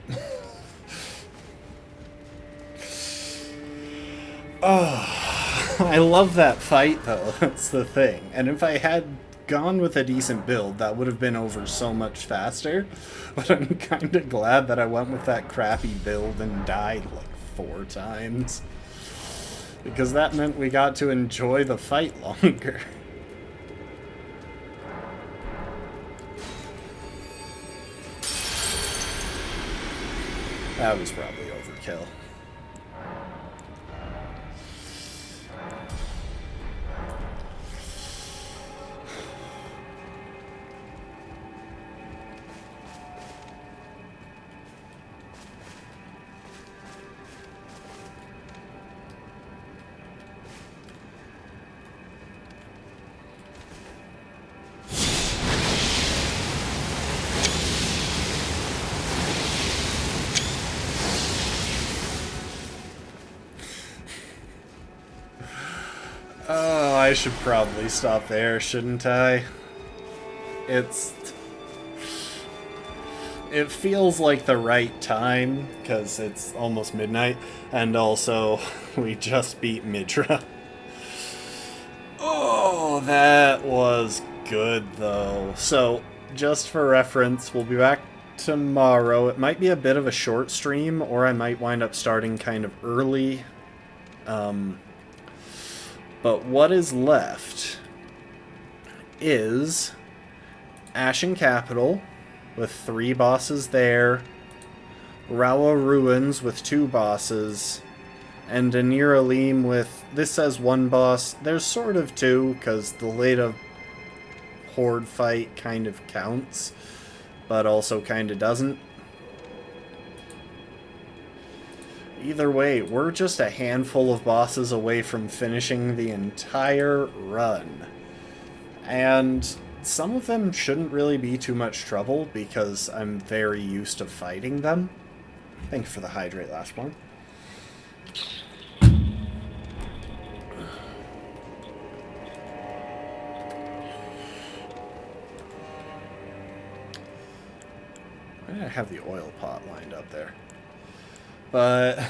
[SPEAKER 1] Oh, I love that fight, though. That's the thing. And if I had gone with a decent build, that would have been over so much faster. But I'm kind of glad that I went with that crappy build and died like 4 times. Because that meant we got to enjoy the fight longer. That was probably overkill. Oh, I should probably stop there, shouldn't I? It feels like the right time, because it's almost midnight, and also, we just beat Midra. Oh, that was good, though. So, just for reference, we'll be back tomorrow. It might be a bit of a short stream, or I might wind up starting kind of early. But what is left is Ashen Capital with 3 bosses there, Rawa Ruins with 2 bosses, and Anir Alim with, this says 1 boss, there's sort of 2, because the Leda Horde fight kind of counts, but also kind of doesn't. Either way, we're just a handful of bosses away from finishing the entire run. And some of them shouldn't really be too much trouble because I'm very used to fighting them. Thank you for the hydrate, last one. Why did I have the oil pot lined up there? But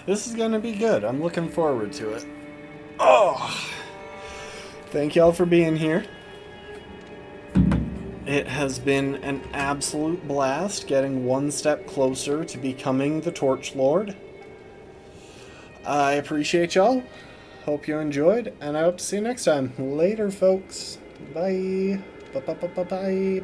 [SPEAKER 1] this is gonna be good. I'm looking forward to it. Oh! Thank y'all for being here. It has been an absolute blast getting one step closer to becoming the Torch Lord. I appreciate y'all. Hope you enjoyed, and I hope to see you next time. Later, folks. Bye. Bye-bye. Bye-bye.